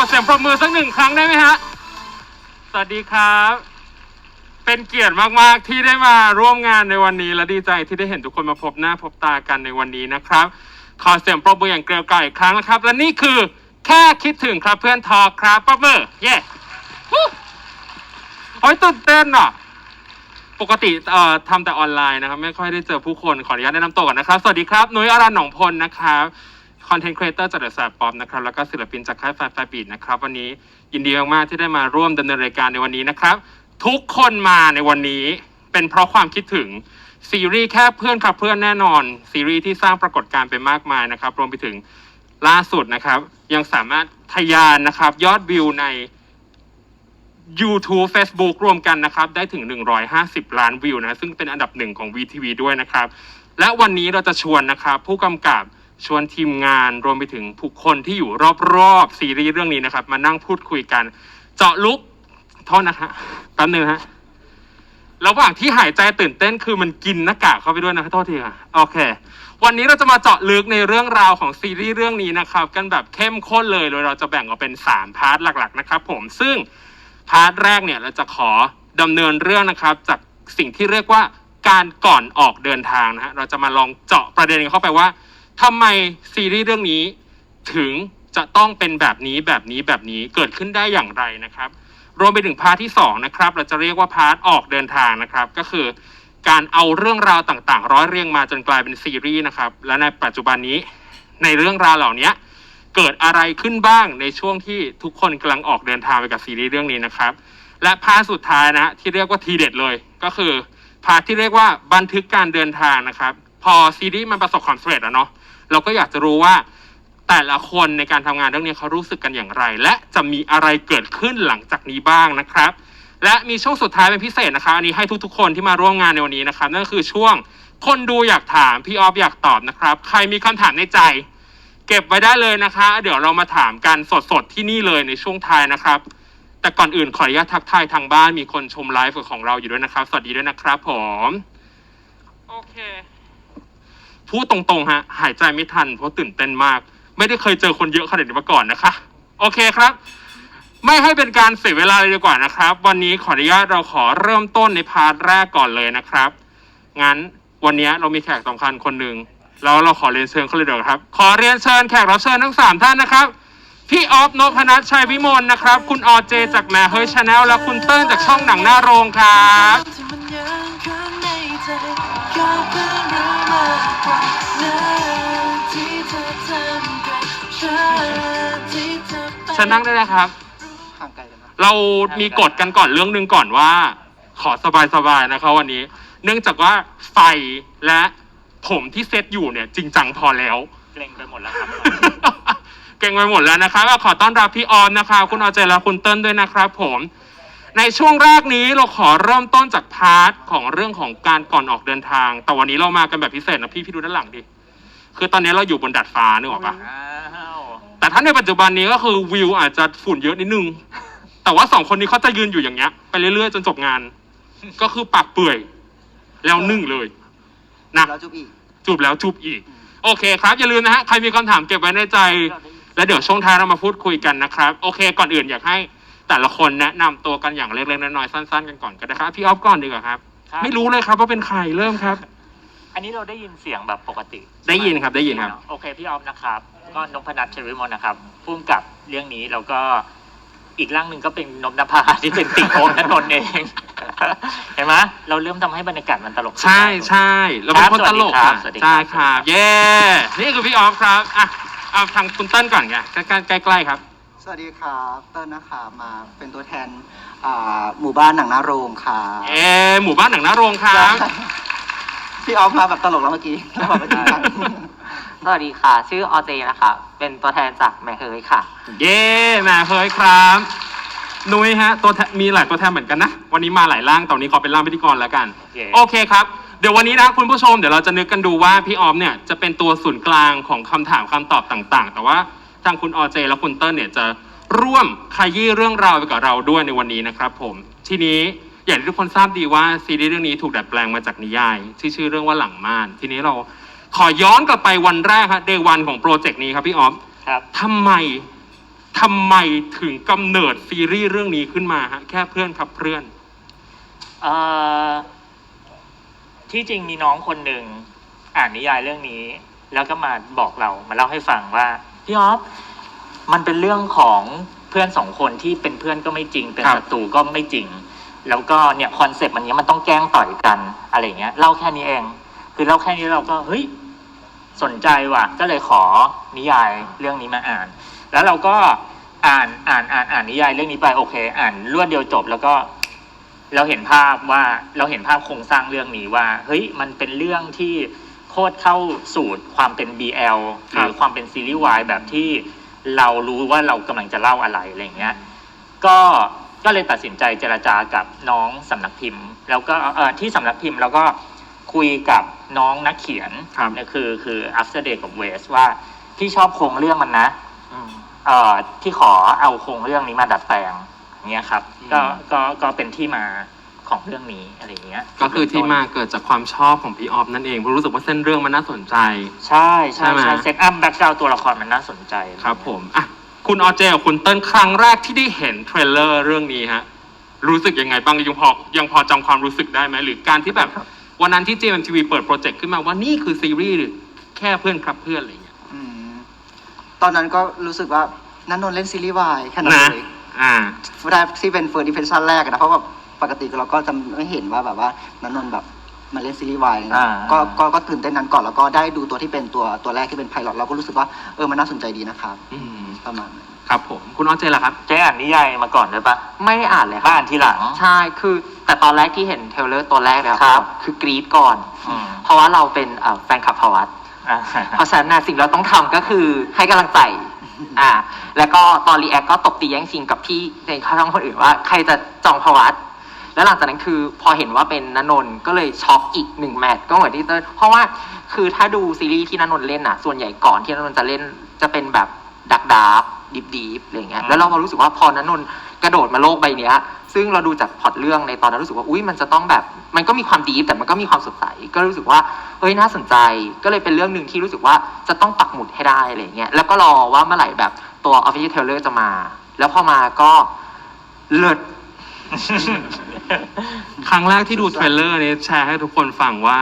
เสียงปรบมือสักหนึ่งครั้งได้ไหมฮะสวัสดีครับเป็นเกียรติมากๆที่ได้มาร่วมงานในวันนี้และดีใจที่ได้เห็นทุกคนมาพบหน้าพบตากันในวันนี้นะครับขอเสียงปรบมืออย่างเกลียวกราวอีกครั้งนะครับและนี่คือแค่คิดถึงครับเพื่อนทอครับปรบมือเย้โอ้ยตื่นเต้นอ่ะปกติทำแต่ออนไลน์นะครับไม่ค่อยได้เจอผู้คนขออนุญาตแนะนำตัวก่อนนะครับสวัสดีครับนุ้ยอรัญหนองพลนะครับคอนเทนต์ครีเอเตอร์จากเดอะแซดป๊อปนะครับแล้วก็ศิลปินจากค่ายแฟร์บีทนะครับวันนี้ยินดีมากๆที่ได้มาร่วมดำเนินรายการในวันนี้นะครับทุกคนมาในวันนี้เป็นเพราะความคิดถึงซีรีส์แค่เพื่อนครับเพื่อนแน่นอนซีรีส์ที่สร้างปรากฏการณ์ไปมากมายนะครับรวมไปถึงล่าสุดนะครับยังสามารถทะยานนะครับยอดวิวใน YouTube Facebook รวมกันนะครับได้ถึง150 ล้านวิวนะซึ่งเป็นอันดับหนึ่งของ VTV ด้วยนะครับและวันนี้เราจะชวนนะครับผู้กำกับชวนทีมงานรวมไปถึงผู้คนที่อยู่รอบๆซีรีส์เรื่องนี้นะครับมานั่งพูดคุยกันเจาะลึกโทษนะฮะแป๊บนึงฮะระหว่างที่หายใจตื่นเต้นคือมันกินหน้ากากเข้าไปด้วยนะโทษทีค่ะโอเควันนี้เราจะมาเจาะลึกในเรื่องราวของซีรีส์เรื่องนี้นะครับกันแบบเข้มข้นเลยโดยเราจะแบ่งออกเป็น3พาร์ทหลักๆนะครับผมซึ่งพาร์ทแรกเนี่ยเราจะขอดำเนินเรื่องนะครับจากสิ่งที่เรียกว่าการก่อนออกเดินทางนะฮะเราจะมาลองเจาะประเด็นเข้าไปว่าทำไมซีรีส์เรื่องนี้ถึงจะต้องเป็นแบบนี้เกิดขึ้นได้อย่างไรนะครับรวมไปถึงพาร์ทที่2นะครับเราจะเรียกว่าพาร์ทออกเดินทางนะครับก็คือการเอาเรื่องราวต่างๆร้อยเรียงมาจนกลายเป็นซีรีส์นะครับและในปัจจุบันนี้ในเรื่องราวเหล่านี้เกิดอะไรขึ้นบ้างในช่วงที่ทุกคนกำลังออกเดินทางไปกับซีรีส์เรื่องนี้นะครับและพาร์ทสุดท้ายนะที่เรียกว่าทีเด็ดเลยก็คือพาร์ทที่เรียกว่าบันทึกการเดินทางนะครับพอซีรีส์มันประสบความสำเร็จแล้วเนาะเราก็อยากจะรู้ว่าแต่ละคนในการทำงานเรื่องนี้เขารู้สึกกันอย่างไรและจะมีอะไรเกิดขึ้นหลังจากนี้บ้างนะครับและมีช่วงสุดท้ายเป็นพิเศษนะครับอันนี้ให้ทุกๆคนที่มาร่วมงานในวันนี้นะครับนั่นก็คือช่วงคนดูอยากถามพี่ออฟอยากตอบนะครับใครมีคำถามในใจเก็บไว้ได้เลยนะคะเดี๋ยวเรามาถามกันสดๆที่นี่เลยในช่วงท้ายนะครับแต่ก่อนอื่นขออนุญาตทักทายทางบ้านมีคนชมไลฟ์ของเราอยู่ด้วยนะครับสวัสดีด้วยนะครับผมโอเคพูดตรงๆฮะหายใจไม่ทันเพราะตื่นเต้นมากไม่ได้เคยเจอคนเยอะขนาดนี้มาก่อนนะคะโอเคครับไม่ให้เป็นการเสียเวลาเลยดีกว่านะครับวันนี้ขออนุญาตเราขอเริ่มต้นในพาร์ทแรกก่อนเลยนะครับงั้นวันนี้เรามีแขกสำคัญคนหนึ่งแล้วเราขอเรียนเชิญเขาเลยเดี๋ยวครับขอเรียนเชิญแขกรับเชิญทั้ง3ท่านนะครับพี่ออฟนพนัสชัยวิมลนะครับคุณอเจจากแม่เฮ้ยชาแนลและคุณเติ้ลจากช่องหนังหน้าโรงครับเชิญนั่งได้เลยครับเรามีกฎกันก่อนเรื่องนึงก่อนว่าขอสบายๆนะครับวันนี้เนื่องจากว่าไฟและผมที่เซตอยู่เนี่ยจริงจังพอแล้วเกรงไปหมดแล้วครับเกรงไปหมดแล้วนะครับขอต้อนรับพี่ออมนะครับคุณอเจและคุณเติ้ลด้วยนะครับผมในช่วงแรกนี้เราขอเริ่มต้นจากพาร์ทของเรื่องของการก่อนออกเดินทางแต่วันนี้เรามากันแบบพิเศษนะพี่ดูด้านหลังดิคือตอนนี้เราอยู่บนดาดฟ้านึกออกปะแต่ถ้าในปัจจุบันนี้ก็คือวิวอาจจะฝุ่นเยอะนิดนึงแต่ว่า2คนนี้เขาจะยืนอยู่อย่างเงี้ยไปเรื่อยๆจนจบงานก็คือปากเปื่อยแล้วนึ่งเลยนะจูบแล้วจูบอีกโอเคครับอย่าลืมนะฮะใครมีคำถามเก็บไว้ในใจแล้วเดี๋ยวช่วงท้ายเรามาพูดคุยกันนะครับโอเคก่อนอื่นอยากให้แต่ละคนแนะนำตัวกันอย่างเล็กๆน้อยๆสั้นๆกันก่อนก็ได้ครับพี่ออฟก่อนดีกว่าครับไม่รู้เลยครับว่าเป็นใครเริ่มครับอันนี้เราได้ยินเสียงแบบปกติได้ยินครับโอเคพี่ออฟนะครับก็นพนัสชัยวิมลนะครับพุ่มกับเรื่องนี้แล้วก็อีกร่างหนึ่งก็เป็นนพนภาที่เป็นติ่งโอมณนนท์เองเห็นไหมเราเริ่มทำให้บรรยากาศมันตลกใช่เราเป็นคนตลกใช่ครับเย้นี่คือพี่ออฟครับอ่ะเอาทางคุณเติ้ลก่อนไงใกล้ๆครับสวัสดีครับเติ้ลนะคะมาเป็นตัวแทนหมู่บ้านหนังหน้าโรงค่ะหมู่บ้านหนังหน้าโรงครับพี่ออฟมาแบบตลกแล้วเมื่อกี้แล้วแบบไม่จริงจังสวัสดีค่ะชื่ออเจนะคะเป็นตัวแทนจากแม่เฮยค่ะเย้แม่เฮยครับนุ้ยฮะมีหลายตัวแทนเหมือนกันนะวันนี้มาหลายร่างตอนนี้ขอเป็นร่างพิธีกรแล้วกันโอเคครับเดี๋ยววันนี้นะคุณผู้ชมเดี๋ยวเราจะนึกกันดูว่าพี่ออมเนี่ยจะเป็นตัวศูนย์กลางของคำถามคำตอบต่างๆแต่ว่าทางคุณอเจและคุณเติ้ลเนี่ยจะร่วมขยี้เรื่องราวไปกับเราด้วยในวันนี้นะครับผมทีนี้อย่างที่ทุกคนทราบดีว่าซีรีส์เรื่องนี้ถูกดัดแปลงมาจากนิยายที่ชื่อเรื่องว่าหลังม่านทีนี้เราขอย้อนกลับไปวันแรกครับเดย์วันของโปรเจกต์นี้ครับพี่ออฟครับทำไม ทำไมถึงกำเนิดซีรีส์เรื่องนี้ขึ้นมาฮะแค่เพื่อนครับเพื่อน เอ่อที่จริงมีน้องคนหนึ่งอ่านนิยายเรื่องนี้ แล้วก็มาบอกเรามาเล่าให้ฟังว่าพี่ออฟมันเป็นเรื่องของเพื่อนสองคนที่เป็นเพื่อนก็ไม่จริง เป็น ครับ ศัตรูก็ไม่จริง แล้วก็เนี่ยคอนเซปต์มันเนี้ยมันต้องแกล้งต่อยกันอะไรเงี้ยเล่าแค่นี้เอง คือเล่าแค่นี้เราก็เฮ้ยสนใจว่ะก็เลยขอนิยายเรื่องนี้มาอ่าน แล้วเราก็อ่านนิยายเรื่องนี้ไปโอเค อ่านรวดเดียวจบแล้วก็ เราเห็นภาพโครงสร้างเรื่องนี้ว่าเฮ้ยมันเป็นเรื่องที่โคตรเข้าสูตรความเป็น BL หรือความเป็นซีรีส์วายแบบที่เรารู้ว่าเรากำลังจะเล่าอะไรอะไรเงี้ยก็เลยตัดสินใจเจรจากับน้องสำนักพิมพ์ แล้วก็ที่สำนักพิมพ์แล้วก็คุยกับน้องนักเขียน ครับ เนี่ยคือ After Day กับ West ว่าพี่ชอบโครงเรื่องมันนะที่ขอเอาโครงเรื่องนี้มาดัดแปลงเงี้ยครับก็เป็นที่มาของเรื่องนี้อะไรเงี้ย ก็คือที่มาเกิดจากความชอบของพี่ออฟนั่นเองเพราะรู้สึกว่าเส้นเรื่องมันน่าสนใจ ใช่ ใช่ไหม เซตอัพแบ็กกราวตัวละครมันน่าสนใจ ครับผมอ่ะคุณออเจกับคุณเติ้ลครั้งแรกที่ได้เห็นเทรลเลอร์เรื่องนี้ฮะรู้สึกยังไงบ้างยังพอจำความรู้สึกได้ไหมหรือการที่แบบวันนั้นที่ JMTV เปิดโปรเจกต์ขึ้นมาว่านี่คือซีรีส์แค่เพื่อนครับเพื่อนอะไรอย่างเงี้ย ตอนนั้นก็รู้สึกว่าณนนท์เล่นซีรีส์วายแค่นั้น นะ เลย อ่า ได้ที่เป็น first impression แรกอะนะเพราะแบบปกติเราก็จะไม่เห็นว่าแบบว่าณนนท์แบบมาเล่นซีรีส์วายนะก็ตื่นเต้นนั้นก่อนแล้วก็ได้ดูตัวที่เป็นตัวแรกที่เป็นไพลอตเราก็รู้สึกว่ามันน่าสนใจดีนะครับ อืม ประมาณนั้น ครับผมคุณออเจล่ะครับ เจ๊อ่านนิยายมาก่อนด้วยปะ ไม่ได้อ่านเลยค บ้า รับ นทีหลัง ใช่คือแต่ตอนแรกที่เห็นเทรลเลอร์ตัวแรกแล้ว ครับ คือกรี๊ดก่อน อืม เพราะว่าเราเป็นแฟนคลับพวัต เพราะฉะนั้นสิ่งเราต้องทำก็คือให้กำลังใจแล้วก็ตอนรีแอคก็ตบตีแย่งชิงกับพี่ในข้างคนอื่นว่าใครจะจองพวัตแล้วหลังจากนั้นคือพอเห็นว่าเป็นณนนท์ก็เลยช็อกอีกหนึ่งแมตช์ก็เหมือนที่เติ้ลเพราะว่าคือถ้าดูซีรีส์ที่ณนนท์เล่นส่วนใหญ่ก่อนที่ณนนท์จะเล่นจะเป็นแบบดักดีฟอะไรเงี้ยแล้วเรามารู้สึกว่าพอณนนท์กระโดดมาโลกใบเนี้ยซึ่งเราดูจากพล็อตเรื่องในตอนนั้นรู้สึกว่าอุ้ยมันจะต้องแบบมันก็มีความดีฟแต่มันก็มีความสดใสก็รู้สึกว่าเฮ้ยน่าสนใจก็เลยเป็นเรื่องหนึ่งที่รู้สึกว่าจะต้องปักหมุดให้ได้อะไรเงี้ยแล้วก็รอว่าเมื่อไหร่แบบตัว official trailer จะมาแล้วพอมาก็เลิศ ครั้งแรกที่ดูเทรลเลอร์นี้แชร์ให้ทุกคนฟังว่า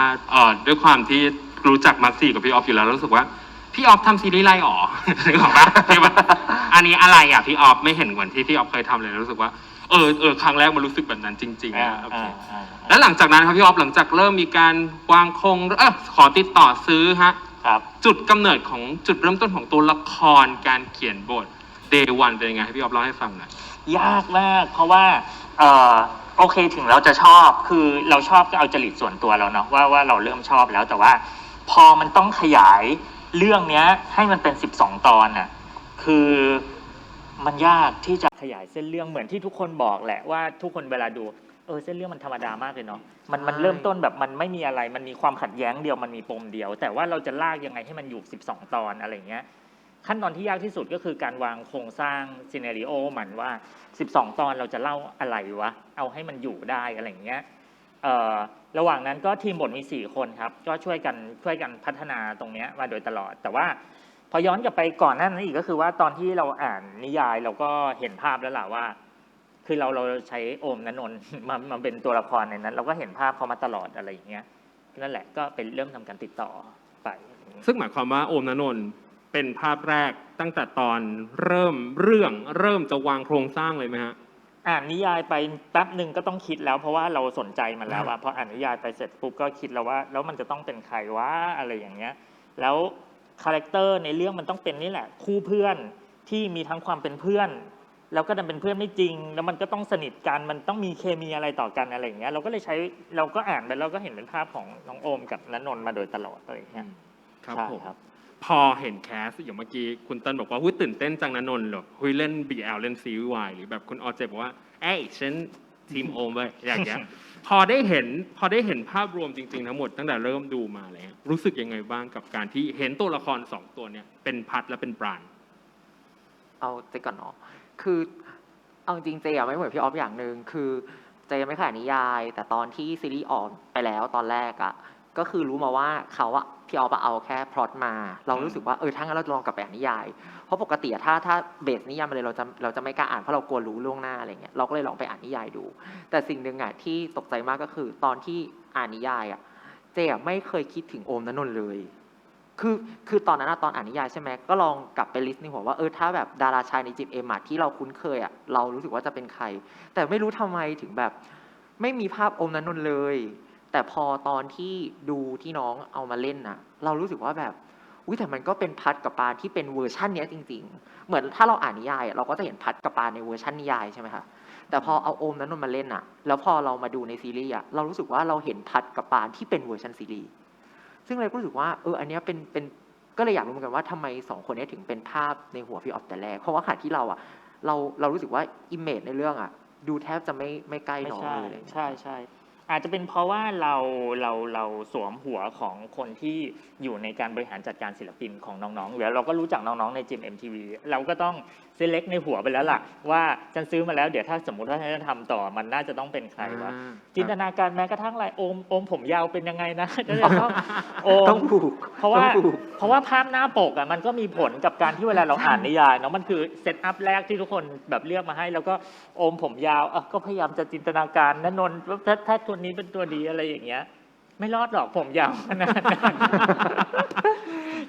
ด้วยความที่รู้จักมักซี่กับพี่ออฟอยู่แล้วรู้สึกว่าพี่ออฟทำซีรีส์ไรอ๋อ นึกออกปะที่แบบอันนี้อะไรอ่ะพี่ออฟไม่เห็นเหมือนที่พี่ออฟเคยทำเลยรู้สึกว่าครั้งแรกมันรู้สึกแบบนั้นจริงๆนะโอเคแล้วหลังจากนั้นครับพี่ออฟหลังจากเริ่มมีการวางโครงขอติดต่อซื้อฮะ ครับ จุดกำเนิดของจุดเริ่มต้นของตัวละครการเขียนบท Day One เป็นยังไงให้พี่ออฟเล่าให้ฟังหน่อย ยากมากเพราะว่าโอเคถึงเราจะชอบคือเราชอบก็เอาจริตส่วนตัวเราเนาะว่าเราเริ่มชอบแล้วแต่ว่าพอมันต้องขยายเรื่องเนี้ยให้มันเป็น12 ตอนน่ะคือมันยากที่จะขยายเส้นเรื่องเหมือนที่ทุกคนบอกแหละว่าทุกคนเวลาดูเส้นเรื่องมันธรรมดามากเลยเนาะมันเริ่มต้นแบบมันไม่มีอะไรมันมีความขัดแย้งเดียวมันมีปมเดียว แต่ว่าเราจะลากยังไงให้มันอยู่12 ตอนอะไรเงี้ยขั้นตอนที่ยากที่สุดก็คือการวางโครงสร้างซีเนริโอมันว่า12 ตอนเราจะเล่าอะไรวะเอาให้มันอยู่ได้อะไรเงี้ยระหว่างนั้นก็ทีมบทมี4 คนครับก็ช่วยกันพัฒนาตรงเนี้ยมาโดยตลอดแต่ว่าพอย้อนกลับไปก่อนหน้านั้นอีกก็คือว่าตอนที่เราอ่านนิยายเราก็เห็นภาพแล้วล่ะว่าคือเราใช้โอมณนนท์มาเป็นตัวละครในนั้น เราก็เห็นภาพเขามาตลอดอะไรอย่างเงี้ยนั่นแหละก็เป็นเริ่มทำการติดต่อไป ซึ่งหมายความว่าโอมณนนท์เป็นภาพแรกตั้งแต่ตอนเริ่มจะวางโครงสร้างเลยไหมฮะ อ่านนิยายไปแป๊บหนึ่งก็ต้องคิดแล้วเพราะว่าเราสนใจมันแล้วว่าพออ่านนิยายไปเสร็จปุ๊บก็คิดแล้วว่าแล้วมันจะต้องเป็นใครวะอะไรอย่างเงี้ยแล้วคาแรคเตอร์ในเรื่องมันต้องเป็นนี่แหละคู่เพื่อนที่มีทั้งความเป็นเพื่อนแล้วก็ดันเป็นเพื่อนไม่จริงแล้วมันก็ต้องสนิทกันมันต้องมีเคมีอะไรต่อกันอะไรอย่างเงี้ยเราก็เลยเราก็อ่านไปแล้วก็เห็นเป็นภาพของน้องโอมกับณนนท์มาโดยตลอดอะไรอย่างเงี้ย ครับ ใช่ ผม ครับ พอเห็นแคสอย่างเมื่อกี้คุณเติ้ลบอกว่าหุ้ยตื่นเต้นจังนะนนท์หรอหุ้ยเล่น BL เล่นซีรีส์วายหรือแบบคุณออเจบอกว่าเอ้ยฉันทีมโอมเว้ยอย่างเงี้ย พอได้เห็นภาพรวมจริงๆทั้งหมดตั้งแต่เริ่มดูมาเลยรู้สึกยังไงบ้างกับการที่เห็นตัวละคร2 ตัวเนี่ยเป็นพัดและเป็นปราณ เอาเจก่อนเนาะคือเอาจริงเจอะไม่เหมือนพี่ออฟอย่างหนึ่งคือเจยังไม่ขายนิยาย แต่ตอนที่ซีรีส์ออนไปแล้วตอนแรกอะก็คือรู้มาว่าเขาอะ พี่ออฟเอาแค่พล็อตมา เรารู้สึกว่าถ้างั้นเราลองกลับไปอ่านนิยาย เพราะปกติถ้าเบสนิยายมาเลยเราจะไม่กล้าอ่านเพราะเรากลัวรู้ล่วงหน้าอะไรเงี้ยเราก็เลยลองไปอ่านนิยายดู แต่สิ่งหนึ่งที่ตกใจมากก็คือตอนที่อ่านนิยายเจ๊ไม่เคยคิดถึงโอมณนนท์เลยคือตอนนั้นตอนอ่านนิยายใช่ไหมก็ลองกลับไปลิสต์ในหัวว่าถ้าแบบดาราชายในจิมเอ็มที่เราคุ้นเคยเรารู้สึกว่าจะเป็นใคร แต่ไม่รู้ทำไมถึงแบบไม่มีภาพโอมณนนท์เลย แต่พอตอนที่ดูที่น้องเอามาเล่นเรารู้สึกว่าแบบแต่มันก็เป็นพัดกับปานที่เป็นเวอร์ชันเนี้ยจริงๆเหมือนถ้าเราอ่านนิยายเราก็จะเห็นพัดกับปานในเวอร์ชันนิยายใช่ไหมคะแต่พอเอาโอมณนนท์มาเล่นแล้วพอเรามาดูในซีรีส์เรารู้สึกว่าเราเห็นพัดกับปานที่เป็นเวอร์ชันซีรีส์ซึ่งเลยรู้สึกว่าอันเนี้ยเป็นก็เลยอยากรู้เหมือนกันว่าทำไมสองคนนี้ถึงเป็นภาพในหัวพี่ออฟแต่แรกเพราะว่าขณะที่เรารู้สึกว่าอิมเมจในเรื่องดูแทบจะไม่ใกล้น้องเลย ใช่อาจจะเป็นเพราะว่าเราสวมหัวของคนที่อยู่ในการบริหารจัดการศิลปินของน้องๆแล้วเราก็รู้จักน้องๆในจิม MTV เราก็ต้องเซเล็กในหัวไปแล้วล่ะว่าฉันซื้อมาแล้วเดี๋ยวถ้าสมมติว่าฉันจะทำต่อมันน่าจะต้องเป็นใครวะจินตนาการแม้กระทั่งอะไรโอมผมยาวเป็นยังไงนะจะต้องโอม ต้องผูก เพราะว่าภาพหน้าปกมันก็มีผลกับการที่เวลาเราอ่านนิยายเนาะมันคือเซตอัพแรกที่ทุกคนแบบเลือกมาให้แล้วก็โอมผมยาวก็พยายามจะจินตนาการนนท์ถ้าตัวนี้เป็นตัวดีอะไรอย่างเงี้ยไม่รอดหรอกผมยาวขนาดนั้น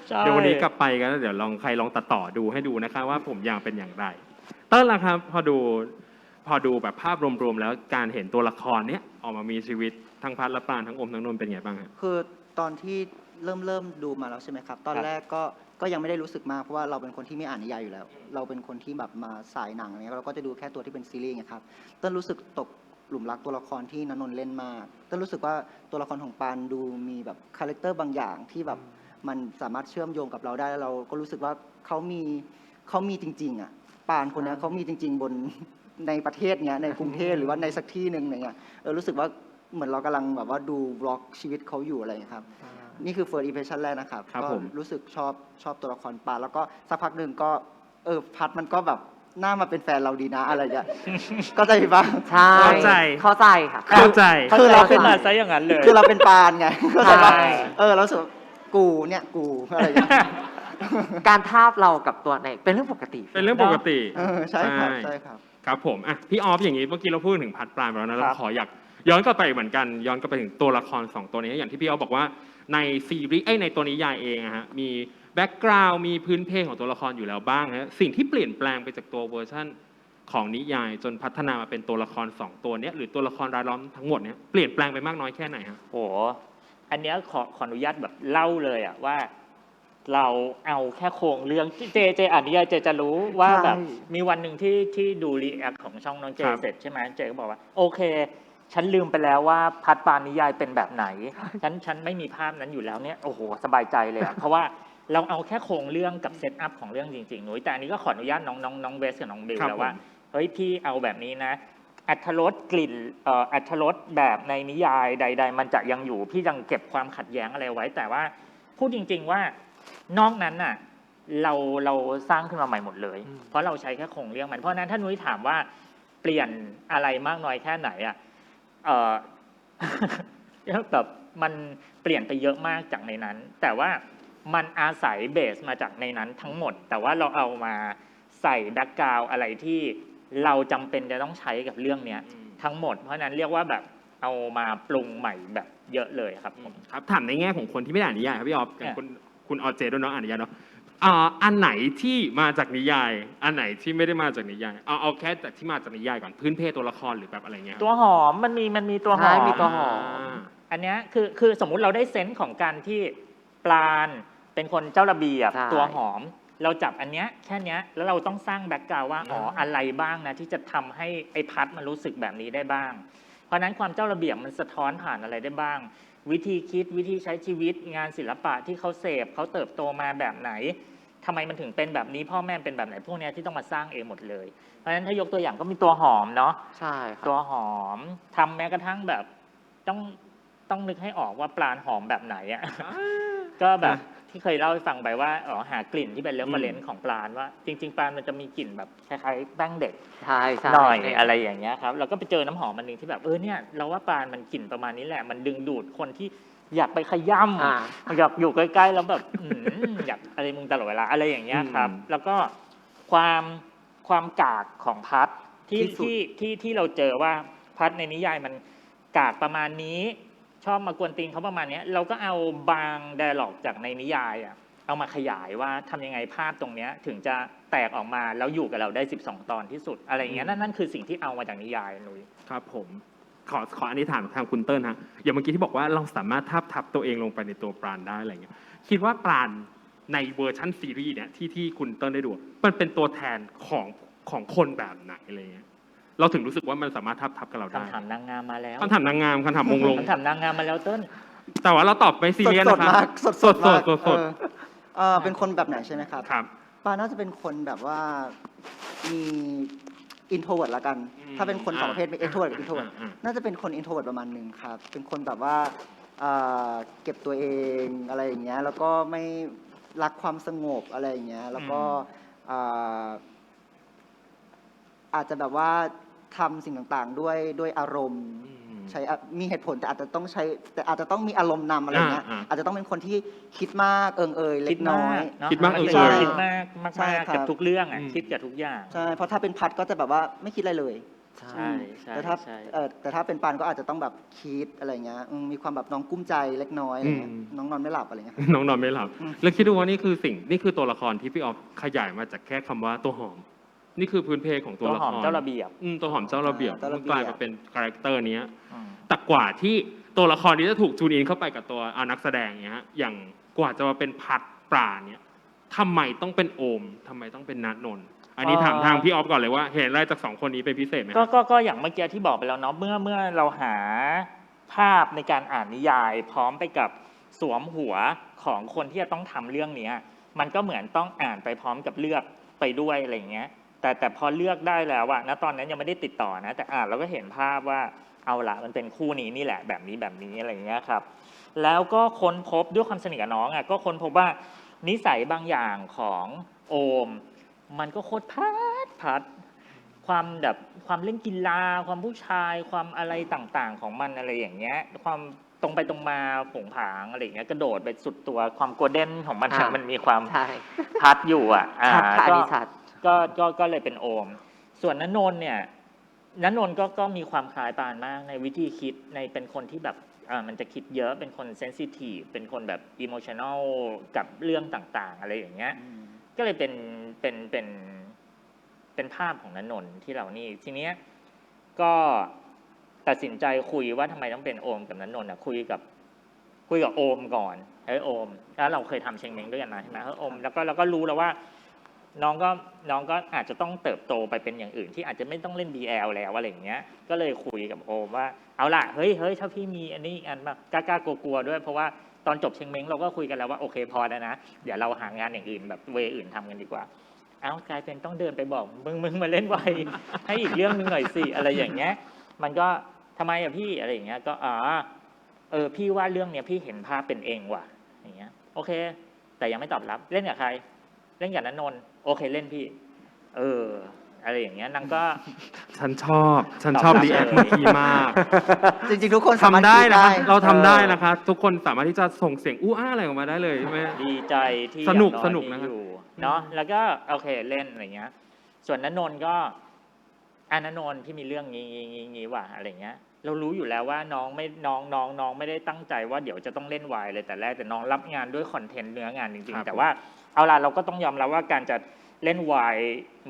ใช่ เดี๋ยววันนี้กลับไปกันแล้วเดี๋ยวใครลองตัดต่อดูให้ดูนะคะว่าผมยาวเป็นอย่างไรเต้นล่ะครับพอดูแบบภาพรวมๆแล้วการเห็นตัวละครเนี้ยออกมามีชีวิตทั้งพัดและปานทั้งอมทั้งนนท์เป็นไงบ้างฮะ คือตอนที่เริ่มดูมาแล้วใช่ไหมครับ ตอนแรกก็ยังไม่ได้รู้สึกมากเพราะว่าเราเป็นคนที่ไม่อ่านนิยายอยู่แล้ว เราเป็นคนที่แบบมาสายหนังอะไรเงี้ยเราก็จะดูแค่ตัวที่เป็นซีรีส์ไงครับเต้นรู้สึกตกหลุมรักตัวละครที่ณนนท์เล่นมากเต้นรู้สึกว่าตัวละครของปานดูมีแบบคาแรคเตอร์บางอย่างที่แบบมันสามารถเชื่อมโยงกับเราได้แล้วเราก็รู้สึกว่าเขามีจริงๆปานคนนี้เขามีจริงๆบนในประเทศเนี้ยในกรุงเทพหรือว่าในสักที่หนึ่งอะไรเงี้ยรู้สึกว่าเหมือนเรากำลังแบบว่าดูบล็อกชีวิตเขาอยู่อะไรอย่างเงี้ยครับนี่คือ first impression แรกนะครับ ครับ ก็ ผม รู้สึกชอบตัวละครปานแล้วก็สักพักหนึ่งก็พัดมันก็แบบน่ามาเป็นแฟนเราดีนะอะไรอย่างเงี้ย ก็ใจปะ ใช่ เข้าใจ เข้าใจค่ะ เข้าใจ คือเรา ขึ้นมาซะอย่างนั้นเลย คือเราเป็นปานไงเข้าใจปะ ใช่ เรารู้สึกว่ากูอะไรอย่างเงี้ย การทาบเรากับตัวในเป็นเรื่องปกติ เป็นเรื่องปกติ ใช่ครับใช่ครับ ครับผมพี่ออฟอย่างนี้เมื่อกี้เราพูดถึงพัดปลายไปแล้วนะ ครั เรา บ ขออยากย้อนกลับไปเหมือนกันย้อนกลับไปถึงตัวละคร2ตัวนี้อย่างที่พี่ออฟบอกว่าในซีรีส์ในตัวนิยายเองมีแบ็กกราวด์มีพื้นเพของตัวละครอยู่แล้วบ้างสิ่งที่เปลี่ยนแปลงไปจากตัวเวอร์ชันของนิยายจนพัฒนามาเป็นตัวละคร2ตัวนี้หรือตัวละครรายล้อมทั้งหมดเนี้ยเปลี่ยนแปลงไปมากน้อยแค่ไหนฮะ โหอันเนี้ยขออนุญาตแบบเล่าเลยว่าเราเอาแค่โครงเรื่องเจอ่านนิยายเจจะรู้ว่า ใช่ แบบมีวันหนึ่งที่ดูรีแอคของช่องน้องเจ ครับ เสร็จใช่ไหมเจก็บอกว่าโอเค ฉันลืมไปแล้วว่าพัดปานนิยายเป็นแบบไหน ฉันไม่มีภาพนั้นอยู่แล้วเนี่ยโอ้โหสบายใจเลย เพราะว่าเราเอาแค่โครงเรื่องกับเซตอัพของเรื่องจริงๆหนุ้ยแต่อันนี้ก็ขออนุญาตน้องเวสกับน้องเบล ครับ แล้วว่า ผม เฮ้ยพี่เอาแบบนี้นะอรรถรสกลิ่นอรรถรสแบบในนิยายใด ๆ มันจะยังอยู่พี่ยังเก็บความขัดแย้งอะไรไว้ แต่ว่าพูดจริง ๆว่านอกนั้นน่ะเราสร้างขึ้นมาใหม่หมดเลย เพราะเราใช้แค่โครงเรื่องมันเพราะฉะนั้นถ้านุ้ยถามว่าเปลี่ยนอะไรมากน้อยแค่ไหนแบบมันเปลี่ยนไปเยอะมากจากในนั้น แต่ว่ามันอาศัยเบสมาจากในนั้นทั้งหมด แต่ว่าเราเอามาใส่แบ็กกราวด์อะไรที่เราจำเป็นจะต้องใช้กับเรื่องเนี้ยทั้งหมดเพราะฉะนั้นเรียกว่าแบบเอามาปรุงใหม่แบบเยอะเลยครับผม ครับถามในแง่ของคนที่ไม่ได้อ่านนิยายครับพี่ออฟอย่าง เนี่ย คุณออเจด้วยเนาะอ่านนิยายเนาะอันไหนที่มาจากนิยาย อันไหนที่ไม่ได้มาจากนิยายเอาแค่แต่ที่มาจากนิยายก่อนพื้นเพตัวละครหรือแบบอะไรเงี้ยครับ ตัวหอมมันมีตัวหอ ใช่ ม มีตัวหอม อันเนี้ยคือสมมุติเราได้เซนส์ของการที่ปราณเป็นคนเจ้าระเบียบ ใช่ ตัวหอม เราจับอันเนี้ยแค่เนี้ยแล้วเราต้องสร้างแบ็กกราวด์ว่าอะไรบ้างนะที่จะทำให้ไอ้พัดมันรู้สึกแบบนี้ได้บ้าง เพราะฉะนั้นความเจ้าระเบียบมันสะท้อนผ่านอะไรได้บ้าง วิธีคิดวิธีใช้ชีวิตงานศิลปะที่เขาเสพเขาเติบโตมาแบบไหนทำไมมันถึงเป็นแบบนี้พ่อแม่เป็นแบบไหนพวกเนี้ยที่ต้องมาสร้างเองหมดเลยเพราะฉะนั้นถ้ายกตัวอย่างก็มีตัวหอมเนาะ ใช่ครับ ตัวหอมทำแม้กระทั่งแบบต้องนึกให้ออกว่าปลาหอมแบบไหนอ่ะ ก็แบบที่เคยเล่าให้ฟังไปว่าหากลิ่นที่เป็นเรฟเฟอเรนซ์ของปลาว่าจริงๆปลามันจะมีกลิ่นแบบคล้ายๆแป้งเด็ก ใช่ใช่ หน่อยอะไรอย่างเงี้ยครับเราก็ไปเจอน้ำหอมมันหนึ่งที่แบบเนี่ยเราว่าปลามันกลิ่นประมาณนี้แหละมันดึงดูดคนที่ อยากไปขย้ำอยากอยู่ใกล้ๆแล้วแบบอยากอะไรมึงตลอดเวลาอะไรอย่างเงี้ยครับ แล้วก็ความกากของพัดที่เราเจอว่าพัดในนิยายมันกากประมาณนี้ชอบมากวนตีนเขาประมาณนี้เราก็เอาบางไดอะล็อกจากในนิยายเอามาขยายว่าทำยังไงภาพตรงเนี้ยถึงจะแตกออกมาแล้วอยู่กับเราได้12 ตอนที่สุดอะไรอย่างเงี้ยนั่นคือสิ่งที่เอามาจากนิยายนุ้ย ครับผมขออันนี้ถามทางคุณเติ้ลฮะอย่างเมื่อกี้ที่บอกว่าเราสามารถทับตัวเองลงไปในตัวปราณได้อะไรเงี้ยคิดว่าปราณในเวอร์ชั่นซีรีส์เนี่ยที่คุณเติ้ลได้ดูมันเป็นตัวแทนของคนแบบไหนอะไรเงี้ยเราถึงรู้สึกว่ามันสามารถทับกับเราได้ คำถามนางงามมาแล้ว คำถามนางงามคำถามมงลง คำถามนางงามมาแล้วเติ้ล แต่ว่าเราตอบไม่ซีเรียสนะครับ สดมาก สด เป็นคนแบบไหนใช่ไหมครับ ครับ ปาน่าจะเป็นคนแบบว่ามีอินโทรเวิร์ดละกัน ถ้าเป็นคนสองประเภทเป็นเอ็กโทรเวิร์ดกับอินโทรเวิร์ดน่าจะเป็นคนอินโทรเวิร์ดประมาณหนึ่งครับ เป็นคนแบบว่าเก็บตัวเองอะไรอย่างเงี้ย แล้วก็ไม่รักความสงบอะไรอย่างเงี้ย แล้วก็อาจจะแบบว่าทำสิ่งต่างๆด้วยอารมณ์ใช้มีเหตุผลแต่อาจจะต้องมีอารมณ์นำอะไรเงี้ยอาจจะต้องเป็นคนที่คิดมากเล็กน้อย คิดมากคิดมากกับทุกเรื่องคิดกับทุกอย่างใช่เพราะถ้าเป็นพัดก็จะแบบว่าไม่คิดอะไรเลยใช่แต่ถ้าเป็นปานก็อาจจะต้องแบบคิดอะไรเงี้ยมีความแบบน้องกุ้มใจเล็กน้อยอะไรเงี้ยน้องนอนไม่หลับอะไรเงี้ยน้องนอนไม่หลับแล้วคิดดูว่านี่คือตัวละครที่พี่ออฟขยายมาจากแค่คำว่าตัวหอมนี่คือพื้นเพของตัวละครตัวหอมเจ้าระเบียบตัวหอมเจ้าระเบียบมันกลายมาเป็นคาแรคเตอร์นี้แต่กว่าที่ตัวละครนี้จะถูกจูนอินเข้าไปกับตัวนักแสดงเนี้ยอย่างกว่าจะมาเป็นพัดปราณเนี่ยทำไมต้องเป็นโอมทำไมต้องเป็นณนนท์อันนี้ถามทางพี่ออฟก่อนเลยว่าเห็นอะไรจาก2 คนนี้เป็นพิเศษไหมก็อย่างเมื่อกี้ที่บอกไปแล้วเนาะเมื่อเราหาภาพในการอ่านนิยายพร้อมไปกับสวมหัวของคนที่จะต้องทำเรื่องนี้มันก็เหมือนต้องอ่านไปพร้อมกับเลือกไปด้วยอะไรอย่างเงี้ยแต่พอเลือกได้แล้วณตอนนั้นยังไม่ได้ติดต่อนะแต่อ่านเราก็เห็นภาพว่าเอาละมันเป็นคู่นี้นี่แหละแบบนี้อะไรอย่างเงี้ยครับแล้วก็ค้นพบด้วยความสนิทกับน้องก็ค้นพบว่านิสัยบางอย่างของโอมมันก็โคตรพัดความเล่นกีฬาความผู้ชายความอะไรต่างๆของมันอะไรอย่างเงี้ยความตรงไปตรงมาผงผางอะไรอย่างเงี้ยกระโดดไปสุดตัวความโกลเด้นของมันมันมีความพัดอยู่ก็เลยเป็นโอมส่วนณนนท์เนี่ยณนนท์ก็มีความคล้ายปานมากในวิธีคิดในเป็นคนที่แบบมันจะคิดเยอะเป็นคนเซนซิทีฟเป็นคนแบบอิโมชันแนลกับเรื่องต่างๆอะไรอย่างเงี้ยก็เลยเป็นภาพของณนนท์ที่เรานี่ทีเนี้ยก็ตัดสินใจคุยว่าทำไมต้องเป็นโอมกับณนนท์คุยกับโอมก่อนโอมแล้วเราเคยทำเชงเม้งด้วยกันมาใช่ไหมโอมแล้วก็รู้แล้วว่าน้องก็อาจจะต้องเติบโตไปเป็นอย่างอื่นที่อาจจะไม่ต้องเล่น BL แล้วอะไรอย่างเงี้ยก็เลยคุยกับโอมว่าเอาล่ะเฮ้ยถ้าพี่มีอันนี้อันแบบกล้ากลัวด้วยเพราะว่าตอนจบเชงเม้งเราก็คุยกันแล้วว่าโอเคพอแล้วนะเดี๋ยวเราหางานอย่างอื่นแบบเวอื่นทำกันดีกว่ากลายเป็นต้องเดินไปบอกมึงมาเล่นไวให้อีกเรื่องนึงหน่อยสิอะไรอย่างเงี้ยมันก็ทำไมพี่อะไรอย่างเงี้ยก็พี่ว่าเรื่องเนี้ยพี่เห็นภาพเป็นเองว่ะอย่างเงี้ยโอเคแต่ยังไม่ตอบรับเล่นกับใครเล่นกับณนนท์โอเคเล่นพี่อะไรอย่างเงี้ยนางก็ฉันชอบรีแอคเมื่อกี้มากจริงๆทุกคนทำได้นะเราทำได้นะคะทุกคนสามารถที่จะส่งเสียงอู้อ้าอะไรออกมาได้เลยใช่ไหมดีใจที่สนุกนะครับเนาะแล้วก็โอเคเล่นอะไรเงี้ยส่วนณนนท์ก็ณนนท์ที่มีเรื่องงี้ว่ะอะไรเงี้ยเรารู้อยู่แล้วว่าน้องไม่ได้ตั้งใจว่าเดี๋ยวจะต้องเล่นวายเลยแต่แรกแต่น้องรับงานด้วยคอนเทนต์เนื้องานจริงๆแต่ว่าเอาล่ะเราก็ต้องยอมรับว่าการจะเล่นวาย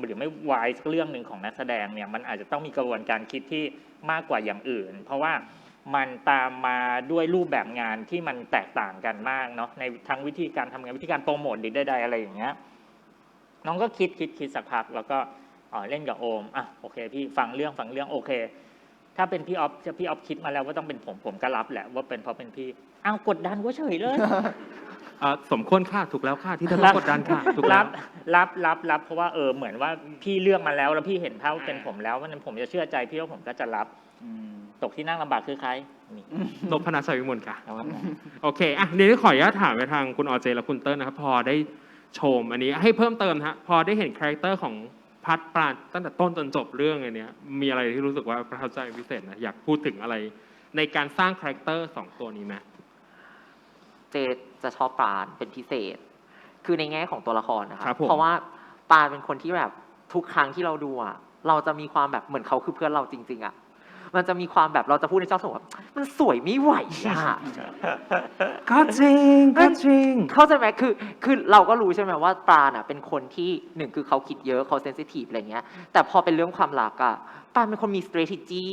หรือไม่วายสักเรื่องหนึ่งของนักแสดงเนี่ยมันอาจจะต้องมีกระบวนการคิดที่มากกว่าอย่างอื่นเพราะว่ามันตามมาด้วยรูปแบบงานที่มันแตกต่างกันมากเนาะในทั้งวิธีการทำงานวิธีการโปรโมทหรือใดๆอะไรอย่างเงี้ยน้องก็คิดสักพักแล้วก็เล่นกับโอมโอเคพี่ฟังเรื่องโอเคถ้าเป็นพี่ออฟคิดมาแล้วว่าต้องเป็นผมก็รับแหละว่าเป็นเพราะเป็นพี่กดดันว่าเฉยเลยสมควรค่ะถูกแล้วค่ะที่ท่านกดดันค่ะถูกแล้วรับเพราะว่าเหมือนว่าพี่เลือกมาแล้วพี่เห็นภาพเป็นผมแล้วว่านั้นผมจะเชื่อใจพี่ว่าผมก็จะรับตกที่นั่งลำบากคือใครนพนัส ชัยวิมลค่ะโอเคเดี๋ยวขออนุญาตถามไปทางคุณอเจและคุณเติ้ลนะครับพอได้ชมอันนี้ให้เพิ่มเติมฮะพอได้เห็นคาแรคเตอร์ของพัดปราณตั้งแต่ต้นจนจบเรื่องอันนี้มีอะไรที่รู้สึกว่าประทับใจพิเศษนะอยากพูดถึงอะไรในการสร้างคาแรคเตอร์2 ตัวนี้ไหม จะชอบปราณเป็นพิเศษ คือในแง่ของตัวละครนะค ครั รั บบ ผม เพราะว่าปราณเป็นคนที่แบบทุกครั้งที่เราดูอ่ะเราจะมีความแบบเหมือนเขาคือเพื่อนเราจริงๆอ่ะมันจะมีความแบบเราจะพูดในเจ้าสมุทรว่ามันสวยไม่ไหวอ่ะ ก็จริงก็จริง เข้าใจไหมคือเราก็รู้ใช่ไหมว่าปราณอ่ะเป็นคนที่หนึ่งคือเขาคิดเยอะเขาเซนซิทีฟอะไรเงี้ยแต่พอเป็นเรื่องความรักอ่ะปราณเป็นคนมี strategy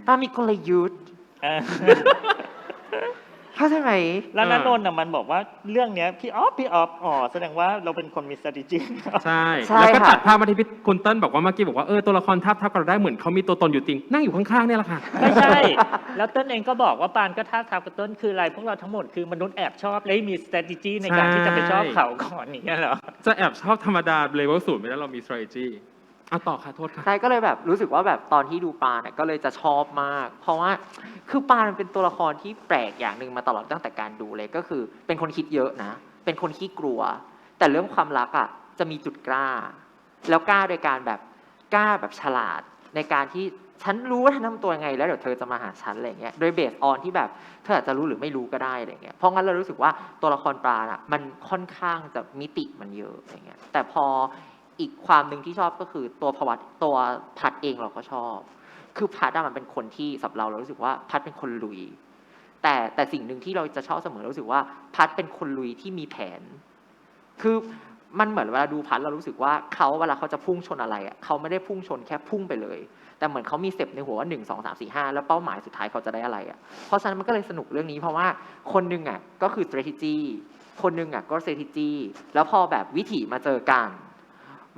ปราณมีกลยุทธ์ เข้าใจไหม แล้วณนนท์น่ะมันบอกว่าเรื่องเนี้ยพี่ออฟอ๋อแสดงว่าเราเป็นคนมี strategy ใช่ ใช่ แล้วก็ ค่ะ ตัดภาพมาที่พี่คุณเติ้ลบอกว่าเมื่อกี้บอกว่าตัวละครทับกันเราได้เหมือนเขามีตัวตนอยู่จริง นั่งอยู่ข้างๆเนี่ยแหละค่ะ ไม่ใช่ แล้วเต้นเองก็บอกว่าปานก็ท้าทายกับเต้นคืออะไรพวกเราทั้งหมดคือมนุษย์แอบชอบและมี strategy ในการที่จะไปชอบเขาก่อนอย่างเงี้ยเหรอ จะแอบชอบธรรมดาเลเวล0ไม่ได้เรามี strategy เอาต่อค่ะโทษค่ะ ใช่ก็เลยแบบรู้สึกว่าแบบตอนที่ดูปาเนี่ยก็เลยจะชอบมาก เพราะว่าคือปามันเป็นตัวละครที่แปลกอย่างหนึ่งมาตลอดตั้งแต่การดูเลยก็คือเป็นคนคิดเยอะนะ เป็นคนขี้กลัว แต่เรื่องความรักอ่ะจะมีจุดกล้า แล้วกล้าโดยการแบบกล้าแบบฉลาดในการที่ฉันรู้ว่าฉันทำตัวยังไงแล้วเดี๋ยวเธอจะมาหาฉันอะไรเงี้ยโดยเบสออนที่แบบเธออาจจะรู้หรือไม่รู้ก็ได้อะไรเงี้ยเพราะงั้นเรารู้สึกว่าตัวละครปาอ่ะมันค่อนข้างจะมิติมันเยอะอะไรเงี้ยแต่พออีกความหนึ่งที่ชอบก็คือตัวตัวพัดเองเราก็ชอบ คือพัดอะมันเป็นคนที่สำหรับเรารู้สึกว่าพัดเป็นคนลุย แต่สิ่งหนึ่งที่เราจะชอบเสมอรู้สึกว่าพัดเป็นคนลุยที่มีแผน คือมันเหมือนเวลาดูพัดเรารู้สึกว่าเขาเวลาเขาจะพุ่งชนอะไรอ่ะเขาไม่ได้พุ่งชนแค่พุ่งไปเลย แต่เหมือนเขามีสเต็ปในหัวว่า1 2 3 4 5แล้วเป้าหมายสุดท้ายเขาจะได้อะไรอ่ะเพราะฉะนั้นมันก็เลยสนุกเรื่องนี้เพราะว่าคนหนึงอ่ะก็คือ strategy คนหนึงอ่ะก็ strategy แล้วพอแบบวิถีมาเจอกัน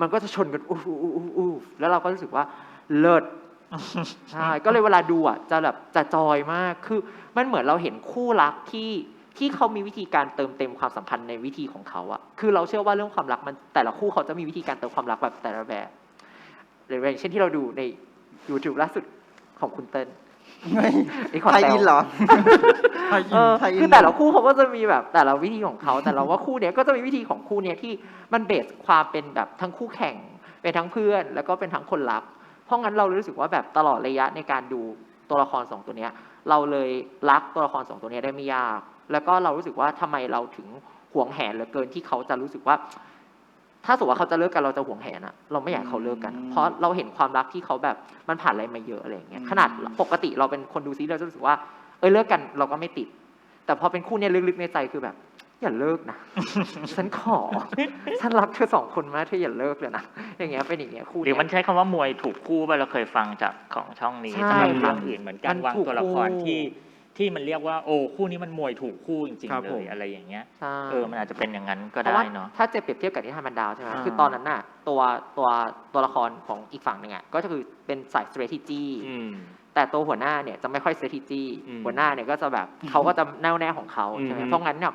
มันก็จะชนกันอู้แล้วเราก็รู้สึกว่าเลิศ ใช่ก็เลยเวลาดูอ่ะจะแบบจะจอยมากคือมันเหมือนเราเห็นคู่รักที่เขามีวิธีการเติมเต็มความสัมพันธ์ในวิธีของเขาอะคือเราเชื่อว่าเรื่องความรักมันแต่ละคู่เขาจะมีวิธีการเติมความรักแบบแต่ละแบบหรืออย่างเช่นที่เราดูใน YouTube ล่าสุดของคุณเติ้ล ไอ้ขอ ไทย แซว อินเหรอ ไทยอิน ไทยอิน คือแต่ละคู่เขาก็จะมีแบบแต่ละวิธีของเขาแต่เราว่าคู่เนี้ยก็จะมีวิธีของคู่เนี้ยที่มันเบสความเป็นแบบทั้งคู่แข่งเป็นทั้งเพื่อนแล้วก็เป็นทั้งคนรัก เพราะงั้นเรารู้สึกว่าแบบตลอดระยะในการดูตัวละคร2ตัวเนี้ยเราเลยรักตัวละคร2ตัวเนี้ยได้ไม่ยาก แล้วก็เรารู้สึกว่าทำไมเราถึงหวงแหนเหลือเกินที่เขาจะรู้สึกว่า ถ้าสมมติว่าเขาจะเลิกกันเราจะหวงแหนอะเราไม่อยากให้เขาเลิกกัน เพราะเราเห็นความรักที่เขาแบบมันผ่านอะไรมาเยอะอะไรอย่างเงี้ยขนาดปกติเราเป็นคนดูซีรีส์เราจะรู้สึกว่าเลิกกันเราก็ไม่ติด แต่พอเป็นคู่เนี้ยลึกๆในใจคือแบบ อย่าเลิกนะ ฉันขอ ฉันรักเธอ2คนมากเธออย่าเลิกเลยนะอย่างเงี้ยเป็นอย่างเงี้ยคู่ หรือ เนี้ มัน ย ใช้คำว่ามวยถูกคู่ไปเราเคยฟังจากของช่องนี้ ใช่ สำหรับเรื่องอื่นเหมือนกั มัน น วาง ถูก ตัวละคร คู่ ที่มันเรียกว่าโอ้คู่นี้มันมวยถูกคู่จริง ครับ ๆเล ผม ยอะไรอย่างเงี้ย ใช่ มันอาจจะเป็นอย่างนั้นก็ เพราะ ได้ ว่า เนาะ ถ้าจะเปรียบเทียบกับนิทานบรรดาวใช่ไหม อ่า คือตอนนั้นน่ะตัวละครของอีกฝั่งหนึ่งอ่ะก็คือเป็นสาย strategy อืม แต่ตัวหัวหน้าเนี่ยจะไม่ค่อย strategy อืม หัวหน้าเนี่ยก็จะแบบเขาก็จะแน่วแน่ของเขาใช่ไหม อืม เพราะงั้นเนี่ย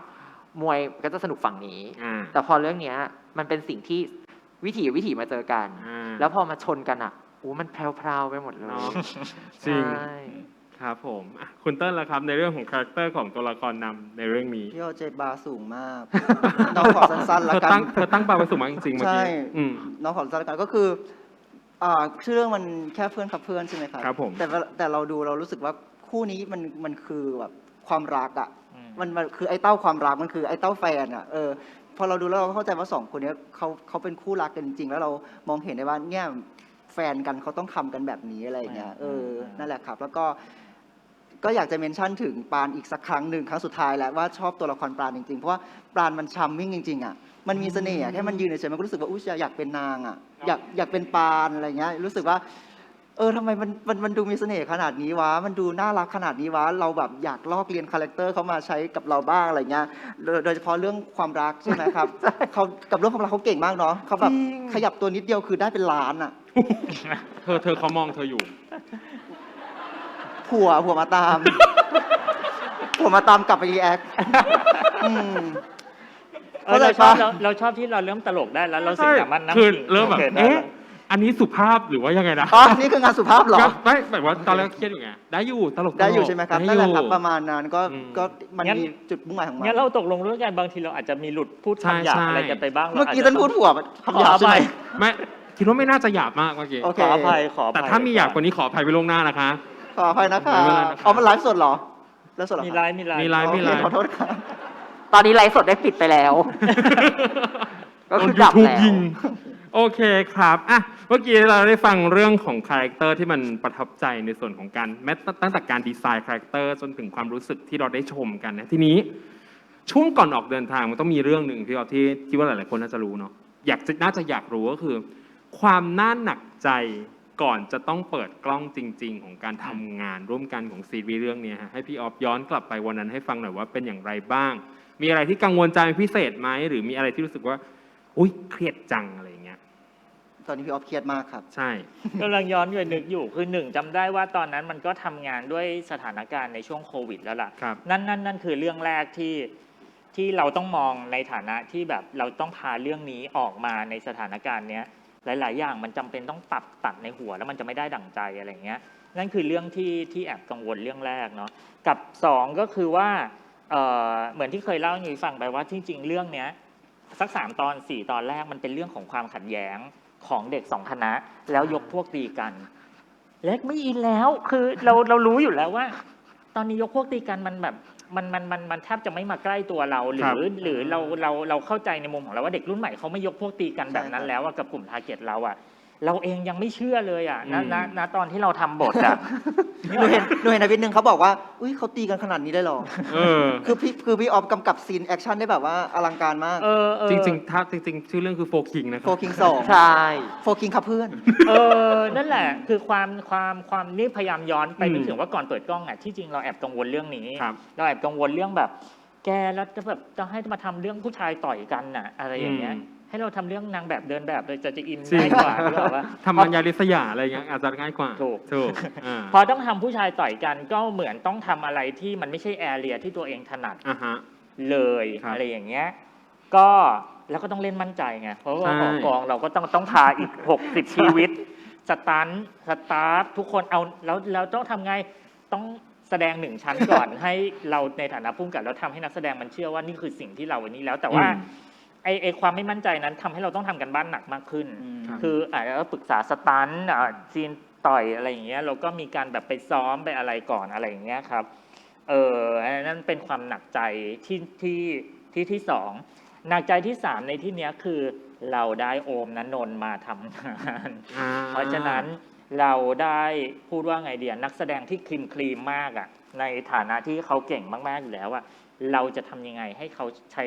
มวยก็จะสนุกฝั่งนี้ อ่า แต่พอเรื่องเนี้ยมันเป็นสิ่งที่วิถีมาเจอกัน อ่า แล้วพอมาชนกันอ่ะมันแพรวๆไปหมดเลย เนาะ จริง ใช่ ครับผมอ่ะคุณเติ้ลละครับในเรื่องของคาแรคเตอร์ของตัวละครนำในเรื่องนี้ พี่โอเจบาร์สูงมาก น้องขอสั้นๆละ เธอ กัน ตั้งปาไปสูงมากจริงๆเมื่อ ใช่ กี้อืม น้องขอสั้นๆละกันก็คือชื่อเรื่องมันแค่เพื่อนครับเพื่อนใช่ไหมครับ ครับผม แต่เราดูเรารู้สึกว่าคู่นี้มันคือแบบความรักอ่ะ อืม มันคือไอ้เต้าความรักมันคือไอ้เต้าแฟนอ่ะพอเราดูแล้วเราก็เข้าใจว่า2 คนนี้เขาเป็นคู่รักกันจริงๆแล้วเรามองเห็นได้ว่าเนี่ยแฟนกันเขาต้องทำกันแบบนี้อะไรอย่างเงี้ยนั่นแหละครับ แล้วก็อยากจะเมนชั่นถึงปานอีกสักครั้งหนึ่งครั้งสุดท้ายแล้วว่าชอบตัวละครปานจริงๆเพราะว่าปานมันชัมมิ่งจริงๆอ่ะมันมีเสน่ห์อะแค่มันยืนเฉยๆมันก็รู้สึกว่าอุ๊ยอยากเป็นนางอ่ะอยากเป็นปานอะไรเงี้ยรู้สึกว่าทำไมมันดูมีเสน่ห์ขนาดนี้วะมันดูน่ารักขนาดนี้วะเราแบบอยากลอกเรียนคาแรคเตอร์เขามาใช้กับเราบ้างอะไรเงี้ยโดยเฉพาะเรื่องความรักใช่ไหมครับ เขากับเรื่องความรักเขาเก่งมากเนาะเขาแบบขยับตัวนิดเดียวคือได้เป็นล้านอ่ะ เธอเขามองเธออยู่ ผัวมาตาม ผัวมาตามกลับไปรีแอคเข้าใจ เราชอบ ปะ เราชอบที่เราเริ่มตลกได้แล้วเราสึกสามารถนั่ง คือเริ่มแบบ ขิงได้ อันนี้สุภาพหรือว่ายังไงนะ อ๋อนี่คืองานสุภาพเหรอ ก็ไม่แบบว่าตอนแรกเครียดอยู่ไงได้อยู่ตลก ได้อยู่ใช่ไหมครับ ด้ นั่นแหละครับ อยู่ ประมาณนั้นก็ อืม ก็มัน งั้น มีจุดมุ่งหมายของมัน งั้นเราตกลงร่วมกันบางทีเราอาจจะมีหลุดพูด ใช่ คำหยาบ ใช่ อะไรกันไปบ้าง เมื่อกี้ ร ท่านพูดผัวคำหยาบใช่ไหม ไม่คิดว่าไม่น่าจะหยาบมากเมื่อกี้ โอเค ขออภัยขออภัย แต่ถ้ามีหยาบกว่านี้ขออภัยไปล่วงหน้านะคะ ขออภัยนะคะ ไม่เป็นไรนะครับ เอามันไลฟ์สดเหรอไลฟ์สดเหรอ มี ครับ ไลฟ์ มีไลฟ์ โอเคขอโทษครับ ตอนนี้ไลฟ์สดได้ปิดไปแล้ว ก็คือดับ YouTube แล้ว ยิงโอเคครับอ่ะเมื่อกี้เราได้ฟังเรื่องของคาแรคเตอร์ที่มันประทับใจในส่วนของการแม้ตั้งแต่การดีไซน์คาแรคเตอร์จนถึงความรู้สึกที่เราได้ชมกันนะทีนี้ช่วงก่อนออกเดินทางมันต้องมีเรื่องหนึ่งที่ว่าหลายๆคนน่าจะรู้เนาะน่าจะอยากรู้ก็คือ ความน่าหนักใจก่อนจะต้องเปิดกล้องจริง ๆ ของการทำงานร่วมกันของซีรีส์เรื่องนี้ฮะให้พี่ออฟย้อนกลับไปวันนั้นให้ฟังหน่อยว่าเป็นอย่างไรบ้าง มีอะไรที่กังวลใจเป็นพิเศษไหมหรือมีอะไรที่รู้สึกว่าอุ๊ยเครียดจังอะไรอย่างเงี้ย ตอนนี้พี่ออฟเครียดมากครับ ใช่ กำลังย้อนไปนึกอยู่คือหนึ่งจำได้ว่าตอนนั้นมันก็ทำงานด้วยสถานการณ์ในช่วงโควิดแล้วล่ะ ครับ นั่นคือเรื่องแรกที่เราต้องมองในฐานะที่แบบเราต้องพาเรื่องนี้ออกมาในสถานการณ์เนี้ยหลาย ๆ อย่างมันจำเป็นต้องตัดในหัวแล้วมันจะไม่ได้ดั่งใจอะไรเงี้ยนั่นคือเรื่องที่แอบกังวลเรื่องแรกเนาะกับสองก็คือว่าเหมือนที่เคยเล่าให้ฟังไปว่าที่จริงเรื่องเนี้ยสัก3 ตอน 4 ตอนแรกมันเป็นเรื่องของความขัดแย้งของเด็ก2 คณะแล้วยกพวกตีกันเล็กไม่อินแล้วคือเรารู้อยู่แล้วว่า ตอนนี้ยกพวกตีกันมันแบบมันแทบจะไม่มาใกล้ตัวเราหรือเราเข้าใจในมุมของเราว่าเด็กรุ่นใหม่เขาไม่ยกพวกตีกันแบบนั้นแล้วอะกับกลุ่มทาร์เก็ตเราอะเราเองยังไม่เชื่อเลยอะณตอนที่เราทำบทอะ หนูเห็นอาทิตย์หนึ่งเขาบอกว่าอุ้ยเขาตีกันขนาดนี้ได้หรอ คือพี่ออฟกำกับซีนแอคชั่นได้แบบว่าอลังการมาก จริงๆชื่อเรื่องคือโฟคิงนะค โฟ รับ คิงสอง ใช่ โฟคิงครับเพื่อน นั่นแหละคือความนี่พยายามย้อนไปนึกถึงว่าก่อนเปิดกล้องอ่ะที่จริงเราแอบกังวลเรื่องนี้ ครับ เราแอบกังวลเรื่องแบบ แกแล้วจะแบบจะให้มาทำเรื่องผู้ชายต่อยกันน่ะอะไรอย่างเงี้ยให้เราทำเรื่องนางแบบเดินแบบเลยจะอินง่ายกว่าหรือเปล่าวะ ทำมัญญาลิษยาอะไรอย่างเงี้ยอาจจะง่ายกว่า ถูก อ่า พอต้องทำผู้ชายต่อยกันก็เหมือนต้องทำอะไรที่มันไม่ใช่แอเรียที่ตัวเองถนัด อ่าฮะ เลย ครับ อะไรอย่างเงี้ยก็แล้วก็ต้องเล่นมั่นใจไงเพราะว่า ใช่ ของกองเราก็ต้องพาอีก 60 ชีวิตสตันท์สตาฟทุกคนเอาแล้วต้องทำไงต้องแสดง1 ชั้นก่อน ให้เราในฐานะผู้กำกับแล้วทำให้นักแสดงมันเชื่อว่านี่คือสิ่งที่เราวันนี้แล้วแต่ว่าไอความไม่มั่นใจนั้นทำให้เราต้องทำกันบ้านหนักมากขึ้น ครับ คืออาจจะปรึกษาสตันท์ซีนต่อยอะไรอย่างเงี้ยเราก็มีการแบบไปซ้อมไปอะไรก่อนอะไรอย่างเงี้ยครับนั่นเป็นความหนักใจที่สองหนักใจที่3ในที่เนี้ยคือเราได้โอมณนนท์มาทำงาน เพราะฉะนั้นเราได้พูดว่าไงเดียนักแสดงที่ครีมมากอ่ะในฐานะที่เขาเก่งมากๆอยู่แล้วอ่ะเราจะทำยังไงให้เขาใช้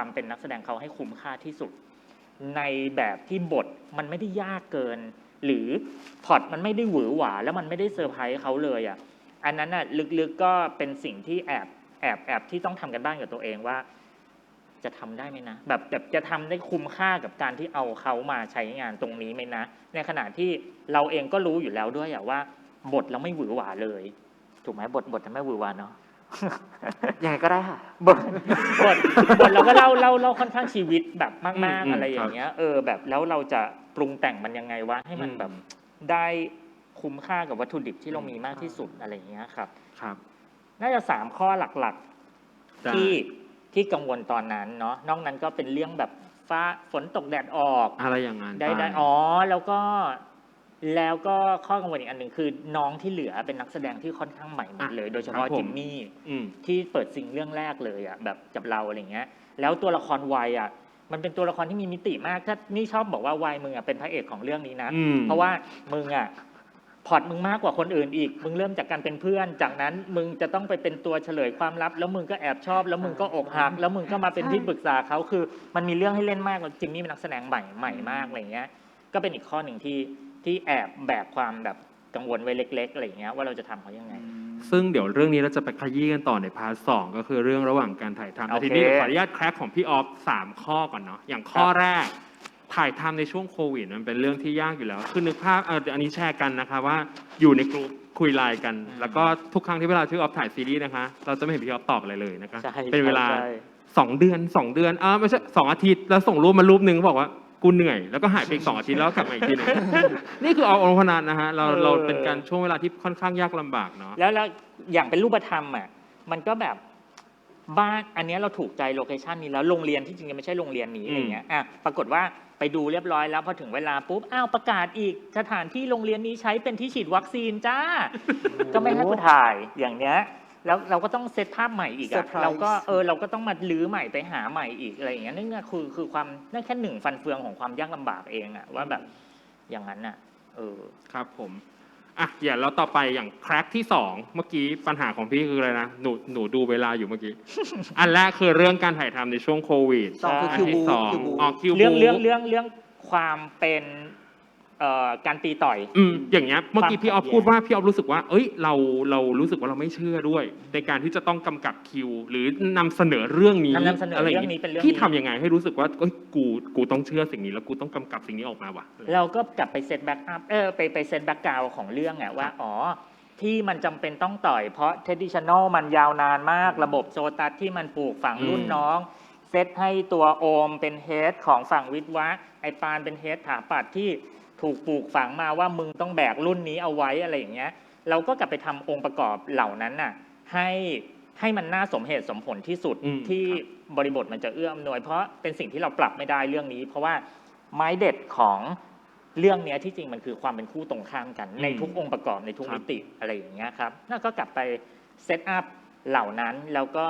ความเป็นนักแสดงเขาให้คุ้มค่าที่สุด ในแบบที่บทมันไม่ได้ยากเกิน หรือพล็อตมันไม่ได้หวือหวาแล้วมันไม่ได้เซอร์ไพรส์เขาเลยอ่ะอันนั้นน่ะลึกๆก็เป็นสิ่งที่แอบที่ต้องทำกันบ้านกับตัวเองว่า จะทำได้ไหมนะแบบจะทำได้คุ้มค่ากับการที่เอาเขามาใช้งานตรงนี้ไหมนะในขณะที่เราเองก็รู้อยู่แล้วด้วยว่าบทเราไม่หวือหวาเลย ถูกไหมบทมันไม่หวือหวาเนาะ ยังไงก็ได้ค่ะ บทเราก็เล่าค่อนข้างชีวิตแบบมากๆอะไรอย่างเงี้ยแบบแล้วเราจะปรุงแต่งมันยังไงวะให้มันแบบได้คุ้มค่ากับวัตถุดิบที่เรามีมากที่สุดอะไรอย่างเงี้ยครับ ครับ น่าจะ3 ข้อหลักๆที่กังวลตอนนั้นเนาะนอกนั้นก็เป็นเรื่องแบบฟ้าฝนตกแดดออก อะไรอย่างนั้น ได้แล้วก็ข้อกังวลอีกอันหนึ่งคือน้องที่เหลือเป็นนักแสดงที่ค่อนข้างใหม่หมดเลย โดยเฉพาะจิมมี่ที่เปิดซิงเรื่องแรกเลยอ่ะแบบกับเราอะไรเงี้ยแล้วตัวละครวัยอ่ะมันเป็นตัวละครที่มีมิติมากถ้านี่ชอบบอกว่าวัยมึงอ่ะเป็นพระเอกของเรื่องนี้นะเพราะว่ามึงอ่ะพอร์ตมึงมากกว่าคนอื่นอีกมึงเริ่มจากการเป็นเพื่อนจากนั้นมึงจะต้องไปเป็นตัวเฉลยความลับแล้วมึงก็แอบชอบแล้วมึงก็อกหักแล้วมึงก็มาเป็นที่ปรึกษาเขาคือมันมีเรื่องให้เล่นมากแล้วจิมมี่เป็นนักแสดงใหม่มากอะไรเงี้ยก็เป็นอีกข้อหนึ่งที่แอบแบกความแบบกังวลไว้เล็กๆอะไรอย่างเงี้ยว่าเราจะทำเขายังไง ซึ่งเดี๋ยวเรื่องนี้เราจะไปขยี้กันต่อในพาร์ท 2ก็คือเรื่องระหว่างการถ่ายทำ โอ แต่ เค ทีนี้ขออนุญาตแคร็กของพี่ออฟ3 ข้อก่อนเนาะอย่างข้อแรกถ่ายทำในช่วงโควิดมันเป็นเรื่องที่ยากอยู่แล้วคือนึกภาพอันนี้แชร์กันนะคะว่าอยู่ในกลุ่มคุยไลน์กัน แล้วก็ทุกครั้งที่เวลาที่ออฟถ่ายซีรีส์นะคะเราจะไม่เห็นพี่ออฟตอบอะไรเลยนะคะ ใช่ เป็นเวลา ใช่ 2 เดือนไม่ใช่2 อาทิตย์แล้วส่งรูปมารูปหนึ่งบอกว่ากูเหนื่อยแล้วก็หายไปอีก2 อาทิตย์แล้วกลับมาอีกทีหนึง นี่คือเอาพนันนะฮะเราเป็นการช่วงเวลาที่ค่อนข้างยากลำบากเนาะ แล้วอย่างเป็นรูปธรรมอ่ะมันก็แบบบ้านอันเนี้ยเราถูกใจโลเคชันนี้แล้วโรงเรียนที่จริงๆไม่ใช่โรงเรียนนี้อะไรเงี้ยปรากฏว่าไปดูเรียบร้อยแล้วพอถึงเวลาปุ๊บประกาศอีกสถานที่โรงเรียนนี้ใช้เป็นที่ฉีดวัคซีนจ้า ก็ไม่ให้กูถ่ายอย่างเนี้ย แล้วเราก็ต้องเซตภาพใหม่อีกอะ Surprise เราก็เราก็ต้องมาลื้อใหม่ไปหาใหม่อีกอะไรอย่างเงี้ยนั่นคือความนั่นแค่หนึ่งฟันเฟืองของความยากลำบากเองอะว่าแบบอย่างนั้นอะครับผมอ่ะเดี๋ยวเราต่อไปอย่างแคร็กที่2เมื่อกี้ปัญหาของพี่คืออะไรนะหนูดูเวลาอยู่เมื่อกี้ อันแรกคือเรื่องการถ่ายทำในช่วงโควิด สองคือ อัน คิว ที่ บู สอง คิวบู คิว เรื่อง บู เรื่องเรื่องเรื่องความเป็นการตีต่อย อย่างเงี้ยเมื่อกี้พี่ออฟพูดว่าพี่ออฟรู้สึกว่า เอ้ยเรารู้สึกว่าเราไม่เชื่อด้วย ในการที่จะต้องกำกับคิว หรือนำเสนอเรื่องนี้ นำเสนอเรื่องนี้เป็นเรื่องนี้ พี่ทำยังไงให้รู้สึกว่าเอ้ยกูต้องเชื่อสิ่งนี้แล้วกูต้องกำกับสิ่งนี้ออกมาว่ะ เราก็กลับไปเซตแบ็กอัพไปเซตแบ็กกราวของเรื่องอะว่าที่มันจำเป็นต้องต่อยเพราะเทดิชันแนลมันยาวนานมากระบบโซตัสที่มันปลูกฝังรุ่นน้องเซตให้ตัวโอมเป็นเฮดของฝั่งวิทวะไอปานเป็นเฮดถาปัดที่ถูกปลูกฝังมาว่ามึงต้องแบกรุ่นนี้เอาไว้อะไรอย่างเงี้ยเราก็กลับไปทำองค์ประกอบเหล่านั้นน่ะให้มันน่าสมเหตุสมผลที่สุดที่บริบทมันจะเอื้ออำนวยเพราะเป็นสิ่งที่เราปรับไม่ได้เรื่องนี้ เพราะว่าไม้เด็ดของเรื่องนี้ที่จริงมันคือความเป็นคู่ตรงข้ามกันในทุกองค์ประกอบในทุกมิติอะไรอย่างเงี้ยครับนั่นก็กลับไปเซตอัพเหล่านั้นแล้วก็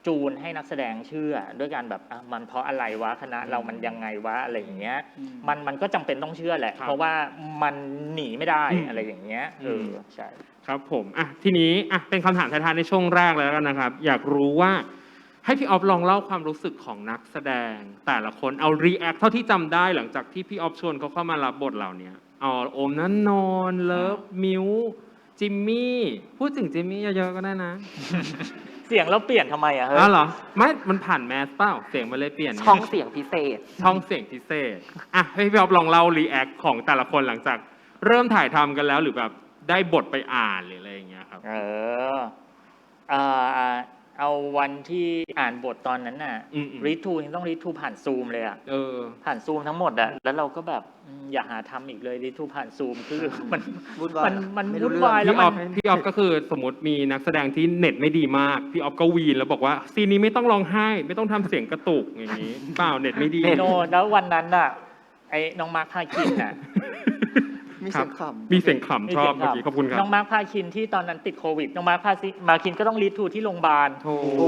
จูนให้นักแสดงเชื่อด้วยการแบบมันเพราะอะไรวะคณะเรามันยังไงวะอะไรอย่างเงี้ยมันก็จำเป็นต้องเชื่อแหละเพราะว่ามันหนีไม่ได้อะไรอย่างเงี้ยใช่ครับผมทีนี้เป็นคำถามท้ายๆในช่วงแรกแล้วกันนะครับอยากรู้ว่าให้พี่ออฟลองเล่าความรู้สึกของนักแสดงแต่ละคนเอารีแอคเท่าที่จำได้หลังจากที่พี่ออฟชวนเขาเข้ามารับบทเหล่านี้โอมนันนนเลิฟมิวจิมมี่พูดถึงจิมมี่เยอะๆก็ได้นะ เสียงเราเปลี่ยนทำไมอะเฮ้ยเหรอไม่มันผ่านแมสเปล่าเสียงมันเลยเปลี่ยน ช่องเสียงพิเศษช่องเสียงพิเศษให้พี่ออฟลองเล่ารีแอคของแต่ละคนหลังจากเริ่มถ่ายทำกันแล้วหรือแบบได้บทไปอ่านหรืออะไรอย่างเงี้ยครับเอาวันที่อ่านบทตอนนั้นน่ะรีทูยังต้องรีทูผ่านซูมเลยอ่ะผ่านซูมทั้งหมดอ่ะแล้วเราก็แบบอย่าหาทำอีกเลยรีทูผ่านซูมคือมันวุ่นวายแล้วพี่ออฟก็คือสมมติมีนักแสดงที่เน็ตไม่ดีมากพี่ออฟก็วีนแล้วบอกว่าซีนนี้ไม่ต้องร้องไห้ไม่ต้องทำเสียงกระตุกอย่างนี้เปล่าเน็ตไม่ดีโนแล้ววันนั้นน่ะไอ้น้องมาร์คพาคินน่ะมีเสียงขำมีเสียงขำชอบเมื่อกี้ขอบคุณครับน้องมาร์คพาคินที่ตอนนั้นติดโควิดน้องมาร์คพาคินก็ต้องรีทูที่โรงพยาบาลโอ้โห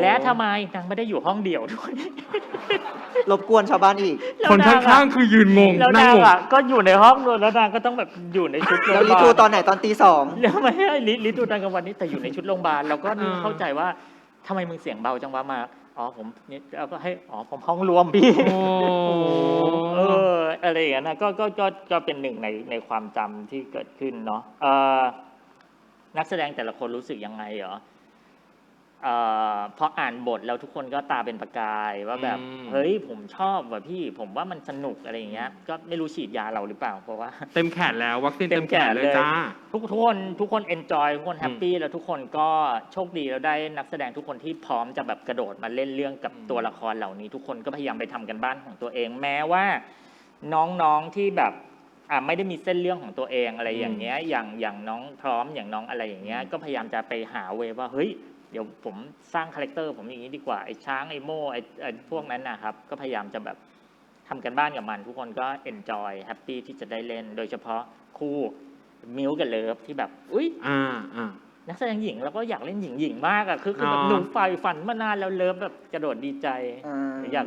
และทำไมนางไม่ได้อยู่ห้องเดี่ยวด้วยรบกวนชาวบ้านอีกคนข้างๆคือยืนงงแล้วนางอ่ะก็อยู่ในห้องด้วยแล้วนางก็ต้องแบบอยู่ในชุดโรงพยาบาลแล้วรีทูตอนไหนตอนตี 2แล้วไม่ให้รีทูตอนกลางวันนี้แต่อยู่ในชุดโรงพยาบาลเราก็เข้าใจว่าทำไมมึงเสียงเบาจังวะมาผมนี่แล้วก็ให้ผมห้องรวมพี่อะไรอย่างเงี้ยนะก็เป็นหนึ่งในความจำที่เกิดขึ้นเนาะนักแสดงแต่ละคนรู้สึกยังไงเหรอพออ่านบทแล้วทุกคนก็ตาเป็นประกายว่าแบบเฮ้ยผมชอบว่ะพี่ผมว่ามันสนุกอะไรอย่างเงี้ยก็ไม่รู้ฉีดยาเราหรือเปล่าเพราะว่าเต็มแขนแล้ววัคซีนเต็มแขนเลยจ้าทุกคนเอนจอยทุกคนแฮปปี้แล้วทุกคนก็โชคดีแล้วได้นักแสดงทุกคนที่พร้อมจะแบบกระโดดมาเล่นเรื่องกับตัวละครเหล่านี้ทุกคนก็พยายามไปทำกันบ้านของตัวเองแม้ว่าน้องๆที่แบบไม่ได้มีเส้นเรื่องของตัวเองอะไรอย่างเงี้ยอย่างน้องพร้อมอย่างน้องอะไรอย่างเงี้ยก็พยายามจะไปหาเวว่าเฮ้ยเดี๋ยวผมสร้างคาแรคเตอร์ผมอย่างนี้ดีกว่าไอ้ช้างไอ้โม่ไอ้พวกนั้นนะครับก็พยายามจะแบบทำกันบ้านกับมันทุกคนก็เอนจอยแฮปปี้ที่จะได้เล่นโดยเฉพาะคู่มิวกับเลิฟที่แบบอุ๊ยนักแสดงหญิงแล้วก็อยากเล่นหญิงมากคือแบบหนูใฝ่ฝันมานานแล้วเลิฟแบบกระโดดดีใจอยา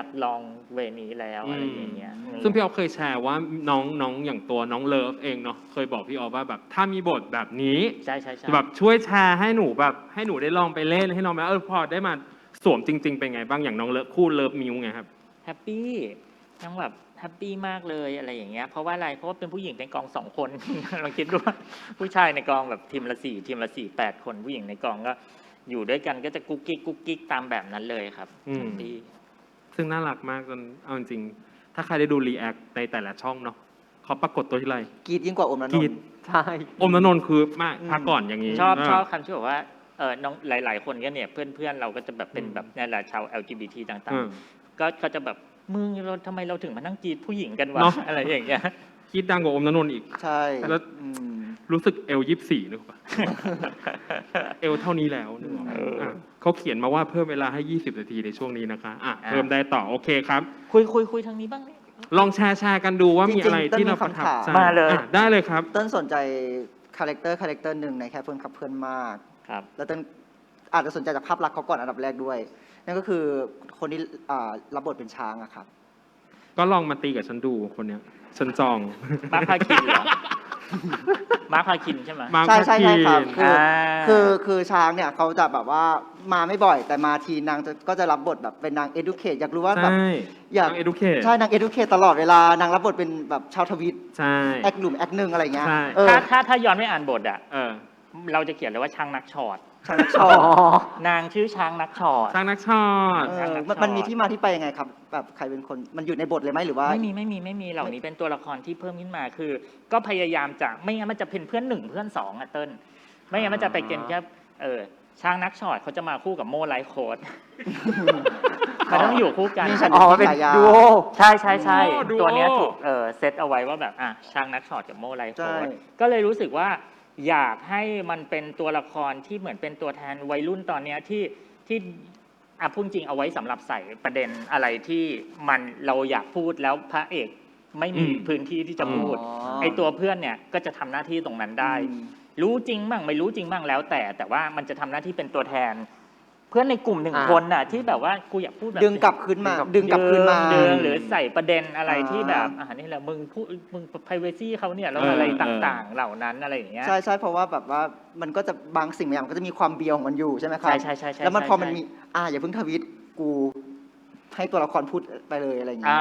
กลองเวนี้แล้วอะไรอย่างเงี้ยซึ่งพี่ออฟเคยแชร์ว่าน้องอย่างตัวน้องเลิฟเองเนาะเคยบอกพี่ออฟว่าแบบถ้ามีบทแบบนี้ใช่แบบช่วยแชร์ให้หนูแบบให้หนูได้ลองไปเล่นให้น้องแบบพอได้มาสวมจริงๆเป็นไงบ้างอย่างน้องเลิฟคู่เลิฟมิวไงครับแฮปปี้ทั้งแบบแฮปปี้มากเลยอะไรอย่างเงี้ยเพราะว่าอะไรเพราะว่าเป็นผู้หญิงในกอง2 คนลองคิดดูว่าผู้ชายในกองแบบทีมละ4 8 คนผู้หญิงในกองก็อยู่ด้วยกันก็จะกุ๊กกิ๊กตามแบบนั้นเลยครับแฮปปี้ซึ่งน่ารักมากจนเอาจริงถ้าใครได้ดูรีแอคในแต่ละช่องเนาะเขาปรากฏตัวที่ไรกรีดยิ่งกว่าอมนันนนท์ใช่อมนันนนท์คือมากพักก่อนอย่างนี้ชอบคำที่บอกว่าน้องหลายๆคนก็เนี่ยเพื่อนเราก็จะแบบเป็นแบบนี่แหละชาว LGBT ต่างๆก็จะแบบมึงเราทำไมเราถึงมานั่งกรีดผู้หญิงกันวะอะไรอย่างเงี้ยกรีดดังกว่าอมนันนนท์อีกใช่แล้วรู้สึกเอล24นึกว่าเอลเท่านี้แล้วนึกว่าเขาเขียนมาว่าเพิ่มเวลาให้20 นาทีในช่วงนี้นะคะเพิ่มได้ต่อโอเคครับคุยทางนี้บ้างลองแชร์กันดูว่ามีอะไรที่เราประทับใจมาเลยได้เลยครับต้นสนใจ คาแรคเตอร์หนึ่งในแค่เพื่อนขับเพื่อนมาก ครับ แล้วเต้นอาจจะสนใจจากภาพลักษณ์เขาก่อนอันดับแรกด้วย นั่นก็คือคนที่รับบทเป็นช้างอะครับ ก็ลองมาตีกับฉันดูคนเนี้ย ฉันจอง มาร์คพาคินเหรอ มาร์คพาคินใช่ไหม มาร์ค ใช่ใช่ พา ใช่ คิ ครับ น คือช้างเนี่ยเขาจะแบบว่ามาไม่บ่อย แต่มาทีนางก็จะรับบทแบบเป็นนาง educate อยากรู้ว่าแบบ ใช่ อยาก นาง educate ใช่นาง educate ตลอดเวลานางรับบทเป็นแบบชาวทวิต ใช่ แอคหลุมแอคหนึ่งอะไรเงี้ย ใช่ เออ ถ้าย้อนไม่อ่านบทอ่ะ เออ เราจะเขียนเลยว่าช้างนักชอด ช้างนักชอบ นางชื่อช้างนักชอด ช้างนักชอด มันมีที่มาที่ไปยังไงครับ แบบใครเป็นคนมันอยู่ในบทเลยไหมหรือว่า ไม่มีเหล่านี้เป็นตัวละครที่เพิ่มขึ้นมาคือ ก็พยายามจะไม่งั้นมันจะเป็นเพื่อนหนึ่งเพื่อนสองอะเติ้ลไม่งั้นมันจะไปเกณฑ์แค่ช้างนักชอดเขาจะมาคู่กับโม่ไลฟ์โค้ดมันต้องอยู่คู่กัน นี่ฉัน อ๋อเป็นดูโอ ใช่ ดูโอ ตัวเนี้ยถูกเซตเอาไว้ว่าแบบช้างนักช็อตกับโม่ไลฟ์โค้ ใช่ ดก็เลยรู้สึกว่าอยากให้มันเป็นตัวละครที่เหมือนเป็นตัวแทนวัยรุ่นตอนเนี้ยที่พูดจริงเอาไว้สำหรับใส่ประเด็นอะไรที่มันเราอยากพูดแล้วพระเอกไม่มีพื้นที่ที่จะพูด อ๋อ ไอตัวเพื่อนเนี่ยก็จะทำหน้าที่ตรงนั้นได้ อืม รู้จริงบ้างไม่รู้จริงบ้างแล้วแต่ว่ามันจะทำหน้าที่เป็นตัวแทน เพื่อนในกลุ่มหนึ่งคนน่ะที่แบบว่ากูอยากพูดแบบ ดึงกลับขึ้นมา ดึงกลับขึ้นมา ดึงหรือใส่ประเด็นอะไรที่แบบ อ่า นี่แหละมึง privacy เขาเนี่ยแล้ว เออ อะไร เออ ต่างๆ เหล่านั้นอะไรอย่างเงี้ย ใช่ใช่เพราะว่าแบบว่ามันก็จะบางสิ่งบางอย่างมันก็จะมีความเบียวของมันอยู่ใช่ไหมครับ ใช่ แล้วมัน ใช่ พอมันมีอย่าเพิ่งทวิตกูให้ตัวละครพูดไปเลยอะไรอย่างเงี้ย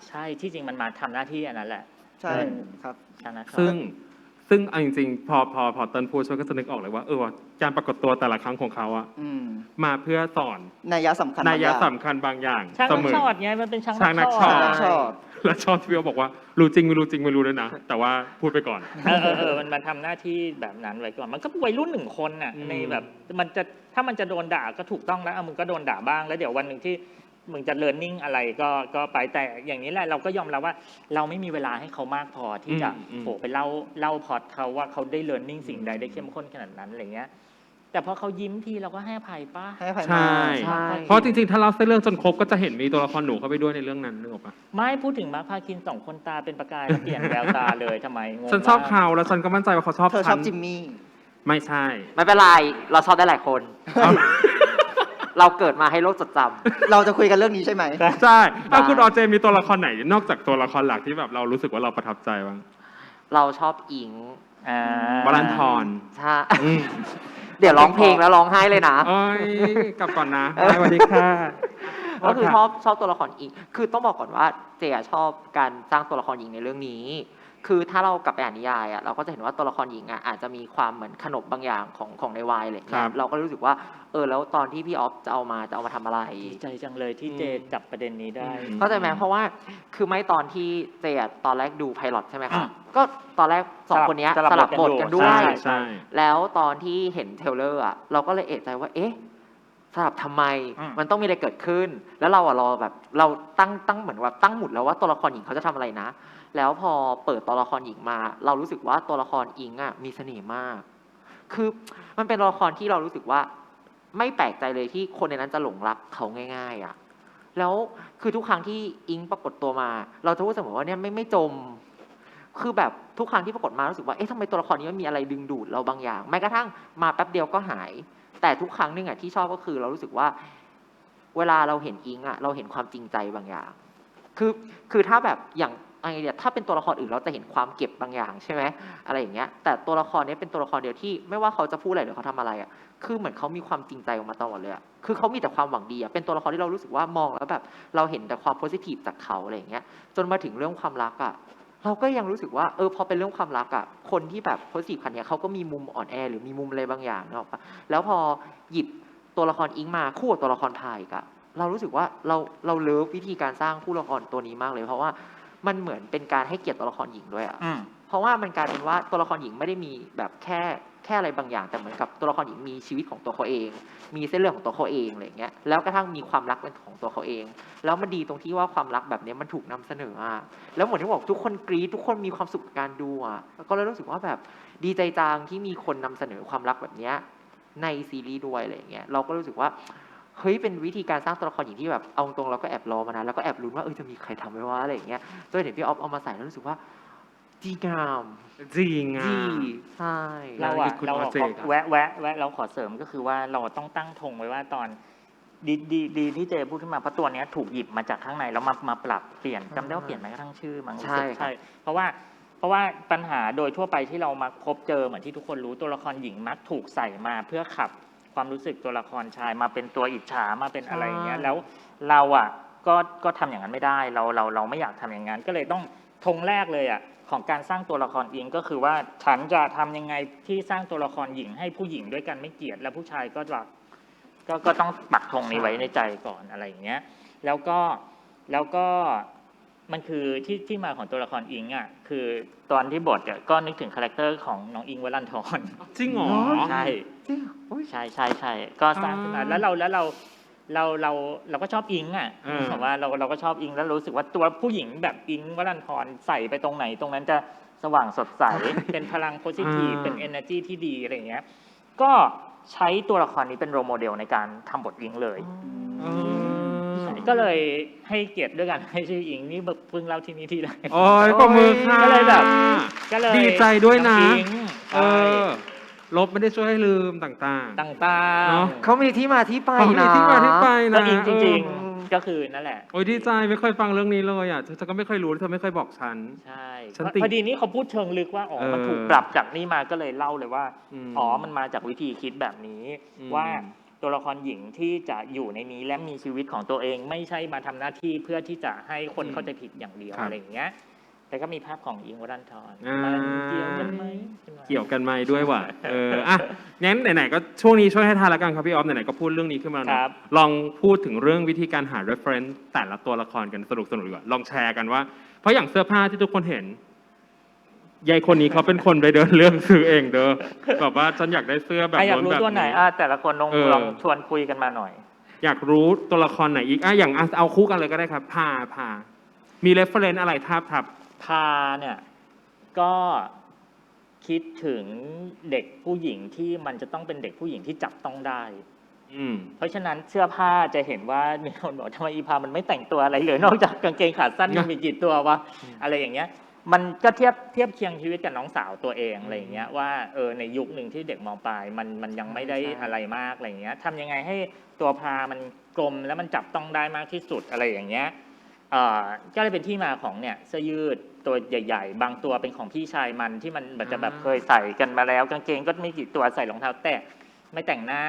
ใช่ที่จริงมันมาทำหน้าที่อันนั้นแหละ ใช่ครับ ทางนั้น ซึ่งเอาจริงๆ พอเติ้ลพูดช่วยก็จะนึกออกเลยว่าว่ะการปรากฏตัวแต่ละครั้งของเขาอะ อืม มาเพื่อสอน นัยยะสำคัญ นัยยะ บางอย่าง สำคัญบางอย่าง ช้าง เส นัก มอ ช็อตไงมันเป็นช้าง ช้างนั นั ก ก ช็ ช็ อ อ ต ต ชอบ แล้วชอบที่พี่บอกว่ารู้จริงไม่รู้ด้วยนะ แต่ว่าพูดไปก่อน มันมาทำหน้าที่แบบนั้นไว้ก่อนมันก็วัยรุ่นหนึ่งคนน่ะ อืม ในแบบถ้ามันจะโดนด่าก็ถูกต้องแล้วมึงก็โดนด่าบ้างแล้วเดี๋ยววันหนึ่งที่มึงจะเรียนรู้อะไรก็ไปแต่อย่างนี้แหละเราก็ยอมรับว่าเราไม่มีเวลาให้เขามากพอที่จะโผไปเล่าพล็อตเขาว่าเขาได้เรียนรู้สิ่งใดได้เข้มข้นขนาดนั้นอะไรเงี้ยแต่พอเขายิ้มทีเราก็ให้อภัยป้า ให้อภัย ใช่ มา เพราะจริงๆ ถ้าเราเส้นเรื่องจนครบก็จะเห็นมีตัวละครหนูเข้าไปด้วยในเรื่องนั้นนึกออกปะ ไม่พูดถึงมาร์คพาคินสองคนตาเป็นประกายแล้วเปลี่ยนแววตาเลยทำไมงง ฉันชอบ มาก เขาแล้วฉันก็มั่นใจว่าเขาชอบ เธอช ฉั อน บจิมมี่ ไม่ใช่ ไม่เป็นไร เราชอบได้หลายคน เอา เราเกิดมาให้โลกจดจ เราจะคุยกันเรื่องนี้ใช่ไหม ใช่เอา ได้ คุณออเจมีตัวละครไหน นอกจากตัวละครหลักที่แบบเรารู้สึกว่าเราประทับใจบ้าง ำเราชอบอิง วรันทร ใช่ อืม เดี๋ยวร้องเพลงแล้วร้องไห้เลยนะ โอ้ยกลับก่อนนะสวัสดีค่ะ ก็คือชอบตัวละครอิง คือต้องบอกก่อนว่าเจอะชอบการสร้างตัวละครหญิงในเรื่องนี้ คือถ้าเรากลับไปอ่านนิยายอ่ะเราก็จะเห็นว่าตัวละครหญิงอ่ะอาจจะมีความเหมือนขนบบางอย่างของในวายอะไรอย่าง ค เงี้ รั ย บ เราก็รู้สึกว่าแล้วตอนที่พี่ออฟจะเอามาทำอะไร ดีใจจังเลยที่เจจับประเด็นนี้ได้ อืม เข้าใจไหมเพราะว่าคือไม่ตอนที่เจอะตอนแรกดูไพลอตใช่ไหมครับ อ่ะ ก็ตอนแรกสองคนเนี้ยสลับบทกันด้วย ใช่ แล้วตอนที่เห็นเทรลเลอร์อ่ะเราก็เลยเอะใจว่าเอ๊ะสลับทำไม มันต้องมีอะไรเกิดขึ้น แล้วเราอ่ะรอแบบเราตั้งเหมือนว่าตั้งหมุดแล้วว่าตัวละครหญิงเขาจะทำอะไรนะ แล้วพอเปิดตัวละครหญิงมา เรารู้สึกว่าตัวละครอิงอ่ะมีเสน่ห์มาก คือมันเป็นตัวละครที่เรารู้สึกว่า ไม่แปลกใจเลยที่คนในนั้นจะหลงรักเขาง่าย ๆอ่ะแล้วคือทุกครั้งที่อิงปรากฏตัวมา เราจะพูดเสมอว่าเนี่ยไม่จม คือแบบทุกครั้งที่ปรากฏมารู้สึกว่าเอ๊ะทำไมตัวละครนี้มันมีอะไรดึงดูดเราบางอย่างแม้กระทั่งมาแป๊บเดียวก็หาย แต่ทุกครั้งนึงอ่ะที่ชอบก็คือเรารู้สึกว่า เวลาเราเห็นอิงอ่ะเราเห็นความจริงใจบางอย่าง คือถ้าแบบอย่างอะไรเนี่ยถ้าเป็นตัวละครอื่นเราจะเห็นความเก็บบางอย่างใช่ไหมอะไรอย่างเงี้ยแต่ตัวละครนี้เป็นตัวละครเดียวที่ไม่ว่าเขาจะพูดอะไรหรือเขาทำอะไรอ่ะคือเหมือนเขามีความจริงใจออกมาตลอดเลยอ่ะคือเขามีแต่ความหวังดีอ่ะเป็นตัวละครที่เรารู้สึกว่ามองแล้วแบบเราเห็นแต่ความโพสิทีฟจากเขาอะไรอย่างเงี้ยจนมาถึงเรื่องความรักอ่ะเราก็ยังรู้สึกว่าพอเป็นเรื่องความรักอ่ะคนที่แบบโพสิทีฟคันเนี้ยเขาก็มีมุมอ่อนแอหรือมีมุมอะไรบางอย่างเนกอะปะแล้วพอหยิบตัวละครอิงมาคู่กับตัวละครพายอ่ะเรารู้สึกว่าเราเลิฟวิธีการสร้างคู่ละครตัวนี้มากเลยเพราะว่ามันเหมือนเป็นการให้เกียรติตัวละครหญิงด้วยอ่ะ เพราะว่ามันกลายเป็นว่าตัวละครหญิงไม่ได้มีแบบแค่อะไรบางอย่างแต่เหมือนกับตัวละครหญิงมีชีวิตของตัวเขาเอง มีเส้นเรื่องของตัวเขาเองอะไรอย่างเงี้ยแล้วกระทั่งมีความรักเป็นของตัวเขาเอง แล้วมันดีตรงที่ว่าความรักแบบนี้มันถูกนำเสนออ่ะแล้วเหมือนที่บอกทุกคนกรี๊ดทุกคนมีความสุขกับการดูอ่ะแล้วก็เลยรู้สึกว่าแบบดีใจจังที่มีคนนำเสนอความรักแบบเนี้ยในซีรีส์ด้วยอะไรอย่างเงี้ยเราก็รู้สึกว่าเฮ้ยเป็นวิธีการสร้างตัวละครหญิงที่แบบเอาตรงเราก็แอบรอมานานแล้วก็แอบลุ้นว่าจะมีใครทำไหมวะอะไรอย่างเงี้ยจนเห็นพี่ออฟเอามาใส่แล้วรู้สึกว่า ดีงาม จริงอ่ะ ดีใช่ เรา แล้ว อะ คุณ เรา ออ อะ เจกอะ แวะเราขอเสริมก็คือว่าเราต้องตั้งธงไว้ว่าตอนดีที่เจพูดขึ้นมาเพราะตัวเนี้ยถูกหยิบมาจากข้างในแล้วมาปรับเปลี่ยนจำได้ว่าเปลี่ยนแม้กระทั่งชื่อมั้ง ใช่ครับ ใช่เพราะว่าปัญหาโดยทั่วไปที่เรามาพบเจอเหมือนที่ทุกคนรู้ตัวละครหญิงมักถูกใส่มาเพื่อขับความรู้สึกตัวละครชายมาเป็นตัวอิจฉามาเป็นอะไรอย่างเงี้ยแล้วเราอะก็ทำอย่างนั้นไม่ได้เราไม่อยากทำอย่างนั้นก็เลยต้องธงแรกเลยอะของการสร้างตัวละครอิงก็คือว่าฉันจะทำยังไงที่สร้างตัวละครหญิงให้ผู้หญิงด้วยกันไม่เกลียดและผู้ชายก็ต้องปักธงนี้ไว้ในใจก่อนอะไรอย่างเงี้ยแล้วก็มันคือที่มาของตัวละครอิงอ่ะคือตอนที่บทก็นึกถึงคาแรคเตอร์ของน้องอิงค์วรันธร จริงเหรอ ใช่ จริงอุ๊ย ใช่ก็สร้างขึ้นมาแล้วเราก็ชอบอิงอ่ะ อืม แต่ว่าเราก็ชอบอิงแล้วรู้สึกว่าตัวผู้หญิงแบบอิงวรันธรใส่ไปตรงไหนตรงนั้นจะสว่างสดใส เป็นพลังโพซิทีฟเป็น energy ที่ดีอะไรอย่างเงี้ยก็ใช้ตัวละครนี้เป็นโรโมเดลในการทำบทอิงเลย เออ ก็เลยให้เกียรติด้วยกันให้ชื่ออิงนี่เพิ่งเล่าที่นี่ที่แรก โอ้ยปรบมือค่ะ ก็เลยแบบ ก็เลย ดีใจด้วยนะ องอิง เออ ลบไม่ได้ช่วยให้ลืมต่าง ต่าง เนอะ ๆ เขามีที่มาที่ไป ๆเขามี นะ ที่มาที่ไป ก็ นะ อิงจริง เออ ๆก็คือนั่นแหละ โอ้ยดีใจไม่เคยฟังเรื่องนี้เลยอ่ะเธอก็ไม่เคยรู้เธอไม่เคยบอกฉัน ใช่ ฉันติด พอดีนี้เขาพูดเชิงลึกว่าอ๋อมัน เออ ถูกปรับจากนี่มาก็เลยเล่าเลยว่า อืม อ๋อมันมาจากวิธีคิดแบบนี้ อืม ว่าตัวละครหญิงที่จะอยู่ในนี้และมีชีวิตของตัวเอง ไม่ใช่มาทำหน้าที่เพื่อที่จะให้คนเข้าใจผิดอย่างเดียวอะไรอย่างเงี้ย แต่ก็มีภาพของอิงค์วรันธรมันเกี่ยวกันไหม เกี่ยวกันไหมด้วยว่ะ เออ อ่ะ งั้นไหนๆ ก็ช่วงนี้ช่วยให้ทานแล้วกันครับพี่ออฟ ไหนๆ ก็พูดเรื่องนี้ขึ้นมาแล้ว ค เน รั อะ บ ลองพูดถึงเรื่องวิธีการหา reference แต่ละตัวละครกันสนุกดีกว่า ลองแชร์กันว่า เพราะอย่างเสื้อผ้าที่ทุกคนเห็น ยายคนนี้เขาเป็นคนไปเดินเรื่องซื้อเองเด้อ แบบว่าฉันอยากได้เสื้อแบบ ใครอยาก โน้น รู้ แบบ ตัวไหน นี้ แต่ละคนลอง เออ ลองชวนคุยกันมาหน่อย อยากรู้ตัวละครไหนอีกอย่างเอาคู่กันเลยก็ได้ครับ พา มี reference อะไรทับ พาเนี่ยก็คิดถึงเด็กผู้หญิงที่มันจะต้องเป็นเด็กผู้หญิงที่จับต้องได้ อืม เพราะฉะนั้นเสื้อผ้าจะเห็นว่ามีคนบอกทำไมอีพามันไม่แต่งตัวอะไรเลยนอกจากกางเกงขาสั้นมันมีกี่ตัววะอะไรอย่างเงี้ย มันก็เทียบเคียงชีวิตกับน้องสาวตัวเองอะไรอย่างเงี้ยว่าในยุคหนึ่งที่เด็กมปลายมันยังไม่ได้อะไรมากอะไรอย่างเงี้ยทำยังไงให้ตัวพามันกลมแล้วมันจับต้องได้มากที่สุดอะไรอย่างเงี้ยก็เลยเป็นที่มาของเนี่ยเสื้อยืดตัวใหญ่ๆ บางตัวเป็นของพี่ชายมันที่มันแบบจะแบบเคยใส่กันมาแล้วกางเกงก็ไม่กี่ตัวใส่รองเท้าแตะไม่แต่งหน้า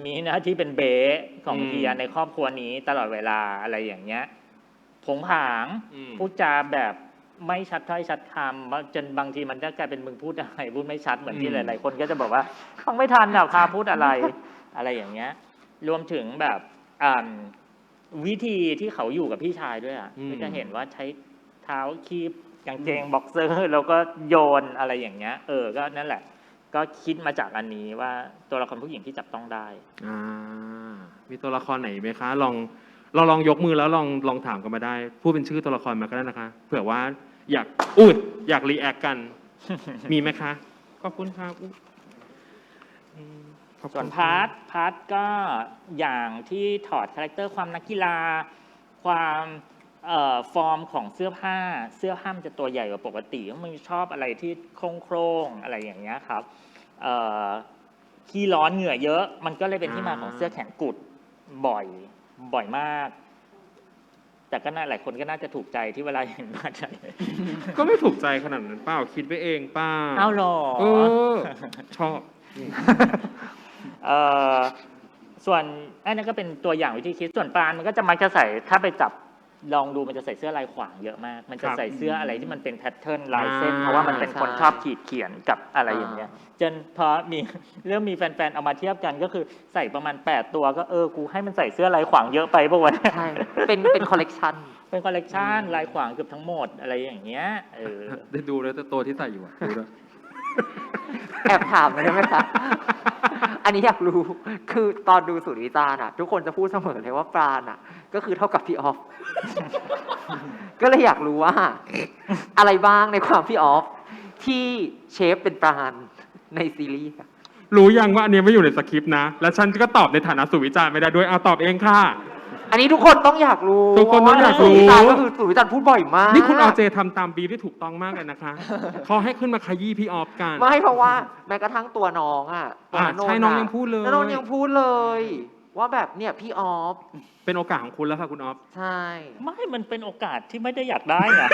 มีหน้าที่เป็นเบสของเฮียในครอบครัวนี้ตลอดเวลาอะไรอย่างเงี้ยผงผาง อืม พูดจาแบบไม่ชัดถ้อยชัดคำจนบางทีมันก็กลายเป็นมึงพูดอะไรพูดไม่ชัดเหมือนที่หลายๆคนก็จะบอกว่าฟังไม่ทันอ่ะพาพูดอะไร อะไรอย่างเงี้ย รวมถึงแบบวิธีที่เขาอยู่กับพี่ชายด้วยอ่ะ อืม ก็จะเห็นว่าใช้เท้าคีบกางเกงบ็อกเซอร์แล้วก็โยนอะไรอย่างเงี้ยก็นั่นแหละ ก็คิดมาจากอันนี้ว่าตัวละครผู้หญิงที่จับต้องได้ มีตัวละครไหนไหมคะลองยกมือแล้วลองถามกันมาได้ พูดเป็นชื่อตัวละครมาก็ได้นะคะ เผื่อว่าอยากรีแอคกัน มีไหมคะขอบคุณครับขอบคุณ ส่วนพาร์ทก็อย่างที่ถอดคาแรคเตอร์ความนักกีฬา ความฟอร์มของเสื้อผ้ามันจะตัวใหญ่กว่าปกติมันชอบอะไรที่โครงๆอะไรอย่างเงี้ยครับขี้ร้อนเหงื่อเยอะ มันก็เลยเป็นที่มาของเสื้อแขนกุดบ่อยมาก แต่ก็น่าหลายคนก็น่าจะถูกใจที่เวลาเห็นมาใช่ ก็ไม่ถูกใจขนาดนั้นเปล่าคิดไปเองเปล่า เอาหรอ ชอบ ส่วนอันนั้นก็เป็นตัวอย่างวิธีคิดส่วนปานมันก็จะมักจะใส่ถ้าไปจับลองดูมันจะใส่เสื้อลายขวางเยอะมาก มันจะใส่เสื้ออะไรที่มันเป็นแพทเทิร์นลายเส้นเพราะว่ามันเป็นคนชอบขีดเขียนกับอะไรอย่างเงี้ยจนพอมีเริ่มมีแฟนๆเอามาเทียบกันก็คือใส่ประมาณ8ตัวก็กูให้มันใส่เสื้อลายขวางเยอะไปป่ะวะ ใช่เป็นคอลเลกชัน เป็นคอลเลกชันลายขวางเกือบทั้งหมดอะไรอย่างเงี้ยได้ดูแล้วตัวที่ใส่อยู่อะดูด้วย แอบถามเลยได้ไหมคะ อันนี้อยากรู้ คือตอนดูสูตรวิจารณ์ทุกคนจะพูดเสมอเลยว่าปราณก็คือเท่ากับพี่ออฟ ก็เลยอยากรู้ว่า อะไรบ้างในความพี่ออฟที่เชฟเป็นปราณในซีรีส์อะ รู้ยังว่าอันนี้ไม่อยู่ในสคริปต์นะ แล้วฉันก็ตอบในฐานะสู่วิจารณ์ไม่ได้ด้วยเอาตอบเองค่ะ อันนี้ทุกคนต้องอยากรู้ ทุกคนต้องอยากรู้ สุวิจารณ์ก็คือสุวิจารณ์พูดบ่อยมาก นี่คุณเอาเจทำตามบีฟที่ถูกต้องมากเลยนะคะเขาให้ขึ้นมาขยี้พี่ออฟกัน ไม่เพราะว่าแม้กระทั่งตัวน้องอ่ะตัว ใช่น้องยังพูดเลย น้องยังพูดเลย ว่าแบบเนี่ยพี่ออฟ เป็นโอกาสของคุณแล้วค่ะคุณออฟ ใช่ ไม่มันเป็นโอกาสที่ไม่ได้อยากได้อะ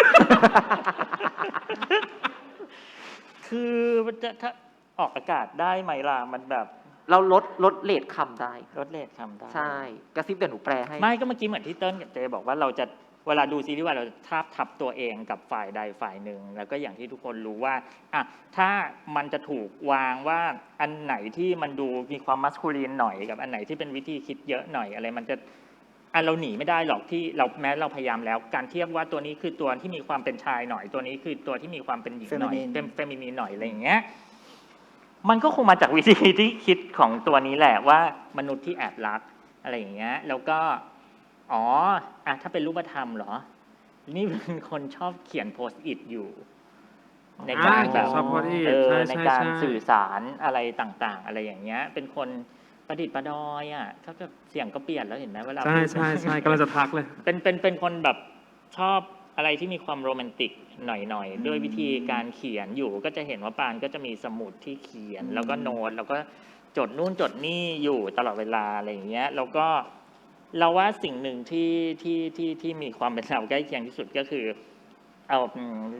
คือมันจะถ้าออกอากาศได้ไหมล่ะมันแบบ เราลดเลทคำได้ ลดเลทคำได้ ใช่กระซิบเดี๋ยวหนูแปลให้ ไม่ก็เมื่อกี้เหมือนที่เติ้ลกับเจบอกว่าเราจะเวลาดูซีรีส์วายเราจะทาบทับตัวเองกับฝ่ายใดฝ่ายหนึ่งแล้วก็อย่างที่ทุกคนรู้ว่าอ่ะถ้ามันจะถูกวางว่าอันไหนที่มันดูมีความมัสคูลีนหน่อยกับอันไหนที่เป็นวิธีคิดเยอะหน่อยอะไรมันจะเราหนีไม่ได้หรอกที่เราแม้เราพยายามแล้ว การเทียบว่าตัวนี้คือตัวที่มีความเป็นชายหน่อยตัวนี้คือตัวที่มีความเป็นหญิงหน่อย Feminine เป็นเฟมินีนหน่อยอะไรอย่างเงี้ย มันก็คงมาจากวิธีที่คิดของตัวนี้แหละว่ามนุษย์ที่แอบรักอะไรอย่างเงี้ยแล้วก็อ๋ออ่ะถ้าเป็นรูปธรรมเหรอ นี่เป็นคนชอบเขียนโพสต์อิทอยู่ ในการแบบ ชอบ post-it ใช่ ใน ใช่ การ ใช่ สื่อสารอะไรต่างๆ อะไรอย่างเงี้ย เป็นคนประดิษฐ์ประดอยอ่ะเขาจะเสียงก็เปลี่ยนแล้วเห็นไหมเวลา ใช่ พูด ใช่ใช่กำลังจะทักเลย เป็นคนแบบชอบอะไรที่มีความโรแมนติกหน่อยๆด้วยวิธีการเขียนอยู่ก็จะเห็นว่าปานก็จะมีสมุดที่เขียน แล้วก็โน้ตแล้วก็จดนู่นจดนี่อยู่ตลอดเวลาอะไรอย่างเงี้ยแล้วก็เราว่าสิ่งหนึ่งที่มีความเป็นเราใกล้เคียงที่สุดก็คือ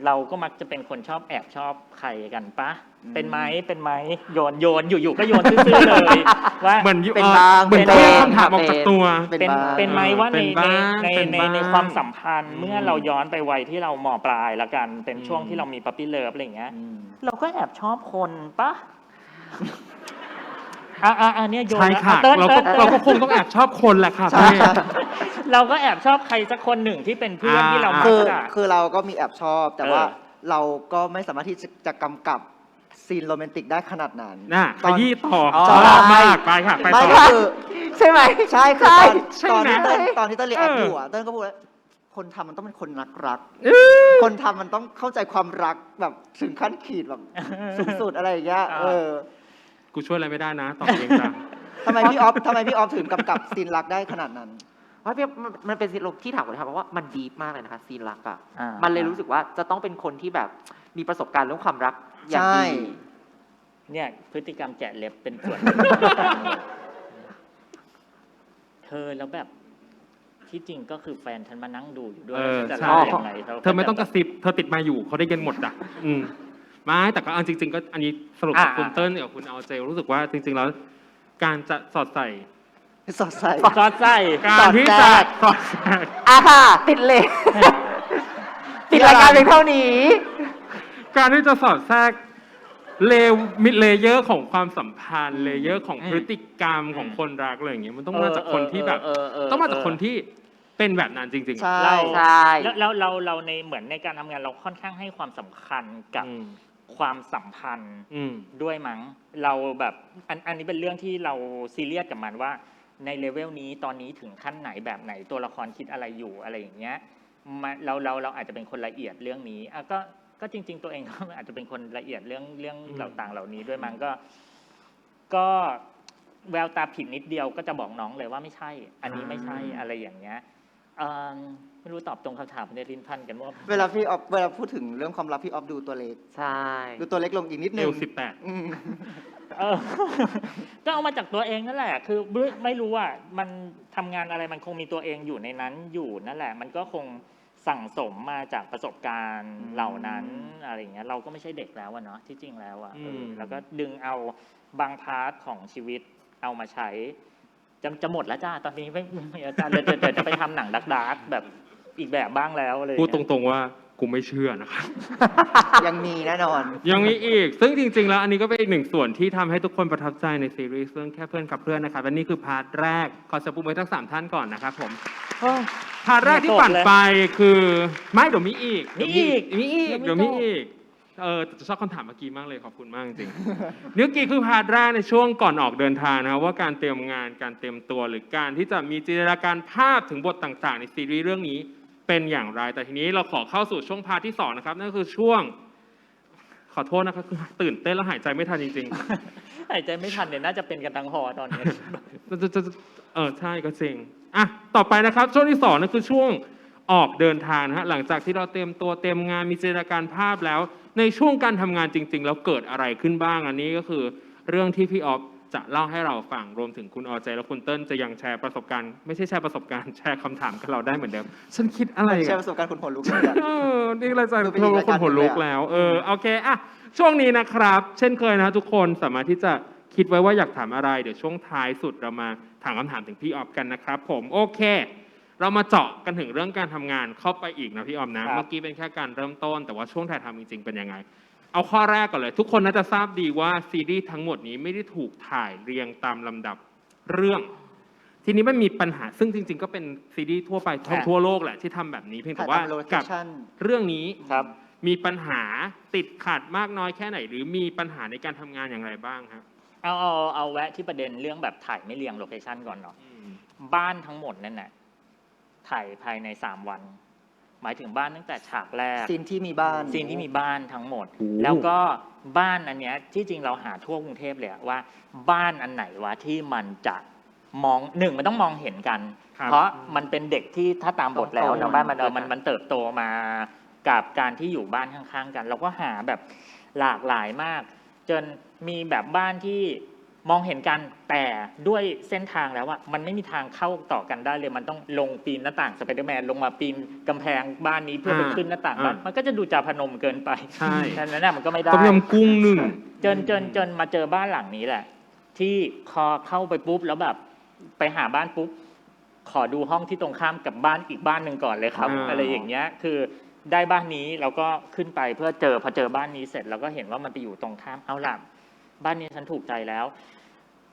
เราก็มักจะเป็นคนชอบแอบชอบใครกันปะเป็นไหมโยนอยู่ๆก็โยนซื่อๆเลยว่า เหมือน เป็นบ้าง เหมือน เป็น แยก บ้าง คำถามออกจากตัว เป็น บ้าง เป็นไหมว่า เป็นบ้าง ใน เป็นบ้าง ในความสัมพันธ์ อืม เมื่อเราย้อนไปวัยที่เรามปลายละกันเป็นช่วงที่เรามีปั๊ปปี้เลิฟอะไรอย่างเงี้ย เราก็แอบชอบคนปะเนี่ยโยน ใช่ค่ะ เติ้ล เราก็คงต้องแอบชอบคนแหละค่ะ ใช่ พี่ ค่ะ เราก็แอบชอบใครสักคนหนึ่งที่เป็นเพื่อนที่เรามัก คือ จะ คือเราก็มีแอบชอบ แต่ว่า เออ เราก็ไม่สามารถที่จะกำกับซีนโรแมนติกได้ขนาดนั้น น่ะ ต ข อน ยี้ต่อ อ๋อ ชอบมากไปค่ะ ไป ไม่ ต่อ คือ ใช่ไหม ใช่คือ ใช่ ตอน ไหม ตอนที่เต้นรีแอค เออ อยู่อะเต้นก็พูดว่าคนทำมันต้องเป็นคนรัก คนทำมันต้องเข้าใจความรักแบบถึงขั้นขีดแบบสุดๆอะไรอย่างเงี้ย กูช่วยอะไรไม่ได้นะตอบเองจ้ะ ทำไมพี่ออฟถึงกำกับซีนรักได้ขนาดนั้น ว่ามันเป็นซีนที่ถามคนทำเพราะว่ามันดีฟมากเลยนะคะซีนรักอ่ะ อ่ามั มันเลยรู้สึกว่าจะต้องเป็นคนที่แบบมีประสบการณ์เรื่องความรักอย่างดี ใช่ เนี่ยพฤติกรรมแกะเล็บเป็นส่วน เธอแล้วแบบที่จริงก็คือแฟนฉันมานั่งดูอยู่ด้วย เออ จะ ใช่ เล่ายังไง เธอไม่ต้องกระซิบเธอติดมาอยู่เขาได้ยินหมดจ้ะไม่แต่ก็เอาจริง ๆ ก็อันนี้สรุปกับคุณเติ้ลกับคุณเอาเจรู้สึกว่าจริง ๆ แล้ว การจะสอดใส่ สดใส ซอสไส้ การที่จะสอดใส่ อ่ะค่ะ ติดเลย ปิดรายการเพียงเท่านี้ การที่จะสอดแทรกเลเยอร์ของความสัมพันธ์เลเยอร์ของพฤติกรรมของคนรักอะไรอย่างเงี้ยมันต้องมาจากคนที่แบบต้องมาจากคนที่เป็นแบบนั้นจริงๆ ใช่ เรา ใช่ แล้วเราในเหมือนในการทำงานเราค่อนข้างให้ความสำคัญกับ ความสัมพันธ์ ด้วยมั้งเราแบบอันนี้เป็นเรื่องที่เราซีเรียสกับมันว่าในเลเวลนี้ตอนนี้ถึงขั้นไหนแบบไหนตัวละครคิดอะไรอยู่อะไรอย่างเงี้ยเราอาจจะเป็นคนละเอียดเรื่องนี้อ่ะก็จริง ๆ ตัวเองก็อาจจะเป็นคนละเอียดเรื่องเหล่าต่างเหล่านี้ด้วยมั้งก็แววตาผิดนิดเดียวก็จะบอกน้องเลยว่าไม่ใช่ อันนี้ไม่ใช่อะไรอย่างเงี้ยไม่รู้ตอบตรงคำถามในลิ้นพันกันว่า เวลาพูดถึงเรื่องความรักพี่ออฟดูตัวเล็ก ใช่ ดูตัวเล็กลงอีกนิดนึ เอง ว18 อืม ก็เอามาจากตัวเองนั่นแหละ คือไม่รู้ว่ามันทำงานอะไรมันคงมีตัวเองอยู่ในนั้นอยู่นั่นแหละ มันก็คงสั่งสมมาจากประสบการณ์เหล่านั้นอะไรอย่างเงี้ยเราก็ไม่ใช่เด็กแล้วอะเนาะที่จริงแล้วอะแล้วก็ดึงเอาบางพาร์ทของชีวิตเอามาใช้จะหมดแล้วจ้าตอนนี้ไม่อาจารย์เดี๋ยวจะไปทำหนังดาร์กแบบอีกแบบบ้างแล้วเลย พูดตรงๆว่ากูไม่เชื่อนะครับ ยังมีแน่นอน ยังมีอีก ซึ่งจริง ๆ แล้วอันนี้ก็เป็นอีกหนึ่งส่วนที่ทำให้ทุกคนประทับใจในซีรีส์เรื่องแค่เพื่อนกับเพื่อนนะครับและนี่คือพาร์ทแรกขอเสียงปรบมือทั้ง3ท่านก่อนนะครับผมพาร์ทแรกที่ผ่านไปคือไม่เดี๋ยวมีอีกเดี๋ยวมีอีกจะชอบคำถามเมื่อกี้มากเลยขอบคุณมากจริงๆเมื่อกี้คือพาร์ทแรกในช่วงก่อนออกเดินทางนะครับว่าการเตรียมงานการเตรียมตัวหรือการที่จะมีจินตนาการภาพถึงบทต่างๆในซีรีส์เรื่องนี้เป็นอย่างไรแต่ทีนี้เราขอเข้าสู่ช่วงพาร์ทที่2นะครับนั่นก็คือช่วงขอโทษนะครับคือตื่นเต้นแล้วหายใจไม่ทันจริง หายใจไม่ทันเนี่ยน่าจะเป็นกันทั้งหอตอนนี้ ๆใช่ก็จริง อ่ะต่อไปนะครับช่วงที่2นั่นคือช่วงออกเดินทางนะฮะหลังจากที่เราเตรียมตัวเตรียมงานมีจินตนาการภาพแล้วในช่วงการทำงานจริงๆแล้วเกิดอะไรขึ้นบ้างอันนี้ก็คือเรื่องที่พี่ออฟจะเล่าให้เราฟังรวมถึงคุณออใจและคุณเติ้ลจะยังแชร์ประสบการณ์ไม่ใช่แชร์ประสบการณ์แชร์คำถามกับเราได้เหมือนเดิมฉันคิดอะไร แชร์ อะ ประสบการณ์คนหัวลุกเลยอะ นี่รายการ ดูเป็น เธ อี อก ราย ค การ นหัวลุก หนึ่งเลยอะ แล้วโอเคอ่ะช่วงนี้นะครับ เช่นเคยนะทุกคนสามารถที่จะคิดไว้ว่าอยากถามอะไรเดี๋ยวช่วงท้ายสุดเรามาถามคำถามถึงพี่ออฟกันนะครับผมโอเค เรามาเจาะกันถึงเรื่องการทำงานเข้าไปอีกนะพี่ออมนะเมื่อกี้เป็นแค่การเริ่มต้น แต่ว่าช่วงถ่ายทำจริงๆเป็นยังไง เอาข้อแรกก่อนเลย ทุกคนน่าจะทราบดีว่าซีรีส์ทั้งหมดนี้ไม่ได้ถูกถ่ายเรียงตามลำดับเรื่อง ทีนี้มันมีปัญหาซึ่งจริง ๆ ก็เป็นซีรีส์ทั่วไปทั่วโลกแหละที่ทำแบบนี้เพียงแต่ว่า ถ่ายตาม กับ location เรื่องนี้ ครับ มีปัญหาติดขัดมากน้อยแค่ไหน หรือมีปัญหาในการทำงานอย่างไรบ้างครับ เอาแวะที่ประเด็นเรื่องแบบถ่ายไม่เรียงโลเคชันก่อนเนาะบ้านทั้งหมดนั่นน่ะถ่ายภายใน3 วัน หมายถึงบ้านตั้งแต่ฉากแรก ซีนที่มีบ้าน ซีนที่มีบ้านทั้งหมด โอ้ แล้วก็บ้านอันเนี้ยที่จริงเราหาทั่วกรุงเทพเลยอะว่าบ้านอันไหนวะที่มันจะมองมันต้องมองเห็นกัน ครับ เพราะมันเป็นเด็กที่ถ้าตามบทแล้ว ต้องโต เนาะบ้านมัน มา มันเติบโตมากับการที่อยู่บ้านข้างๆกัน เราก็หาแบบหลากหลายมาก จนมีแบบบ้านที่มองเห็นกันแต่ด้วยเส้นทางแล้วอะมันไม่มีทางเข้าต่อกันได้เลยมันต้องลงปีนหน้าต่างสไปเดอร์แมนลงมาปีนกำแพงบ้านนี้เพื่อไปขึ้นหน้าต่างบ้านมันก็จะดูจาพนมเกินไป ใช่ ดังนั้นนะมันก็ไม่ได้ ต้มยำกุ้งหนึ่ง จนมาเจอบ้านหลังนี้แหละ ที่พอเข้าไปปุ๊บแล้วแบบไปหาบ้านปุ๊บขอดูห้องที่ตรงข้ามกับบ้านอีกบ้านหนึ่งก่อนเลยครับ อะไรอย่างเงี้ยคือได้บ้านนี้เราก็ขึ้นไปเพื่อพอเจอบ้านนี้เสร็จเราก็เห็นว่ามันไปอยู่ตรงข้ามเอาล่ะบ้านนี้ฉันถูกใจแล้ว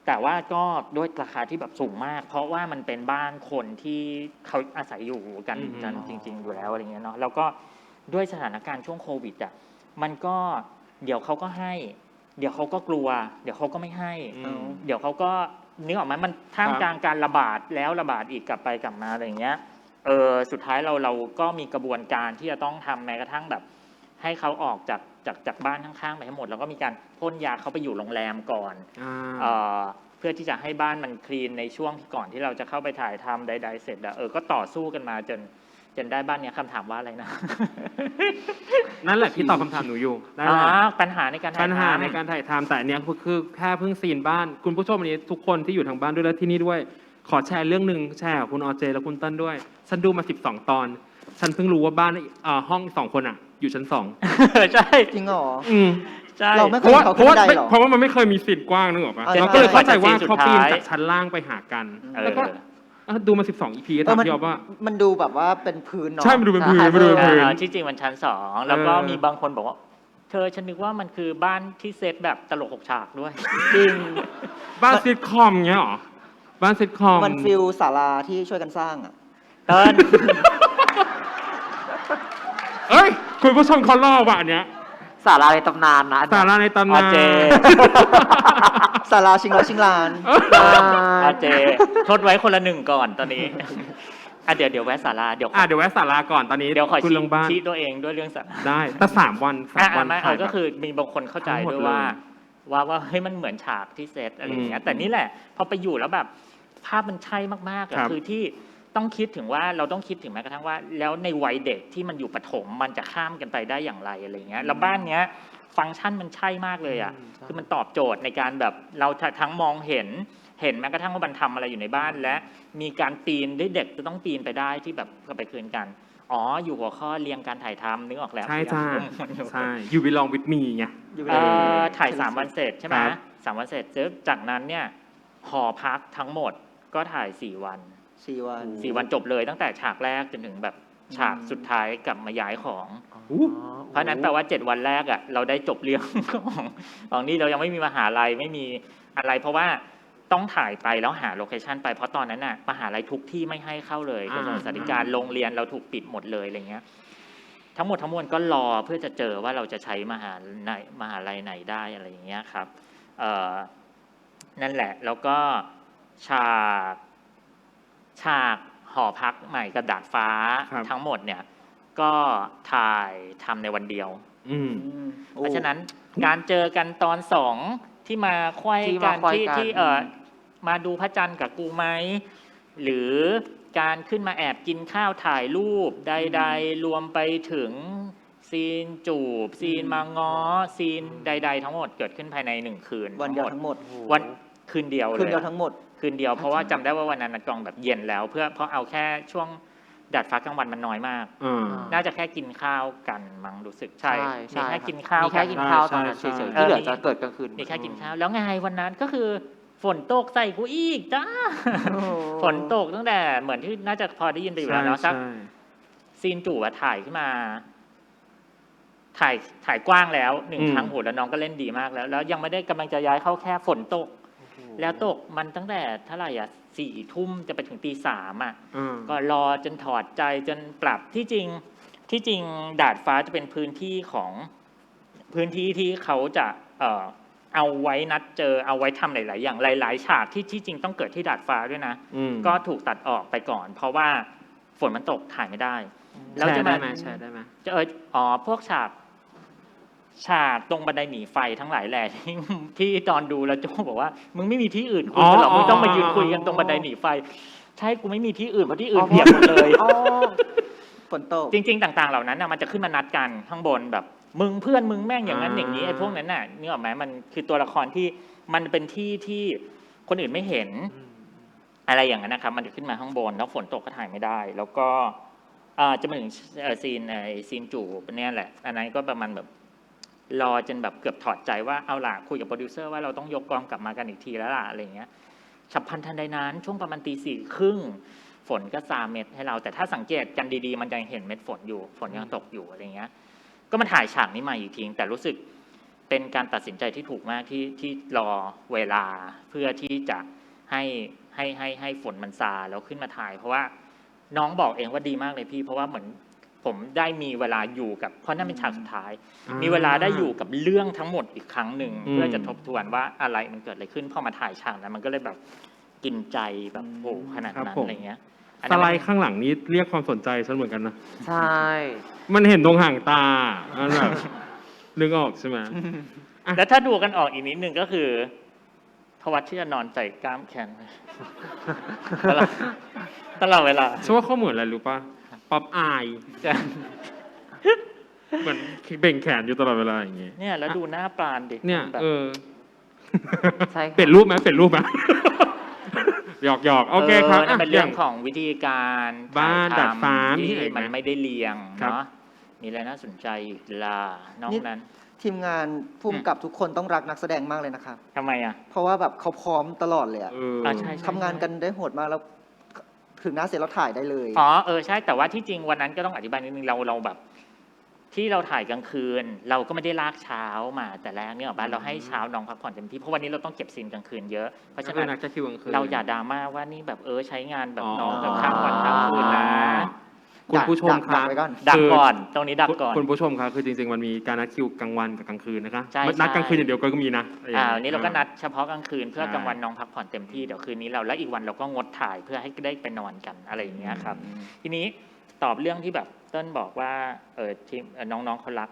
แต่ว่าก็ด้วยราคาที่แบบสูงมาก เพราะว่ามันเป็นบ้านคนที่เขาอาศัยอยู่กันจริง ๆ อยู่แล้วอะไรเงี้ยเนาะแล้วก็ด้วยสถานการณ์ช่วงโควิดอ่ะมันก็เดี๋ยวเขาก็ให้ เดี๋ยวเขาก็กลัว เดี๋ยวเขาก็ไม่ให้ เดี๋ยวเขาก็นึกออกไหมมันท่ามกลางการระบาดแล้วระบาดอีกกลับไปกลับมาอะไรอย่างเงี้ยสุดท้ายเราก็มีกระบวนการที่จะต้องทำแม้กระทั่งแบบ ให้เขาออกจากบ้านข้างๆไปให้หมดแล้วก็มีการพ่นยาเขาไปอยู่โรงแรมก่อนเพื่อที่จะให้บ้านมันคลีนในช่วงที่ก่อนที่เราจะเข้าไปถ่ายทำใดๆเสร็จอะก็ต่อสู้กันมาจนได้บ้านเนี้ยคำถามว่าอะไรนะ นั่นแหละที่ตอบคำถามหนูอยู่ได้แหละ ปัญหาในการถ่ายทำ ปัญหาในการถ่ายทำแต่อันเนี้ยคือแค่เพิ่งซีนบ้าน คุณผู้ชมวันนี้ทุกคนที่อยู่ทางบ้านด้วยและที่นี่ด้วย ขอแชร์เรื่องหนึ่งแชร์กับคุณออเจและคุณเติ้ลด้วย ฉันดูมา12 ตอน ฉันเพิ่งรู้ว่าบ้านห้อง2 คนอ่ะ อยู่ชั้น 2 ใช่ จริงเหรอ ใช่ เราไม่ เพราะว่า เขาขึ้นบันไดเหรอ เพราะว่ามันไม่เคยมีซีนกว้างนึกออกปะ ใช่ เราก็เลยเข้าใจว่า ใช่ เขาปีนจากชั้นล่างไปหากัน แล้วก็ดูมา12 EP ก็ถามพี่ออฟว่า มันดูแบบว่าเป็นพื้นเนาะ ใช่มันดูเป็นพื้น ใช่ มันดูเป็นพื้น ที่จริงมันชั้น2แล้วก็มีบางคนบอกว่าเธอฉันนึกว่ามันคือบ้านที่เซตแบบตลก6 ฉากด้วย จริง บ้านซิทคอมเงี้ยเหรอ บ้านซิทคอม มันฟิลศาลาที่ช่วยกันสร้างอ่ะ เติ้ล เอ้ย คุณผู้ชมเขาเล่าว่ะอันเนี้ย สาราในตำนานนะ สาราในตำนาน เจ ศาลาชิงร้อยชิงล้าน เจทดไว้คนละ1ก่อนตอนนี้เดี๋ยวแวะศาลาเดี๋ยว เดี๋ยวแวะศาลาก่อนตอนนี้ เดี๋ยวขอ คุณลงบ้าน ชี้ตัวเองด้วยเรื่องศาลา ได้แต่3 วัน3 วัน ไม่ ถ่าย ก็ แบบ คือมีบางคนเข้าใจ ทั้งหมด ด้วย เลย ว่าเฮ้ยมันเหมือนฉากที่เซตอะไรอย่างเงี้ยแต่นี่แหละพอไปอยู่แล้วแบบภาพมันใช่มากๆอะ ครับ คือที่ต้องคิดถึงว่าเราต้องคิดถึงแม้กระทั่งว่า แล้วในวัยเด็กที่มันอยู่ประถมมันจะข้ามกันไปได้อย่างไรอะไรเงี้ยแล้วบ้านเนี้ยฟังก์ชันมันใช่มากเลยอ่ะคือมันตอบโจทย์ในการแบบเราทั้งมองเห็นแม้กระทั่งว่ามันทำอะไรอยู่ในบ้าน และมีการปีนด้วยเด็กจะต้องปีนไปได้ที่แบบก็ไปคืนกันอยู่หัวข้อเรียงการถ่ายทำนึกออกแล้ว ใช่จ้าใช่ You belong with me ไง อยู่ ถ่าย3 วันเสร็จใช่ไหม ครับ 3 วันเสร็จจากนั้นเนี่ยหอพักทั้งหมดก็ถ่าย4 วัน 4 วัน 4 วันจบเลยตั้งแต่ฉากแรกจนถึงแบบฉากสุดท้ายกลับมาย้ายของ เพราะนั้นแปลว่า7 วันแรกอ่ะเราได้จบเรื่องของนี่เรายังไม่มีมหาลัยไม่มีอะไร เพราะว่าต้องถ่ายไปแล้วหาโลเคชันไปเพราะตอนนั้นน่ะมหาลัยทุกที่ไม่ให้เข้าเลยกระทรวงศึกษาธิการโรงเรียนเราถูกปิดหมดเลยอะไรเงี้ยทั้งหมดทั้งมวลก็รอเพื่อจะเจอว่าเราจะใช้มหาลัยไหนได้อะไรอย่างเงี้ยครับนั่นแหละแล้วก็ฉากหอพักใหม่กับดาดฟ้า ครับ ทั้งหมดเนี่ยก็ถ่ายทำในวันเดียว เพราะฉะนั้นการเจอกันตอน2ที่มาไขว้กันที่มาดูพระจันทร์กับกูไหม หรือการขึ้นมาแอบกินข้าวถ่ายรูปใดๆรวมไปถึงซีนจูบซีนมาง้อซีนใดๆทั้งหมดเกิดขึ้นภายใน1 คืน วันเดียวทั้งหมด วันคืนเดียวเลย คืนเดียวทั้งหมด คืนเดียวเพราะว่าจำได้ว่าวันนั้นนัดกองแบบเย็นแล้วเพราะเอาแค่ช่วงดาดฟ้ากลางวันมันน้อยมาก น่าจะแค่กินข้าวกันมั้งรู้สึกใช่มีแค่กินข้าว มีแค่กินข้าวตอนนั้นเฉยๆที่เหลือจะเกิดกลางคืน มีแค่กินข้าวแล้วไงวันนั้นก็คือฝนตกใส่กูอีกจ้าฝนตกตั้งแต่เหมือนที่น่าจะพอได้ยินไปอยู่แล้วเนาะสักซีนจู่อะถ่ายขึ้นมาถ่ายกว้างแล้ว1 ครั้งโหแล้วน้องก็เล่นดีมากแล้วยังไม่ได้กำลังจะย้ายเข้าแค่ฝนตกแล้วตกมันตั้งแต่เท่าไหร่อ่ะ4 ทุ่มจะไปถึงตี 3อ่ะก็รอจนถอดใจจนปรับที่จริงดาดฟ้าจะเป็นพื้นที่ที่เขาจะเอาไว้นัดเจอเอาไว้ทำหลายๆอย่างหลายๆฉากที่จริงต้องเกิดที่ดาดฟ้าด้วยนะก็ถูกตัดออกไปก่อน เพราะว่าฝนมันตกถ่ายไม่ได้แล้วจะมาแชร์ได้ไหมจะพวกฉากตรงบันไดหนีไฟทั้งหลายแหละที่ตอนดูแล้วโจ้บอกว่ามึงไม่มีที่อื่นคุยกันหรอกมึงต้องมายืนคุยกันตรงบันไดหนีไฟใช่กูไม่มีที่อื่นเพราะที่อื่นเปียกหมดเลยฝนตกจริงๆต่างๆเหล่านั้นนะมันจะขึ้นมานัดกันข้างบนแบบมึงเพื่อนมึงแม่งอย่างนั้นอย่างนี้ไอ้พวกนั้นน่ะนึกออกไหมมันคือตัวละครที่มันเป็นที่คนอื่นไม่เห็นอะไรอย่างนั้นนะครับมันจะขึ้นมาข้างบนแล้วฝนตกก็ถ่ายไม่ได้แล้วก็จะมาถึงซีนจูบเนี่ยแหละอันนั้นก็ประมาณแบบรอจนแบบเกือบถอดใจว่าเอาล่ะคุยกับโปรดิวเซอร์ว่าเราต้องยกกองกลับมากันอีกทีแล้วล่ะอะไรเงี้ยฉับพลันทันใดนั้นช่วงประมาณตี 4:30ฝนก็ซาเม็ดให้เราแต่ถ้าสังเกตกันดีๆมันยังเห็นเม็ดฝนอยู่ฝนยังตกอยู่อะไรเงี้ยก็มาถ่ายฉากนี้มาอีกทีแต่รู้สึกเป็นการตัดสินใจที่ถูกมากที่รอเวลาเพื่อที่จะให้ฝนมันซาแล้วขึ้นมาถ่ายเพราะว่าน้องบอกเองว่าดีมากเลยพี่เพราะว่าเหมือนผมได้มีเวลาอยู่กับเพราะนั่นเป็นฉากสุดท้ายมีเวลาได้อยู่กับเรื่องทั้งหมดอีกครั้งหนึ่งเพื่อจะทบทวนว่าอะไรมันเกิดอะไรขึ้นพอมาถ่ายฉากนั้นมันก็เลยแบบกินใจแบบโอ้ขนาดนั้นอะไรเงี้ยสไลด์ข้างหลังนี้เรียกความสนใจฉันเหมือนกันนะใช่มันเห็นตรงห่างตามันแบบนึกออกใช่ไหมแล้วถ้าดูกันออกอีกนิดนึงก็คือพวัตที่จะนอนใส่กล้ามแขนตลอดเวลาฉันว่าเขาเหมือนอะไรรู้ป่ะป๊อปอายเหมือนเบ่งแขนอยู่ตลอดเวลาอย่างเงี้ยเนี่ยแล้วดูหน้าปานดิเนี่ยใช่เปลี่ยนรูปไหมหยอกโอเคครับนั่นเป็นเรื่องของวิธีการบ้านดัดฟ้าที่มันไม่ได้เรียงเนาะมีอะไรน่าสนใจอีกล่ะนอกนั้นทีมงานพุ่มกับทุกคนต้องรักนักแสดงมากเลยนะครับทำไมอ่ะเพราะว่าแบบเขาพร้อมตลอดเลยใช่ทำงานกันได้โหดมากแล้วถึงหน้าเสร็จแล้วถ่ายได้เลยใช่แต่ว่าที่จริงวันนั้นก็ต้องอธิบายนิดนึงเราแบบที่เราถ่ายกลางคืนเราก็ไม่ได้ลากเช้ามาแต่แรกเนี่ยบ้านเราให้เช้าน้องพักผ่อนเต็มที่เพราะวันนี้เราต้องเก็บซีนกลางคืนเยอะเพราะฉะนั้นเราอย่าดราม่าว่านี่แบบใช้งานแบบน้องแบบข้ามวันข้ามคืนนะคุณผู้ชมครับดักก่อนตรงนี้ดักก่อนคุณผู้ชมครับคือจริงๆมันมีการนัดคิวกลางวันกับกลางคืนนะคะนัดกลางคืนอย่างเดียวก็มีนะนี่เราก็นัดเฉพาะกลางคืนเพื่อกลางวันน้องพักผ่อนเต็มที่เดี๋ยวคืนนี้แล้วอีกวันเราก็งดถ่ายเพื่อให้ได้ไปนอนกันอะไรอย่างเงี้ยครับทีนี้ตอบเรื่องที่แบบเติ้ลบอกว่าทีมน้องๆเขารัก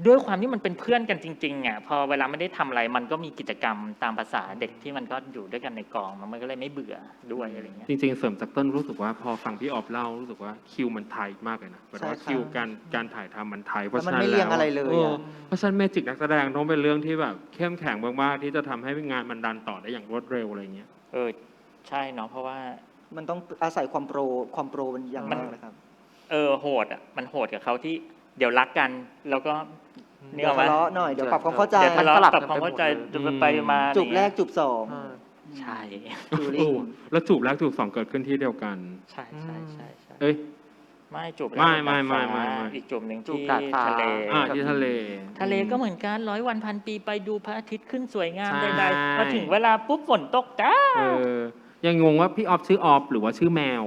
ด้วยความที่มันเป็นเพื่อนกันจริงๆอ่ะพอเวลาไม่ได้ทำอะไรมันก็มีกิจกรรมตามภาษาเด็กที่มันก็อยู่ด้วยกันในกองมันก็เลยไม่เบื่อด้วยอะไรเงี้ยจริงๆเสริมจากเติ้ลรู้สึกว่าพอฟังพี่ออฟเล่ารู้สึกว่าคิวมันไทยมากเลยนะแปลว่าคิวการถ่ายทำมันไทยเพราะฉะนั้นมันไม่เรียงอะไรเลยเพราะฉะนั้นเมจิกนักแสดงต้องเป็นเรื่องที่แบบเข้มแข็งมากๆที่จะทำให้งานมันดันต่อได้อย่างรวดเร็วอะไรเงี้ยใช่เนาะเพราะว่ามันต้องอาศัยความโปรมันอย่างมากนะครับโหดอ่ะมันโหดกับเขาที่เดี๋ยวรักกันแล้วก็เดี๋ยวทะเลาะหน่อยเดี๋ยวปรับความเข้าใจเดี๋ยวทะเลาะปรับความเข้าใจไปมาจูบแรกจูบสองใช่แล้วจูบแรกจูบสองเกิดขึ้นที่เดียวกันใช่ไม่จูบไม่อีกจูบหนึ่งที่ทะเลที่ทะเลก็เหมือนกัน100 วันพันปีไปดูพระอาทิตย์ขึ้นสวยงามใดๆพอถึงเวลาปุ๊บฝนตกจ้ายังงงว่าพี่ออฟชื่อออฟหรือว่าชื่อแมว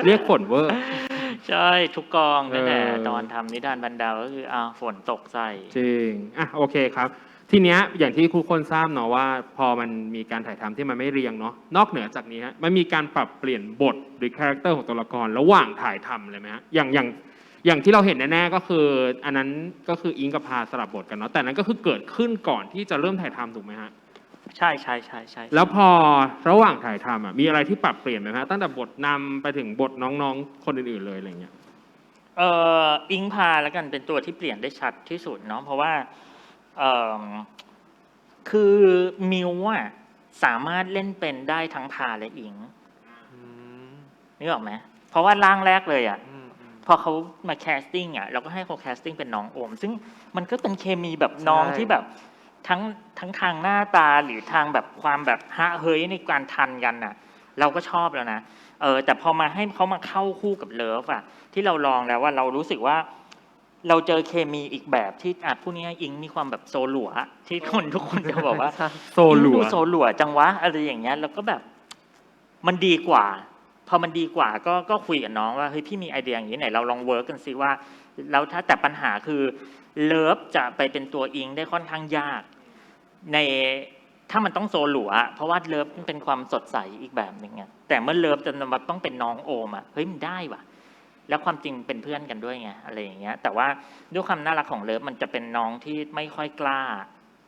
เรียกฝนเวอร์ใช่ทุกกองนั่นแหละตอนทำนิทานบรรดาก็คือฝนตกใส่จริงโอเคครับทีเนี้ยอย่างที่ทุกคนทราบเนาะว่าพอมันมีการถ่ายทำที่มันไม่เรียงเนาะนอกเหนือจากนี้ฮะมันมีการปรับเปลี่ยนบทหรือคาแรคเตอร์ของตัวละครระหว่างถ่ายทำเลยไหมฮะอย่างที่เราเห็นแน่ๆก็คืออันนั้นก็คืออิงกับพาสลับบทกันเนาะแต่นั้นก็คือเกิดขึ้นก่อนที่จะเริ่มถ่ายทำถูกไหมฮะ ใช่ใช่ใช่ใช่ แล้วพอระหว่างถ่ายทำมีอะไรที่ปรับเปลี่ยนไหมฮะตั้งแต่บทนำไปถึงบทน้องๆคนอื่นๆเลยอะไรเงี้ย อิงพาแล้วกันเป็นตัวที่เปลี่ยนได้ชัดที่สุดเนาะเพราะว่าเอ่อคือมิวอะสามารถเล่นเป็นได้ทั้งพาและอิงนึกออกไหมเพราะว่าร่างแรกเลยพอเขามาแคสติ้งเราก็ให้เขาแคสติ้งเป็นน้องโอม ซึ่งมันก็เป็นเคมีแบบน้องที่แบบทั้งทางหน้าตาหรือทางแบบความแบบฮะเฮ้ยในการทันกันเราก็ชอบแล้วนะแต่พอมาให้เขามาเข้าคู่กับเลิฟที่เราลองแล้วว่าเรารู้สึกว่าเราเจอเคมีอีกแบบที่พูดง่ายๆอิงมีความแบบโซหลัวที่ทุกคนจะบอกว่า โซหลัว อิงดูโซหลัวจังวะอะไรอย่างเงี้ยแล้วก็แบบมันดีกว่า พอมันดีกว่าก็คุยกับน้องว่าเฮ้ยพี่มีไอเดียอย่างนี้ไหนเราลองเวิร์กกันซิว่าแล้วถ้าแต่ปัญหาคือเลิฟจะไปเป็นตัวอิงได้ค่อนข้างยากในถ้ามันต้องโซหลัวเพราะว่าเลิฟมันเป็นความสดใสอีกแบบหนึ่งแต่เมื่อเลิฟจะมาต้องเป็นน้องโอมเฮ้ยมันได้ว่ะแล้วความจริงเป็นเพื่อนกันด้วยไงอะไรอย่างเงี้ยแต่ว่าด้วยความน่ารักของเลิฟมันจะเป็นน้องที่ไม่ค่อยกล้า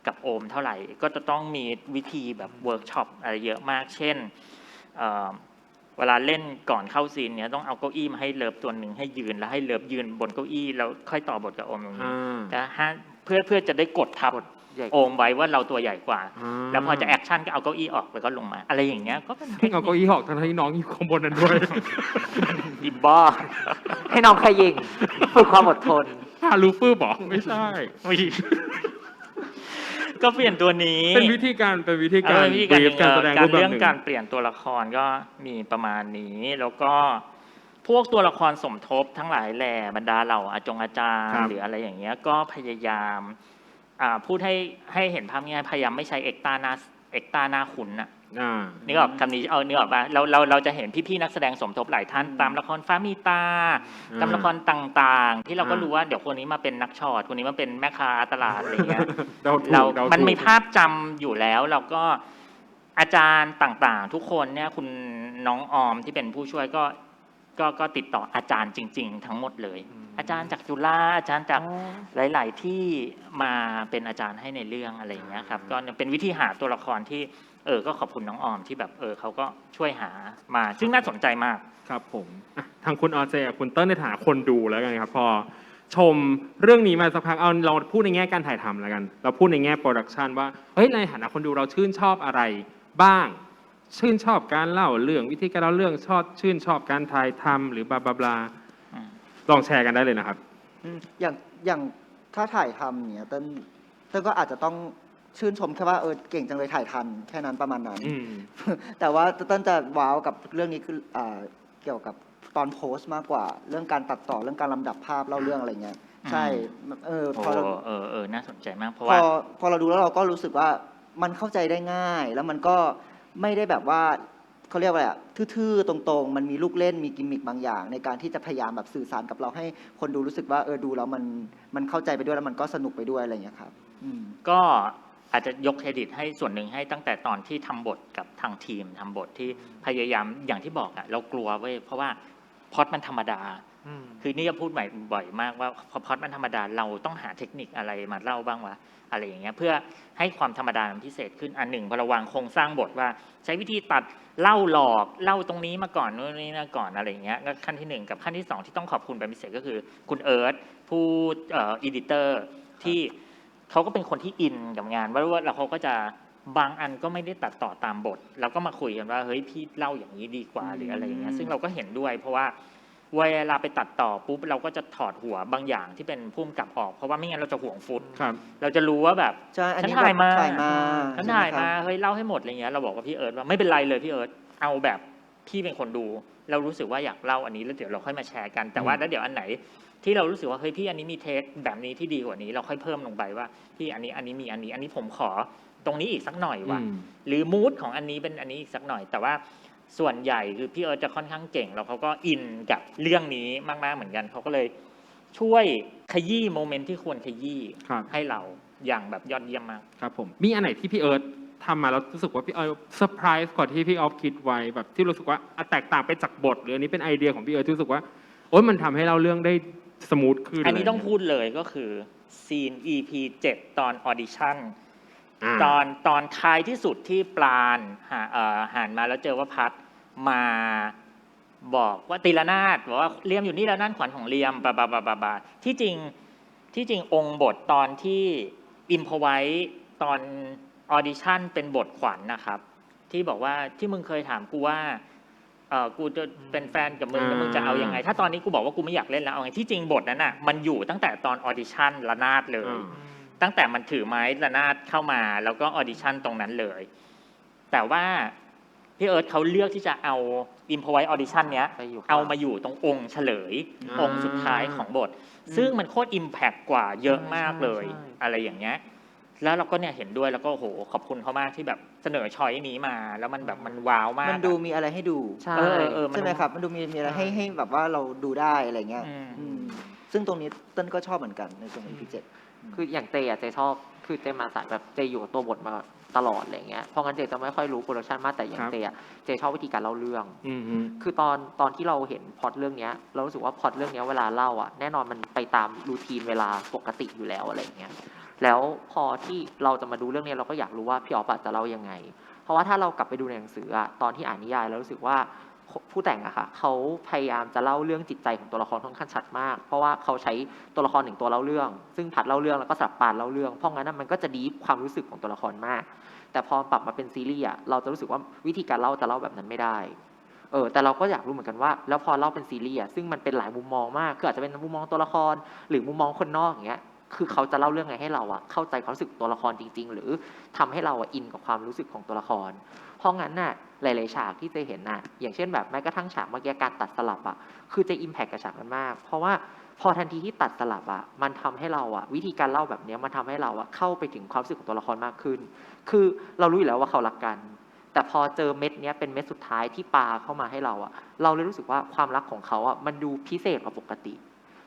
กับโอมเท่าไหร่ก็จะต้องมีวิธีแบบเวิร์กช็อปอะไรเยอะมากเช่นเวลาเล่นก่อนเข้าซีนเนี้ยต้องเอาเก้าอี้มาให้เลิฟตัวหนึ่งให้ยืนแล้วให้เลิฟยืนบนเก้าอี้แล้วค่อยต่อบทกับโอมตรงนี้แต่เพื่อจะได้กดทับโอมไว้ว่าเราตัวใหญ่กว่าแล้วพอจะแอคชั่นก็เอาเก้าอี้ออกแล้วก็ลงมาอะไรอย่างเงี้ยก็เป็นเทคนิค เอาเก้าอี้ออกทั้งที่น้องอยู่ข้างบนนั้นด้วย ดิบ้า ให้น้องขยิงฝึกความอดทน ถ้ารู้ปื้บบอกไม่ใช่ ก็เปลี่ยนตัวนี้ เป็นวิธีการบรีฟการแสดงรูปแบบ เรื่อง หนึ่ง การเปลี่ยนตัวละครก็มีประมาณนี้แล้วก็พวกตัวละครสมทบทั้งหลายแหล่บรรดาเหล่าอาจารย์หรืออะไรอย่างเงี้ยก็พยายามพูดให้เห็นภาพง่ายพยายามไม่ใช้เอกตาหน้าขุนนึกออกคำนี้นึกออกป่ะเราจะเห็นพี่ๆนักแสดงสมทบหลายท่านตามละครฟ้ามีตาตามละครต่างๆที่เราก็รู้ว่าเดี๋ยวคนนี้มาเป็นนักช็อตคนนี้มาเป็นแม่ค้าตลาดอะไรเงี้ยมันมีภาพจำอยู่แล้วเราก็อาจารย์ต่างๆทุกคนเนี่ยคุณน้องออมที่เป็นผู้ช่วยก็ติดต่ออาจารย์จริงๆทั้งหมดเลยอาจารย์จากจุฬาอาจารย์จากหลายๆที่มาเป็นอาจารย์ให้ในเรื่องอะไรอย่างเงี้ยครับก็เป็นวิธีหาตัวละครที่ก็ขอบคุณน้องออมที่แบบเขาก็ช่วยหามาซึ่งน่าสนใจมากครับผมทางคุณออเจกับคุณเติ้ลในฐานะคนดูแล้วกันครับพอชมเรื่องนี้มาสักพักเราพูดในแง่การถ่ายทำแล้วกันเราพูดในแง่โปรดักชันว่าเฮ้ยในฐานะคนดูเราชื่นชอบอะไรบ้างชื่นชอบการเล่าเรื่องวิธีการเล่าเรื่องชื่นชอบการถ่ายทำหรือบลาบลาบลาลองแชร์กันได้เลยนะครับอย่างถ้าถ่ายทำเนี่ยเต้นก็อาจจะต้องชื่นชมแค่ว่าเก่งจังเลยถ่ายทันแค่นั้นประมาณนั้นแต่ว่าเต้นจะว้าวกับเรื่องนี้คือเกี่ยวกับตอนโพสต์มากกว่าเรื่องการตัดต่อเรื่องการลำดับภาพเล่าเรื่องอะไรเงี้ยใช่พอเราน่าสนใจมากเพราะว่าพอเราดูแล้วเราก็รู้สึกว่ามันเข้าใจได้ง่ายแล้วมันก็ไม่ได้แบบว่าเขาเรียกว่าอะไรทื่อๆตรงๆมันมีลูกเล่นมีกิมมิคบางอย่างในการที่จะพยายามแบบสื่อสารกับเราให้คนดูรู้สึกว่าดูแล้วมันเข้าใจไปด้วยแล้วมันก็สนุกไปด้วยอะไรอย่างเงี้ยครับก็อาจจะยกเครดิตให้ส่วนหนึ่งให้ตั้งแต่ตอนที่ทำบทกับทางทีมทำบทที่พยายามอย่างที่บอกเรากลัวเว้ยเพราะว่าพล็อตมันธรรมดาคือนี่ก็พูดบ่อยมากว่าพอพล็อตมันธรรมดาเราต้องหาเทคนิคอะไรมาเล่าบ้างวะอะไรอย่างเงี้ยเพื่อให้ความธรรมดามันพิเศษขึ้นอันหนึ่งพอเราวางโครงสร้างบทว่าใช้วิธีตัดเล่าหลอกเล่าตรงนี้มาก่อนนู่นนี่นะก่อนอะไรอย่างเงี้ยขั้นที่1กับขั้นที่2ที่ต้องขอบคุณเป็นพิเศษก็คือคุณเอิร์ธผู้อีดิเตอร์ที่เขาก็เป็นคนที่อินกับงานว่าแล้วเขาก็จะบางอันก็ไม่ได้ตัดต่อตามบทเราก็มาคุยกันว่าเฮ้ยพี่เล่าอย่างนี้ดีกว่าหรืออะไรอย่างเงี้ยซึ่งเราก็เห็นด้วยเพราะว่าเวลาไปตัดต่อปุ๊บเราก็จะถอดหัวบางอย่างที่เป็นพุ่มกลับออกเพราะว่าไม่งั้นเราจะห่วงฟุตเราจะรู้ว่าแบบฉันถ่ายมาเฮ้ยเล่าให้หมดอะไรเงี้ยเราบอกว่าพี่เอิร์ธว่าไม่เป็นไรเลยพี่เอิร์ธเอาแบบพี่เป็นคนดูเรารู้สึกว่าอยากเล่าอันนี้แล้วเดี๋ยวเราค่อยมาแชร์กันแต่ว่าแล้วเดี๋ยวอันไหนที่เรารู้สึกว่าเฮ้ยพี่อันนี้มีเทคแบบนี้ที่ดีกว่านี้เราค่อยเพิ่มลงไปว่าพี่อันนี้มีอันนี้ผมขอตรงนี้อีกสักหน่อยว่ะหรือมูดของอันนี้เป็นอันนี้อีกสักหน่อยแต่ว่าส่วนใหญ่คือพี่เอิร์ธจะค่อนข้างเก่งแล้วเขาก็อินกับเรื่องนี้มากๆเหมือนกันเขาก็เลยช่วยขยี้โมเมนต์ที่ควรขยี้ให้เราอย่างแบบยอดเยี่ยมมากครับผมมีอันไหนที่พี่เอิร์ธทำมาแล้วรู้สึกว่าพี่เอิร์ธเซอร์ไพรส์กว่าที่พี่ออฟคิดไว้แบบที่รู้สึกว่าแตกต่างไปจากบทหรืออันนี้เป็นไอเดียของพี่เอิร์ธที่รู้สึกว่าโอ๊ยมันทำให้เราเรื่องได้สมูทขึ้นอันนี้ต้องพูดเลยก็คือซีน EP 7 ตอนออดิชั่น ตอนท้ายที่สุดที่ปราณหันมาแล้วเจอว่าพัดมาบอกว่าตีละนาดบอกว่าเลียมอยู่นี่แล้วนั่นขวัญของเลียมบาที่จริงองค์บทตอนที่อิมพอไว้ตอนออดิชั่นเป็นบทขวัญนะครับที่บอกว่าที่มึงเคยถามกูว่ากูจะเป็นแฟนกับมึงแล้วมึงจะเอายังไงถ้าตอนนี้กูบอกว่ากูไม่อยากเล่นแล้วเอาไงที่จริงบทนั้นน่ะมันอยู่ตั้งแต่ตอนออดิชั่นละนาดเลยตั้งแต่มันถือไม้ระนาดเข้ามาแล้วก็ออดิชั่นตรงนั้นเลยแต่ว่าพี่เอิร์ธเขาเลือกที่จะเอาอิมพอไว้ออดิชั่นเนี้ยเอามาอยู่ตรงองค์เฉลยองค์สุดท้ายของบทซึ่งมันโคตรอิมแพกกว่าเยอะมากเลยอะไรอย่างเงี้ยแล้วเราก็เนี่ยเห็นด้วยแล้วก็โหขอบคุณเขามากที่แบบเสนอช้อยนี้มาแล้วมันแบบมันว้าวมากมันดูมีอะไรให้ดูใช่ใช่ไหมครับมันดูมีอะไรให้แบบว่าเราดูได้อะไรเงี้ยซึ่งตรงนี้เต้นก็ชอบเหมือนกันในตรง EP7 คืออย่างเจชอบคือเจมาสายแบบเจอยู่กับตัวบทมาตลอดอะไรเงี้ยเพราะงั้นเจจะไม่ค่อยรู้โปรดักชันมากแต่อย่างเจชอบวิธีการเล่าเรื่องคือตอนที่เราเห็นพล็อตเรื่องนี้เรารู้สึกว่าพล็อตเรื่องนี้เวลาเล่าอ่ะแน่นอนมันไปตามรูทีนเวลาปกติอยู่แล้วอะไรเงี้ยแล้วพอที่เราจะมาดูเรื่องนี้เราก็อยากรู้ว่าพี่อ๊อฟจะเล่ายังไงเพราะว่าถ้าเรากลับไปดูในหนังสืออ่ะตอนที่อ่านนิยายเรารู้สึกว่าผู้แต่งอะค่ะเขาพยายามจะเล่าเรื่องจิตใจของตัวละครค่อนข้างชัดมากเพราะว่าเขาใช้ตัวละครหนึ่งตัวเล่าเรื่องซึ่งผัดเล่าเรื่องแล้วก็สลับปานเล่าเรื่องเพราะงั้นมันก็จะดีฟความรู้สึกของตัวละครมากแต่พอปรับมาเป็นซีรีส์อะเราจะรู้สึกว่าวิธีการเล่าจะเล่าแบบนั้นไม่ได้แต่เราก็อยากรู้เหมือนกันว่าแล้วพอเล่าเป็นซีรีส์อะซึ่งมันเป็นหลายมุมมองมากคืออาจจะเป็นมุมมองตัวละครหรือมุมมองคนนอกอย่างเงี้ยคือเขาจะเล่าเรื่องไงให้เราอะเข้าใจความรู้สึกตัวละครจริงๆหรือทำให้เราอินกับความรู้สึกของตัวละครเพราะงั้นน่ะหลายๆฉากที่เจเห็นน่ะอย่างเช่นแบบแม้กระทั่งฉากเมื่อกี้การตัดสลับอะคือจะอิมแพคกับฉากนั้นมากเพราะว่าพอทันทีที่ตัดสลับอะมันทำให้เราอะวิธีการเล่าแบบนี้มันทำให้เราอะเข้าไปถึงความรู้สึกของตัวละครมากขึ้นคือเรารู้อยู่แล้วว่าเขารักกันแต่พอเจอเม็ดเนี้ยเป็นเม็ดสุดท้ายที่ปาเข้ามาให้เราอะเราเลยรู้สึกว่าความรักของเขาอะมันดูพิเศษกว่าปกติ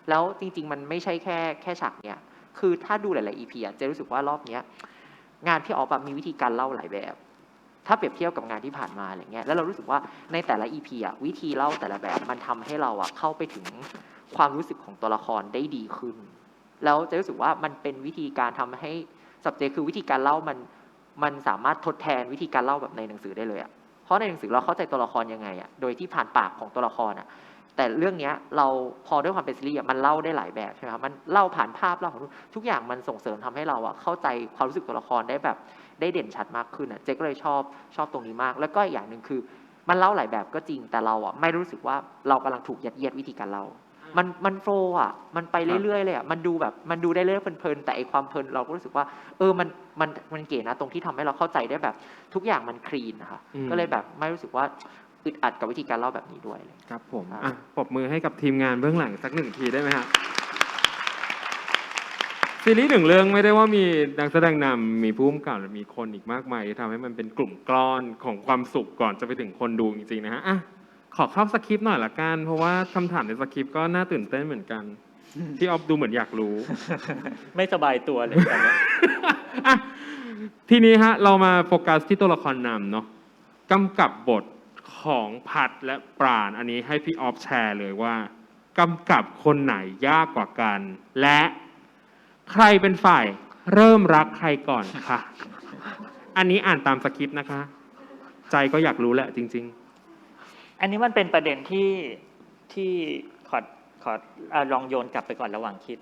แล้วจริงๆมันไม่ใช่แค่ฉากเนี้ยคือถ้าดูหลายๆ EP อ่ะจะรู้สึกว่ารอบเนี้ยงานพี่ออฟมีวิธีการเล่าหลายแบบถ้าเปรียบเทียบกับงานที่ผ่านมาอะไรเงี้ยแล้วเรารู้สึกว่าในแต่ละ EP อ่ะวิธีเล่าแต่ละแบบมันทำให้เราอ่ะเข้าไปถึงความรู้สึกของตัวละครได้ดีขึ้นแล้วจะรู้สึกว่ามันเป็นวิธีการทำให้สับเจคือวิธีการเล่ามันสามารถทดแทนวิธีการเล่าแบบในหนังสือได้เลยอ่ะเพราะในหนังสือเราเข้าใจตัวละครยังไงอ่ะโดยที่ผ่านปากของตัวละครอ่ะแต่เรื่องนี้เราพอด้วยความเป็นซีรีส์มันเล่าได้หลายแบบใช่ไหมครับมันเล่าผ่านภาพเล่าของทุกอย่างมันส่งเสริมทำให้เราเข้าใจความรู้สึกตัวละครได้แบบได้เด่นชัดมากขึ้นเจ๊ก็เลยชอบตรงนี้มากแล้วก็อย่างหนึ่งคือมันเล่าหลายแบบก็จริงแต่เราไม่รู้สึกว่าเรากำลังถูกยัดเยียดวิธีการเล่ามันโฟล์มันไปเรื่อยๆเลยมันดูแบบมันดูได้เรื่อยเพลินๆแต่ไอความเพลินเราก็รู้สึกว่ามันเก๋นะตรงที่ทำให้เราเข้าใจได้แบบทุกอย่างมันคลีนนะคะก็เลยแบบไม่รู้สึกว่าอึดอัดกับวิธีการเล่าแบบนี้ด้วยครับผมปรบมือให้กับทีมงานเบื้องหลังสัก1 ทีได้ไหมฮะซีรีส์1 เรื่องไม่ได้ว่ามีนักแสดงนำมีผู้กำกับมีคนอีกมากมายที่ทำให้มันเป็นกลุ่มก้อนของความสุขก่อนจะไปถึงคนดูจริงๆนะฮะขอเข้าสคริปต์หน่อยละกันเพราะว่าคำถามในสคริปต์ก็น่าตื่นเต้นเหมือนกันที่ออฟดูเหมือนอยากรู้ ไม่สบายตัวเลยกันนะทีนี้ฮะเรามาโฟกัสที่ตัวละครนำเนาะกำกับบทของพัดและปราณอันนี้ให้พี่ออฟแชร์เลยว่ากำกับคนไหนยากกว่ากันและใครเป็นฝ่ายเริ่มรักใครก่อนค่ะอันนี้อ่านตามสคริปต์นะคะใจก็อยากรู้แหละจริงๆอันนี้มันเป็นประเด็นที่ขอลองโยนกลับไปก่อนระหว่างคิด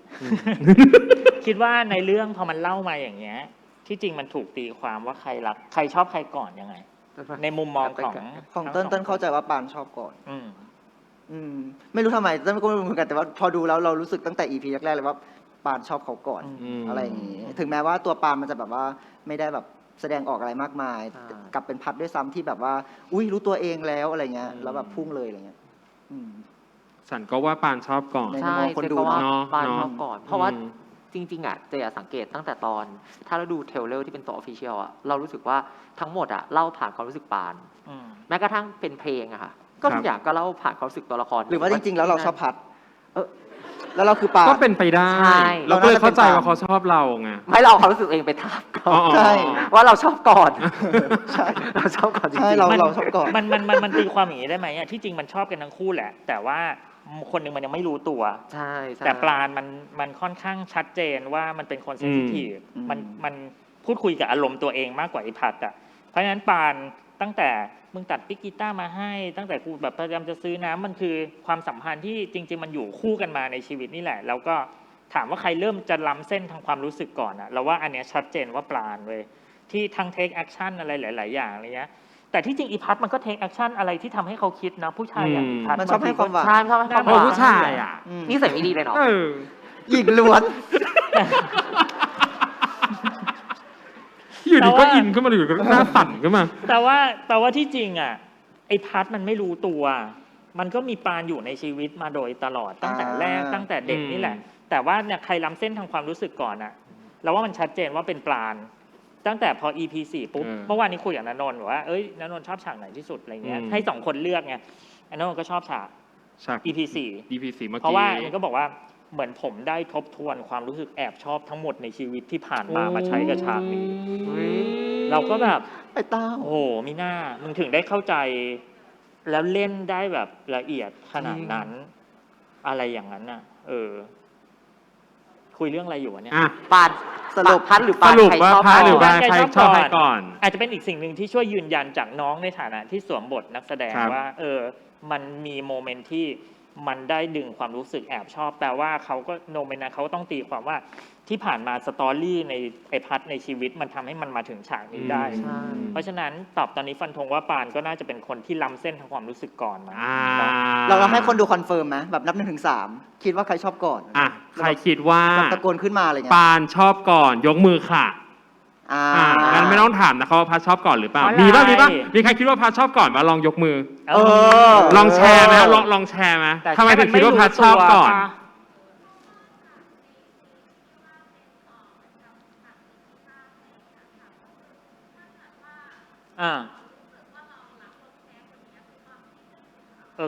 คิดว่าในเรื่องพอมันเล่ามาอย่างเงี้ยที่จริงมันถูกตีความว่าใครรักใครชอบใครก่อนยังไงในมุมมองของเต้นเข้าใจว่าปานชอบก่อนไม่รู้ทำไมเต้นก็ไม่รู้เหมือนกันแต่ว่าพอดูแล้วเรารู้สึกตั้งแต่ EP แรกๆเลยว่าปานชอบเขาก่อนอะไรอย่างนี้ถึงแม้ว่าตัวปานมันจะแบบว่าไม่ได้แบบแสดงออกอะไรมากมายกลับเป็นพัดด้วยซ้ำที่แบบว่าอุ้ยรู้ตัวเองแล้วอะไรเงี้ยแล้วแบบพุ่งเลยอะไรเงี้ยฉันก็ว่าปานชอบก่อนใช่คนดูว่าปานชอบก่อนเพราะว่าจริงๆจะสังเกตตั้งแต่ตอนถ้าเราดูเทรลเลอร์ที่เป็นตัวออฟฟิเชียลเรารู้สึกว่าทั้งหมดเล่าผ่านความรู้สึกปานแม้กระทั่งเป็นเพลงอะค่ะก็ทุกอย่างก็เล่าผ่านความรู้สึกตัวละครหรือว่าจริงๆแล้วเราชอบพัดแล้วเราคือปานก็เป็นไปได้เราก็เลยเข้าใจว่าเขาชอบเราไงไม่เราความรู้สึกเองไปทับก่อนใช่ว่าเราชอบก่อนใช่เราชอบก่อนจริงๆเราชอบก่อนมันตีความอย่างนี้ได้ไหมที่จริงมันชอบกันทั้งคู่แหละแต่ว่าคนหนึ่งมันยังไม่รู้ตัวใช่แต่ปราณมันค่อนข้างชัดเจนว่ามันเป็นคนเซนซิทีฟมัน พูดคุยกับอารมณ์ตัวเองมากกว่าไอ้พัดอ่ะเพราะฉะนั้นปานตั้งแต่มึงตัดปิกกีตาร์มาให้ตั้งแต่กูแบบพยายามจะซื้อน้ำมันคือความสัมพันธ์ที่จริงๆมันอยู่คู่กันมาในชีวิตนี่แหละแล้วก็ถามว่าใครเริ่มจะล้ำเส้นทางความรู้สึกก่อนอ่ะเราว่าอันเนี้ยชัดเจนว่าปานเว้ยที่ทั้งเทคแอคชั่นอะไรหลายๆอย่างอะไรเงี้ยแต่ที่จริงอีพัทมันก็เทคแอคชั่นอะไรที่ทำให้เขาคิดนะผู้ชายอย่างอีพัท มันชอบให้ความหวัง ใช่ชอบให้ความห โอ้ วัง ผู้ชายอ่ะ นี่ใส่ไม่ดีเลยเนาะ เออ หญิงล้วน อยู่ดีก็อินขึ้นมาอยู่ก็หน้าสั่นขึ้นมา แต่ว่าที่จริงอ่ะไอ้พัทมันไม่รู้ตัวมันก็มีปานอยู่ในชีวิตมาโดยตลอดตั้งแต่แรกตั้งแต่เด็กนี่แหละ แต่ว่าเนี่ยใครล้ำเส้นทางความรู้สึกก่อนอ่ะเราว่ามันชัดเจนว่าเป็นปราณตั้งแต่พอ EP 4ปุ๊บเมื่อวานนี้คุยกับณนนท์บอกว่าเอ้ยณนนท์ชอบฉากไหนที่สุดอะไรเงี้ยให้2 คนเลือกไงณนนท์ก็ชอบฉาก EP 4 EP 4เมื่อกี้ เพราะว่ามันก็บอกว่าเหมือนผมได้ทบทวนความรู้สึกแอบชอบทั้งหมดในชีวิตที่ผ่านมาใช้กับฉากนี้ เราก็แบบ ไอ้เต้า โอ้โหมิน่ามึงถึงได้เข้าใจ แล้วเล่นได้แบบละเอียดขนาดนั้น อะไรอย่างนั้นน่ะ คุยเรื่องอะไรอยู่วะเนี่ย อ่ะ ปาน สรุป พัดหรือ ส ปาน รุป ใคร ว่า ชอบ พาหรือ ก่ ว่าน ใครชอบใครก่อน อาจจะเป็นอีกสิ่งหนึ่งที่ช่วยยืนยันจากน้องในฐานะที่สวมบทนักแสดง ครับ ว่า มันมีโมเมนต์ที่มันได้ดึงความรู้สึกแอบชอบ แต่ว่าเขาก็โนเมนต์เขาต้องตีความว่าที่ผ่านมาสตอรี่ในไอพัทในชีวิตมันทำให้มันมาถึงฉากนี้ได้ ใช่ เพราะฉะนั้นตอบตอนนี้ฟันธงว่าปานก็น่าจะเป็นคนที่ล้ำเส้นทางความรู้สึกก่อนมา เราให้คนดูคอนเฟิร์มไหมแบบนับ1 ถึง 3คิดว่าใครชอบก่อน อ่ะใครคิดว่า แบบตะโกนขึ้นมาอะไรเงี้ย ปานชอบก่อนยกมือค่ะ งั้นไม่ต้องถามนะครับว่าพัดชอบก่อนหรือเปล่า อะไร มีป่ะมีใครคิดว่าพัดชอบก่อนมาลองยกมือ ลองแชร์ไหมลองแชร์ไหม แต่ ทำไมถึงคิดว่าพัดชอบก่อน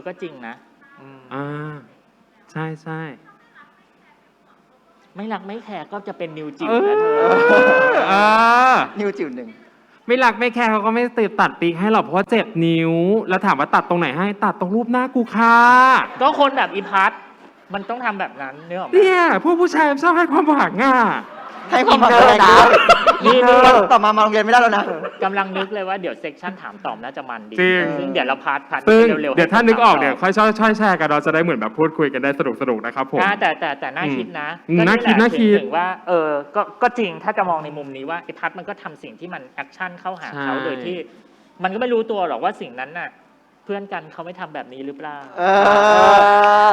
ก็จริงนะ อ่าใช่ใช่ ไม่รักไม่แคร์ก็จะเป็นนิวจิ๋ว เอ นะเธอ อ นิวจิ๋วหนึ่ง ไม่รักไม่แคร์เขาก็ไม่ติดตัดปีกให้หรอกเพราะว่าเจ็บนิ้ว แล้วถามว่าตัดตรงไหนให้ตัดตรงรูปหน้ากูค่ะ ก็คนแบบอีพัทมันต้องทำแบบนั้นเนื้อออกไหม เนี่ยพวกผู้ชายชอบให้ความหวังอ่ะ ให้ความหวัง อินเนอร์ แรง นะ ด้วย นี่ ต่อมาโรงเรียนไม่ได้แล้วนะ กำลังนึกเลยว่าเดี๋ยวเซกชันถามตอบน่าจะมันดี จริง ซึ่งเดี๋ยวเราพาร์ท ซึ่ง เร็วๆ เดี๋ยวถ้านึกออกเนี่ย ให้ ค่อยช่วยแชร์กันเราจะได้เหมือนแบบพูดคุยกันได้สนุกนะครับผม แต่น่าคิดนะ น่าคิด ก็ น่าคิด ถึงว่าก็จริงถ้าจะมองในมุมนี้ว่าไอ้พัทมันก็ทำสิ่งที่มันแอคชั่นเข้าหาเขา ใช่ โดยที่ มันก็ไม่รู้ตัวหรอกว่าสิ่งนั้นน่ะ เพื่อนกันเขาไม่ทำแบบนี้หรือเปล่า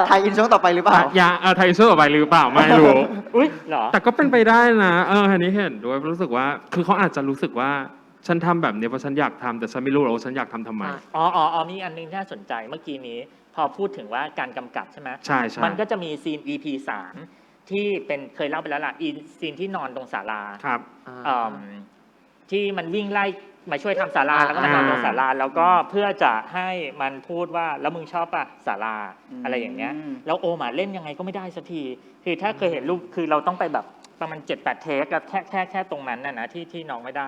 ไทยอินช่วงต่อไปหรือเปล่า อย่าไทยช่วยต่อไปหรือเปล่าไม่รู้ อุ้ยเหรอ แต่ก็เป็นไปได้นะอันนี้เห็นด้วยรู้สึกว่าคือเขาอาจจะรู้สึกว่าฉันทำแบบนี้เพราะฉันอยากทำแต่ฉันไม่รู้หรอกว่าฉันอยากทำทำไม มีอันนึงที่น่าสนใจเมื่อกี้นี้ พอพูดถึงว่าการกำกับใช่ไหม ใช่ มันก็จะมีซีน EP 3 ที่เป็นเคยเล่าไปแล้วล่ะซีนที่นอนตรงศาลา ครับ ที่มันวิ่งไล่มาช่วยทำศาลาแล้วก็มานอนตรงศาลาแล้วก็เพื่อจะให้มันพูดว่าแล้วมึงชอบป่ะศาลาอะไรอย่างเงี้ยแล้วโอมาเล่นยังไงก็ไม่ได้สักทีคือถ้าเคยเห็นรูปคือเราต้องไปแบบประมาณ 7-8 เทคอะแค่ตรงนั้นนะที่น้องไม่ได้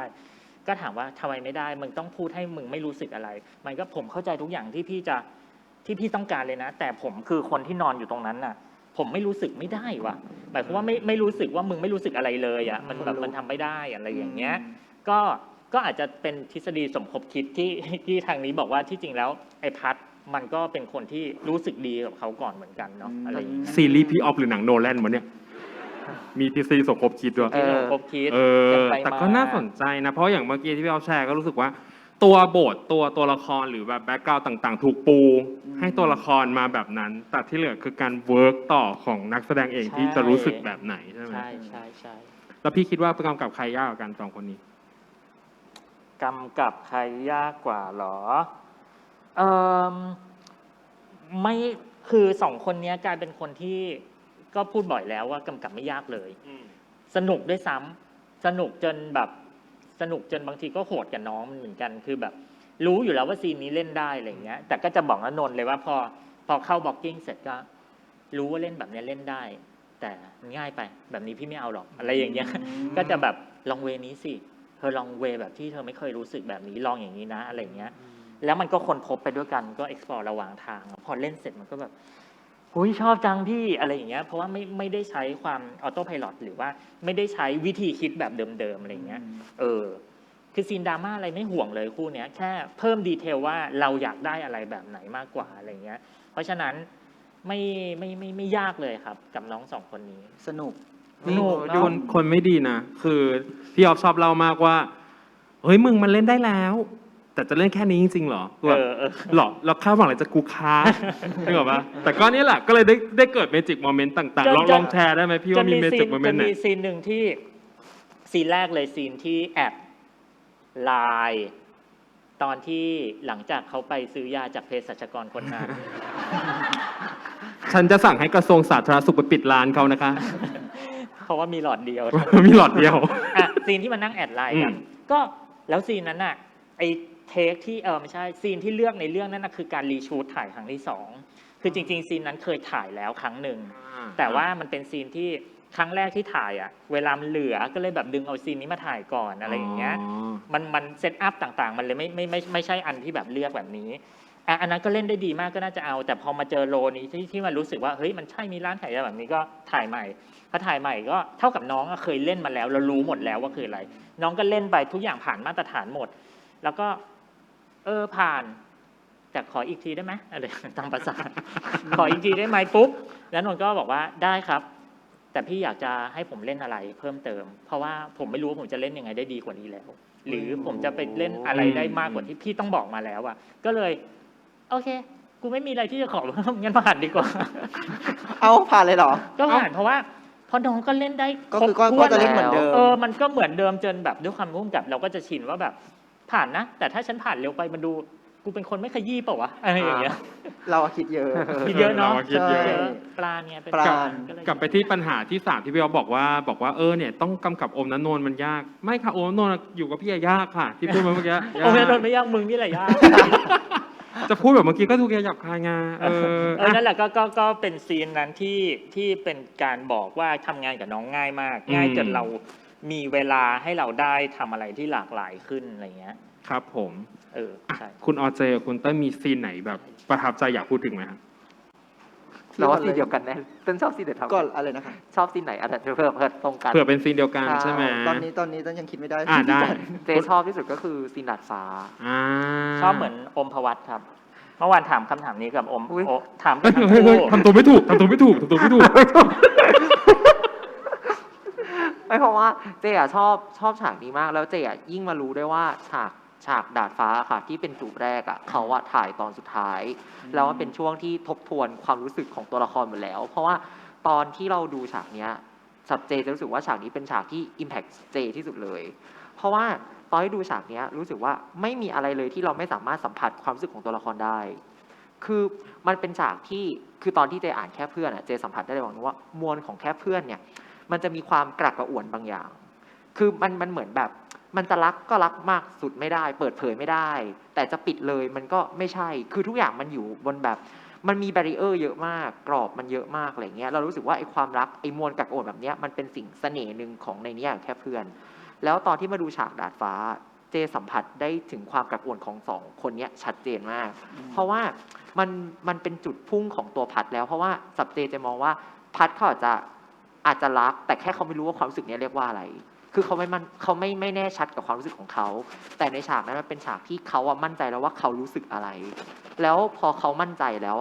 ก็ถามว่าทำไมไม่ได้มึงต้องพูดให้มึงไม่รู้สึกอะไร มันก็ผมเข้าใจทุกอย่างที่พี่ต้องการเลยนะ แต่ผมคือคนที่นอนอยู่ตรงนั้นน่ะ ผมไม่รู้สึกไม่ได้ว่ะหมายความว่าไม่รู้สึกว่ามึงไม่รู้สึกอะไรเลยอ่ะมันแบบมันทำไม่ได้อะไรอย่างเงี้ยก็อาจจะเป็นทฤษฎีสมคบคิดที่ทางนี้บอกว่าที่จริงแล้วไอ้พัทมันก็เป็นคนที่รู้สึกดีกับเขาก่อนเหมือนกันเนาะอะไรอย่างเงี้ย ซีรีส์พี่ออฟหรือหนังโนแลนวะเนี่ยมีทฤษฎีสมคบคิดด้วย ที่สมคบคิด แต่ ไป ก็น่าสนใจนะ เพราะอย่างเมื่อกี้ที่พี่เอาแชร์ก็รู้สึกว่า ตัวบทตัวละครหรือแบบแบ็กกราวด์ต่างๆ ถูกปูให้ตัวละครมาแบบนั้น แต่ที่เหลือคือการเวิร์กต่อของนักแสดงเองที่จะรู้สึกแบบไหนใช่ไหม ใช่ แล้วพี่คิดว่าประกำกับใครยากกว่ากันสองคนนี้ กำกับใครยากกว่าหรอไม่คือสองคนนี้กลายเป็นคนที่ก็พูดบ่อยแล้วว่ากำกับไม่ยากเลยสนุกด้วยซ้ำสนุกจนบางทีก็โหดกับน้องมันเหมือนกันคือแบบรู้อยู่แล้วว่าซีนนี้เล่นได้อะไรเงี้ยแต่ก็จะบอกณนนท์เลยว่าพอเข้าบล็อกกิ้งเสร็จก็รู้ว่าเล่นแบบนี้เล่นได้ แต่มันง่ายไปแบบนี้พี่ไม่เอาหรอกอะไรอย่างเงี้ยก็จะแบบลองเวนี้สิเธอลองเวแบบที่เธอไม่เคยรู้สึกแบบนี้ลองอย่างนี้นะอะไรเงี้ยแล้วมันก็ค้นพบไปด้วยกันก็ explore ระหว่างทางพอเล่นเสร็จมันก็แบบ หุยชอบจังพี่อะไรอย่างเงี้ยเพราะว่าไม่ได้ใช้ความออโต้ไพลอตหรือว่าไม่ได้ใช้วิธีคิดแบบเดิมๆอะไรอย่างเงี้ยคือซีนดราม่าอะไรไม่ห่วงเลยคู่เนี้ยแค่เพิ่มดีเทลว่าเราอยากได้อะไรแบบไหนมากกว่าอะไรเงี้ยเพราะฉะนั้นไม่ยากเลยครับกับน้องสองคนนี้ สนุก สนุก ดูคนไม่ดีนะ คือพี่ออฟชอบเล่ามากว่า เฮ้ยมึงมันเล่นได้แล้ว แต่จะเล่นแค่นี้จริงๆเหรอแบบหรอเราคาดหวังอะไรจะกูค้านึกออกปะแต่ก็นี่แหละก็เลยได้เกิดเมจิกโมเมนต์ต่างๆลองแชร์ได้ไหมพี่ว่ามีเมจิกโมเมนต์ไหน จะมีซีนหนึ่งที่ซีนแรกเลยซีนที่แอบไลน์ตอนที่หลังจากเขาไปซื้อยาจากเภสัชกรคนนั้น ฉันจะสั่งให้กระทรวงสาธารณสุขไปปิดร้านเขานะคะ เพราะว่ามีหลอดเดียว มีหลอดเดียว อ่ะซีนที่มันนั่งแอดไลน์กันก็แล้วซีนนั้นน่ะไอเทคที่ไม่ใช่ซีนที่เลือกในเรื่องนั้นน่ะคือการรีชูตถ่ายครั้งที่2คือจริงๆซีนนั้นเคยถ่ายแล้วครั้งหนึ่งแต่ว่ามันเป็นซีนที่ครั้งแรกที่ถ่ายอ่ะเวลามันเหลือก็เลยแบบดึงเอาซีนนี้มาถ่ายก่อนอะไรอย่างเงี้ยมันเซตอัพต่างๆมันเลยไม่ใช่อันที่แบบเลือกแบบนี้อันนั้นก็เล่นได้ดีมากก็น่าจะเอาแต่พอมาเจอโลนี้ที่มันรู้สึกว่าเฮ้ยมันใช่มีร้านถ่ายแบบนี้ก็ถ่ายใหม่พอถ่ายใหม่ก็เท่ากับน้องเคยเล่นมาแล้วเรารู้หมดแล้วว่าคืออะไรน้องก็เล่นไปทุกอย่างผ่านมาตรฐานหมดแล้วก็ผ่านแต่ขออีกทีได้ไหมอะไรตามภาษา ขออีกทีได้ไหมปุ๊บแล้วนนท์ก็บอกว่าได้ครับแต่พี่อยากจะให้ผมเล่นอะไรเพิ่มเติมเพราะว่าผมไม่รู้ว่าผมจะเล่นยังไงได้ดีกว่านี้แล้วหรือผมจะไปเล่นอะไรได้มากกว่าที่พี่ต้องบอกมาแล้วอ่ะก็เลยโอเคกูไม่มีอะไรที่จะขอเพิ่มงั้นผ่านดีกว่า เอาผ่านเลยเหรอ ก็ผ่านเพราะว่าพอน้องก็เล่นได้ ก็คือก็จะเล่นเหมือนเดิม มันก็เหมือนเดิมจนแบบด้วยความพุ่งกับเราก็จะชินว่าแบบผ่านนะแต่ถ้าฉันผ่านเร็วไปมันดูกูเป็นคนไม่ขยี้เปล่าวะอะไรอย่างเงี้ย เราคิดเยอะ คิดเยอะเนาะ เราคิดเยอะ ปลาเนี่ยเป็น ปลา กลับไปที่ปัญหาที่3ที่พี่ออฟบอกว่าเนี่ยต้องกำกับโอมนันนท์มันยากไม่ค่ะโอมนันนท์อยู่กับพี่ยากค่ะ ที่พูดมาเมื่อกี้ โอ้ยนนท์ไม่ยากมึงนี่แหละยาก จะพูดแบบเมื่อกี้ก็ถูกหยาบคายไง นั่นแหละก็เป็นซีนนั้นที่เป็นการบอกว่าทำงานกับน้องง่ายมาก ง่ายจนเรามีเวลาให้เราได้ทำอะไรที่หลากหลายขึ้นอะไรเงี้ย ครับผม ใช่ คุณออเจกับคุณเต้ยมีซีนไหนแบบประทับใจอยากพูดถึงไหมครับ เราว่าซีนเดียวกันแน่เต้นชอบซีนเดียวกัน ก็อะไรนะครับ ชอบซีนไหนอาจจะเพื่อตรงกัน เผื่อเป็นซีนเดียวกันใช่ไหม ตอนนี้ต้นยังคิดไม่ได้ ได้ เจชอบที่สุดก็คือซีนดาดฟ้า ชอบเหมือนอมพวัตครับ เมื่อวานถามคำถามนี้กับอม อุ๊ย ถามกันทั้ง เฮ้ย คู่ ทำตัวไม่ถูกทำตัวไม่ถูก ไม่เพราะว่าเจอะชอบฉากนี้มากแล้วเจอะยิ่งมารู้ได้ว่าฉากดาดฟ้าค่ะที่เป็นจูบแรกอะเขาอะถ่ายตอนสุดท้าย แล้วมันเป็นช่วงที่ทบทวนความรู้สึกของตัวละครหมดแล้ว เพราะว่าตอนที่เราดูฉากเนี้ยสับเจจะรู้สึกว่าฉากนี้เป็นฉากที่ impact เจที่สุดเลย เพราะว่าตอนที่ดูฉากเนี้ยรู้สึกว่าไม่มีอะไรเลยที่เราไม่สามารถสัมผัสความรู้สึกของตัวละครได้ คือมันเป็นฉากที่คือตอนที่เจอ่านแค่เพื่อนอะเจสัมผัสได้เลยว่ามวลของแค่เพื่อนเนี่ยมันจะมีความกระอ่วนบางอย่าง คือมันเหมือนแบบมันจะรักก็รักมากสุดไม่ได้ เปิดเผยไม่ได้ แต่จะปิดเลยมันก็ไม่ใช่ คือทุกอย่างมันอยู่บนแบบมันมีแบรีเออร์เยอะมากกรอบมันเยอะมากอะไรเงี้ยเรารู้สึกว่าไอ้ความรักไอ้มวลกระอ่วนแบบเนี้ยมันเป็นสิ่งเสน่ห์หนึ่งของในเนี้ยแค่เพื่อน แล้วตอนที่มาดูฉากดาดฟ้าเจสัมผัสได้ถึงความกระอ่วนของสองคนเนี้ยชัดเจนมาก เพราะว่ามันเป็นจุดพุ่งของตัวพัดแล้วเพราะว่าสับเจจะมองว่าพัดเขาอาจจะรักแต่แค่เขาไม่รู้ว่าความรู้สึกนี้เรียกว่าอะไร คือเขาไม่แน่ชัดกับความรู้สึกของเขา แต่ในฉากนั้นมันเป็นฉากที่เขามั่นใจแล้วว่าเขารู้สึกอะไร แล้วพอเขามั่นใจแล้ว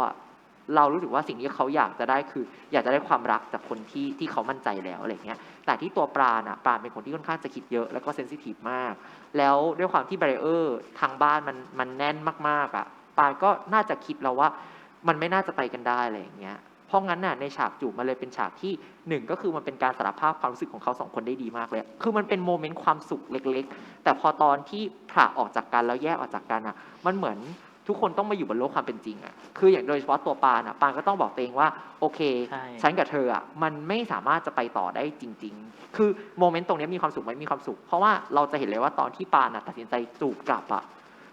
เรารู้สึกว่าสิ่งที่เขาอยากจะได้คือ อยากจะได้ความรักจากคนที่เขามั่นใจแล้วอะไรเงี้ย แต่ที่ตัวปราณเป็นคนที่ค่อนข้างจะคิดเยอะแล้วก็เซนซิทีฟมาก แล้วด้วยความที่แบรีเออร์ทางบ้านมันแน่นมากปราณก็น่าจะคิดแล้วว่ามันไม่น่าจะไปกันได้อะไรอย่างเงี้ย เพราะงั้นในฉากจูบมันเลยเป็นฉากที่1ก็คือมันเป็นการสารภาพความรู้สึกของเขา2คนได้ดีมากเลยคือมันเป็นโมเมนต์ความสุขเล็กๆแต่พอตอนที่ผละออกจากกันแล้วแยกออกจากกันมันเหมือนทุกคนต้องมาอยู่บนโลกความเป็นจริงคืออย่างโดยเฉพาะตัวปานก็ต้องบอกตัวเองว่าโอเคฉันกับเธอมันไม่สามารถจะไปต่อได้จริงๆคือโมเมนต์ตรงนี้มีความสุขไหมมีความสุขเพราะว่าเราจะเห็นเลยว่าตอนที่ปานตัดสินใจจูบกลับ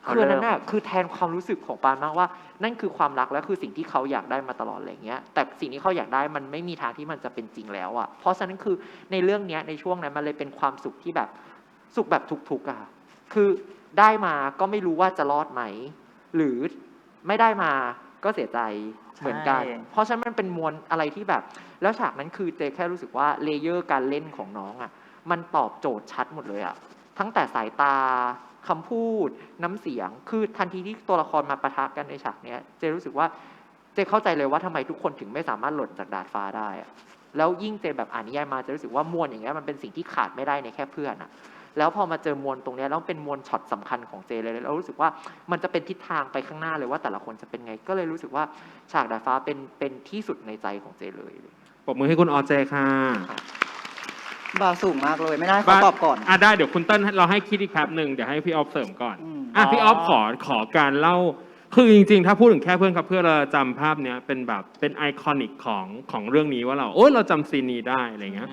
คือนั้นคือแทนความรู้สึกของปานมากว่านั่นคือความรักและคือสิ่งที่เขาอยากได้มาตลอดอะไรเงี้ยแต่สิ่งที่เขาอยากได้มันไม่มีทางที่มันจะเป็นจริงแล้วเพราะฉะนั้นคือในเรื่องนี้ในช่วงนั้นมันเลยเป็นความสุขที่แบบสุขแบบทุกๆคือได้มาก็ไม่รู้ว่าจะรอดไหมหรือไม่ได้มา ก็เสียใจเหมือนกัน เพราะฉะนั้นมันเป็นมวลอะไรที่แบบ แล้วฉากนั้นคือเจแค่รู้สึกว่าเลเยอร์การเล่นของน้องอ่ะมันตอบโจทย์ชัดหมดเลยอ่ะตั้งแต่สายตาคำพูดน้ำเสียงคือทันทีที่ตัวละครมาปะทะกันในฉากเนี้ยเจรู้สึกว่าเจเข้าใจเลยว่าทำไมทุกคนถึงไม่สามารถหล่นจากดาดฟ้าได้อะแล้วยิ่งเจแบบอ่านนิยายมาจะรู้สึกว่ามวลอย่างเงี้ยมันเป็นสิ่งที่ขาดไม่ได้ในแค่เพื่อนอ่ะแล้วพอมาเจอมวลตรงเนี้ยแล้วเป็นมวลช็อตสำคัญของเจเลยแล้วรู้สึกว่ามันจะเป็นทิศทางไปข้างหน้าเลยว่าแต่ละคนจะเป็นไงก็เลยรู้สึกว่าฉากดาดฟ้าเป็นที่สุดในใจของเจเลย ปรบมือให้คุณออเจค่ะ บาสูงมากเลยไม่ได้เขาตอบก่อน ได้เดี๋ยวคุณเติ้ลเราให้คิดอีกแป๊บหนึ่งเดี๋ยวให้พี่ออฟเสริมก่อน อืม พี่ออฟขอการเล่าคือจริงๆถ้าพูดถึงแค่เพื่อนครับเพื่อนเราจำภาพเนี้ยเป็นแบบเป็นไอคอนิกของเรื่องนี้ว่าเราจำซีนนี้ได้อะไรเงี้ย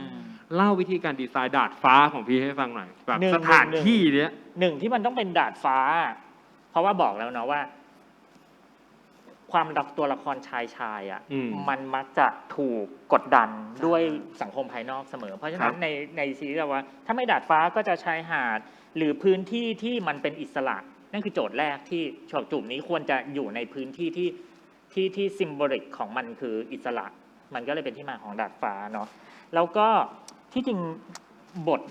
เล่าวิธีการดีไซน์ดาดฟ้าของพี่ให้ฟังหน่อยแบบสถานที่เนี้ย หนึ่งที่มันต้องเป็นดาดฟ้า เพราะว่าบอกแล้วเนาะว่า ความรักตัวละครชายอ่ะ มันมักจะถูกกดดันด้วยสังคมภายนอกเสมอ เพราะฉะนั้นในซีรีส์เราว่า ถ้าไม่ดาดฟ้าก็จะชายหาด หรือพื้นที่ที่มันเป็นอิสระ นั่นคือโจทย์แรกที่ฉบับจูบนี้ควรจะอยู่ในพื้นที่ที่ซิมโบลิกของมันคืออิสระ มันก็เลยเป็นที่มาของดาดฟ้าเนาะแล้วก็ที่จริงบท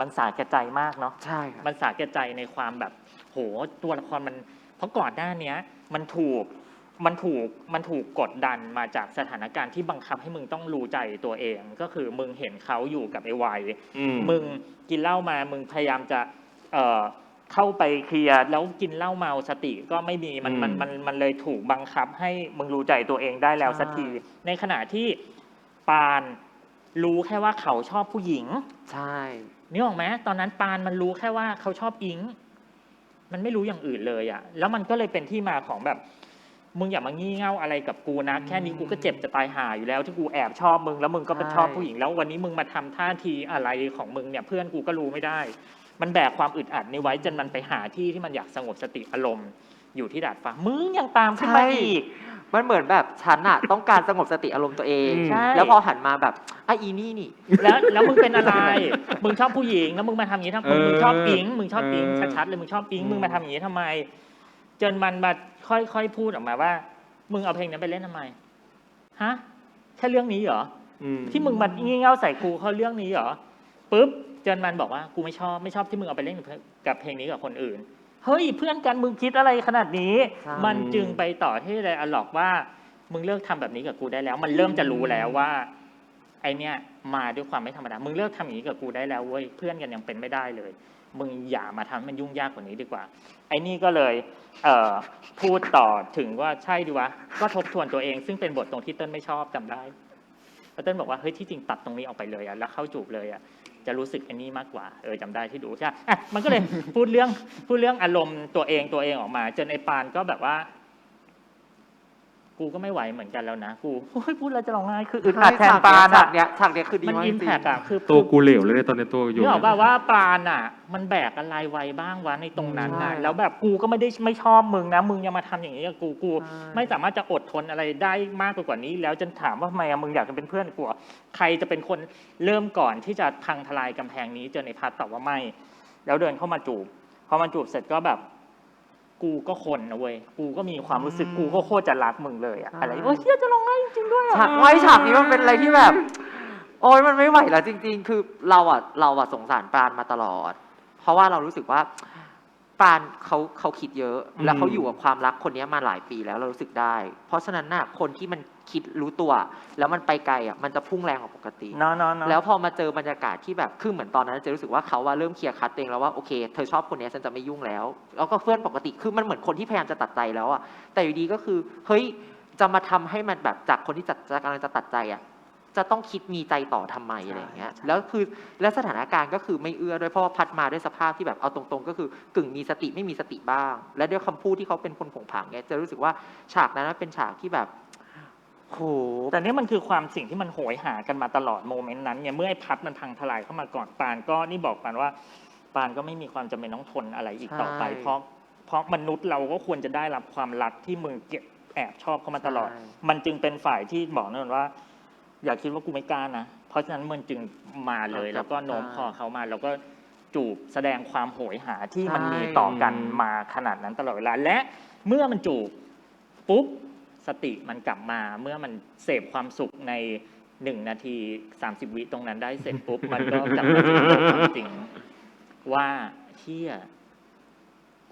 มันสาแก่ใจมากเนาะ ใช่ครับ มันสาแก่ใจในความแบบโหตัวละครมันเพราะก่อนหน้านี้มันถูกกดดันมาจากสถานการณ์ที่บังคับให้มึงต้องรู้ใจตัวเอง ก็คือมึงเห็นเขาอยู่กับไอ้วัยมึงกินเหล้ามามึงพยายามจะเข้าไปเคลียร์แล้วกินเหล้าเมาสติก็ไม่มีมันเลยถูกบังคับให้มึงรู้ใจตัวเองได้แล้วสักทีในขณะที่ปานรู้แค่ว่าเขาชอบผู้หญิงใช่นึกออกไหมตอนนั้นปานมันรู้แค่ว่าเขาชอบอิงมันไม่รู้อย่างอื่นเลยอ่ะแล้วมันก็เลยเป็นที่มาของแบบมึงอย่ามางี่เง่าอะไรกับกูนะแค่นี้กูก็เจ็บจะตายห่าอยู่แล้วที่กูแอบชอบมึงแล้วมึงก็ไปชอบผู้หญิงแล้ววันนี้มึงมาทำท่าทีอะไรของมึงเนี่ยเพื่อนกูก็รู้ไม่ได้มันแบกความอึดอัดนี้ไว้จนมันไปหาที่ที่มันอยากสงบสติอารมณ์อยู่ที่ดาดฟ้ามึงยังตามขึ้นมาอีกมันเหมือนแบบฉันอะต้องการสงบสติอารมณ์ตัวเองแล้วพอหันมาแบบอีนี่แล้วมึงเป็นอะไรมึงชอบผู้หญิงแล้วมึงมาทำอย่างนี้ทำไมมึงชอบอิงชัดๆเลยมึงชอบอิงมึงมาทำอย่างนี้ทำไมจนมันมาค่อยๆพูดออกมาว่ามึงเอาเพลงนั้นไปเล่นทำไมฮะแค่เรื่องนี้เหรอที่มึงมางี่เง่าใส่กูเขาเรื่องนี้เหรอปุ๊บจนมันบอกว่ากูไม่ชอบที่มึงเอาไปเล่นกับเพลงนี้กับคนอื่นเฮ้ยเพื่อนกันมึงคิดอะไรขนาดนี้มันจึงไปต่อที่ไดอะล็อกว่ามึงเลิกทำแบบนี้กับกูได้แล้วมันเริ่มจะรู้แล้วว่าไอเนี้ยมาด้วยความไม่ธรรมดามึงเลิกทำอย่างนี้กับกูได้แล้วเว้ยเพื่อนกันยังเป็นไม่ได้เลยมึงอย่ามาทำมันยุ่งยากกว่านี้ดีกว่าไอ้นี่ก็เลยพูดต่อถึงว่าใช่ดีวะก็ทบทวนตัวเองซึ่งเป็นบทตรงที่เติ้ลไม่ชอบจำได้เติ้ลบอกว่าเฮ้ยที่จริงตัดตรงนี้ออกไปเลยอะแล้วเข้าจูบเลยอะจะรู้สึกอันนี้มากกว่าจำได้ที่ดูใช่มันก็เลย พูดเรื่องอารมณ์ตัวเองออกมาจนไอ้ปานก็แบบว่ากูก็ไม่ไหวเหมือนกันแล้วนะกูพูดแล้วจะร้องไห้คืออึดอัดแทนปานอะฉากเนี้ยคือดีมากจริง มันอิมแพคอะคือตัวกูเหลวเลยตอนนี้ตัวอยู่เนี่ยบอกว่าปานอะมันแบกอะไรไว้บ้างวะในตรงนั้นน่ะแล้วแบบกูก็ไม่ได้ไม่ชอบมึงนะมึงยังมาทำอย่างนี้กับกูไม่สามารถจะอดทนอะไรได้มากไปกว่านี้แล้วจนถามว่าทำไมมึงอยากจะเป็นเพื่อนกูใครจะเป็นคนเริ่มก่อนที่จะพังทลายกำแพงนี้เจอในพัดตอบว่าไม่แล้วเดินเข้ามาจูบพอมาจูบเสร็จก็แบบกูก็คนนะเว้ยกูก็มีความรู้สึกกูก็โคตรจะรักมึงเลยอะอะไรเชี่ยจะร้องไห้จริงๆด้วยฉากนี้มันเป็นอะไรที่แบบโอ๊ยมันไม่ไหวแล้วจริงๆคือเราอะสงสารปานมาตลอดเพราะว่าเรารู้สึกว่าปานเขาคิดเยอะแล้วเขาอยู่กับความรักคนนี้มาหลายปีแล้วเรารู้สึกได้เพราะฉะนั้นน่ะคนที่มันคิดรู้ตัวแล้วมันไปไกลอ่ะมันจะพุ่งแรงกว่าปกติแล้วพอมาเจอบรรยากาศที่แบบคือเหมือนตอนนั้นจะรู้สึกว่าเขาว่าเริ่มเคลียร์คัดเองแล้วว่าโอเคเธอชอบคนนี้ฉันจะไม่ยุ่งแล้วก็เพื่อนปกติคือมันเหมือนคนที่พยายามจะตัดใจแล้วอ่ะแต่อยู่ดีก็คือเฮ้ยจะมาทำให้มันแบบจากคนที่กำลังจะตัดใจอ่ะจะต้องคิดมีใจต่อทำไมอะไรอย่างเงี้ยแล้วสถานการณ์ก็คือไม่เอื้อด้วยเพราะว่าพัดมาด้วยสภาพที่แบบเอาตรงๆก็คือกึ่งมีสติไม่มีสติบ้างและด้วยคำพูดที่เขาเป็นคนผงผางเงี้ยจะรู้สึกว่าฉากนั้นเป็นฉากที่แบบโหแต่นี่มันคือความสิ่งที่มันโหยหากันมาตลอดโมเมนต์นั้นเนี่ยเมื่อไอ้พัดมันพังทลายเข้ามาก่อนปานก็นี่บอกปานว่าปานก็ไม่มีความจำเป็นต้องทนอะไรอีกต่อไปเพราะมนุษย์เราก็ควรจะได้รับความรักที่มึงแอบชอบเข้ามาตลอดมันจึงเป็นฝ่ายที่บอกนั่นว่าอย่าคิดว่ากูไม่กล้านะเพราะฉะนั้นมันจึงมาเลยแล้วก็โน้มคอเขามาแล้วก็จูบแสดงความโหยหาที่มันมีต่อกันมาขนาดนั้นตลอดเวลาและเมื่อมันจูบ ปุ๊บสติมันกลับมาเมื่อมันเสพความสุขใน1 นาที 30 วิตรงนั้นได้เสร็จปุ๊บ มันก็กลับมาถึงโลกความจริงว่าเฮีย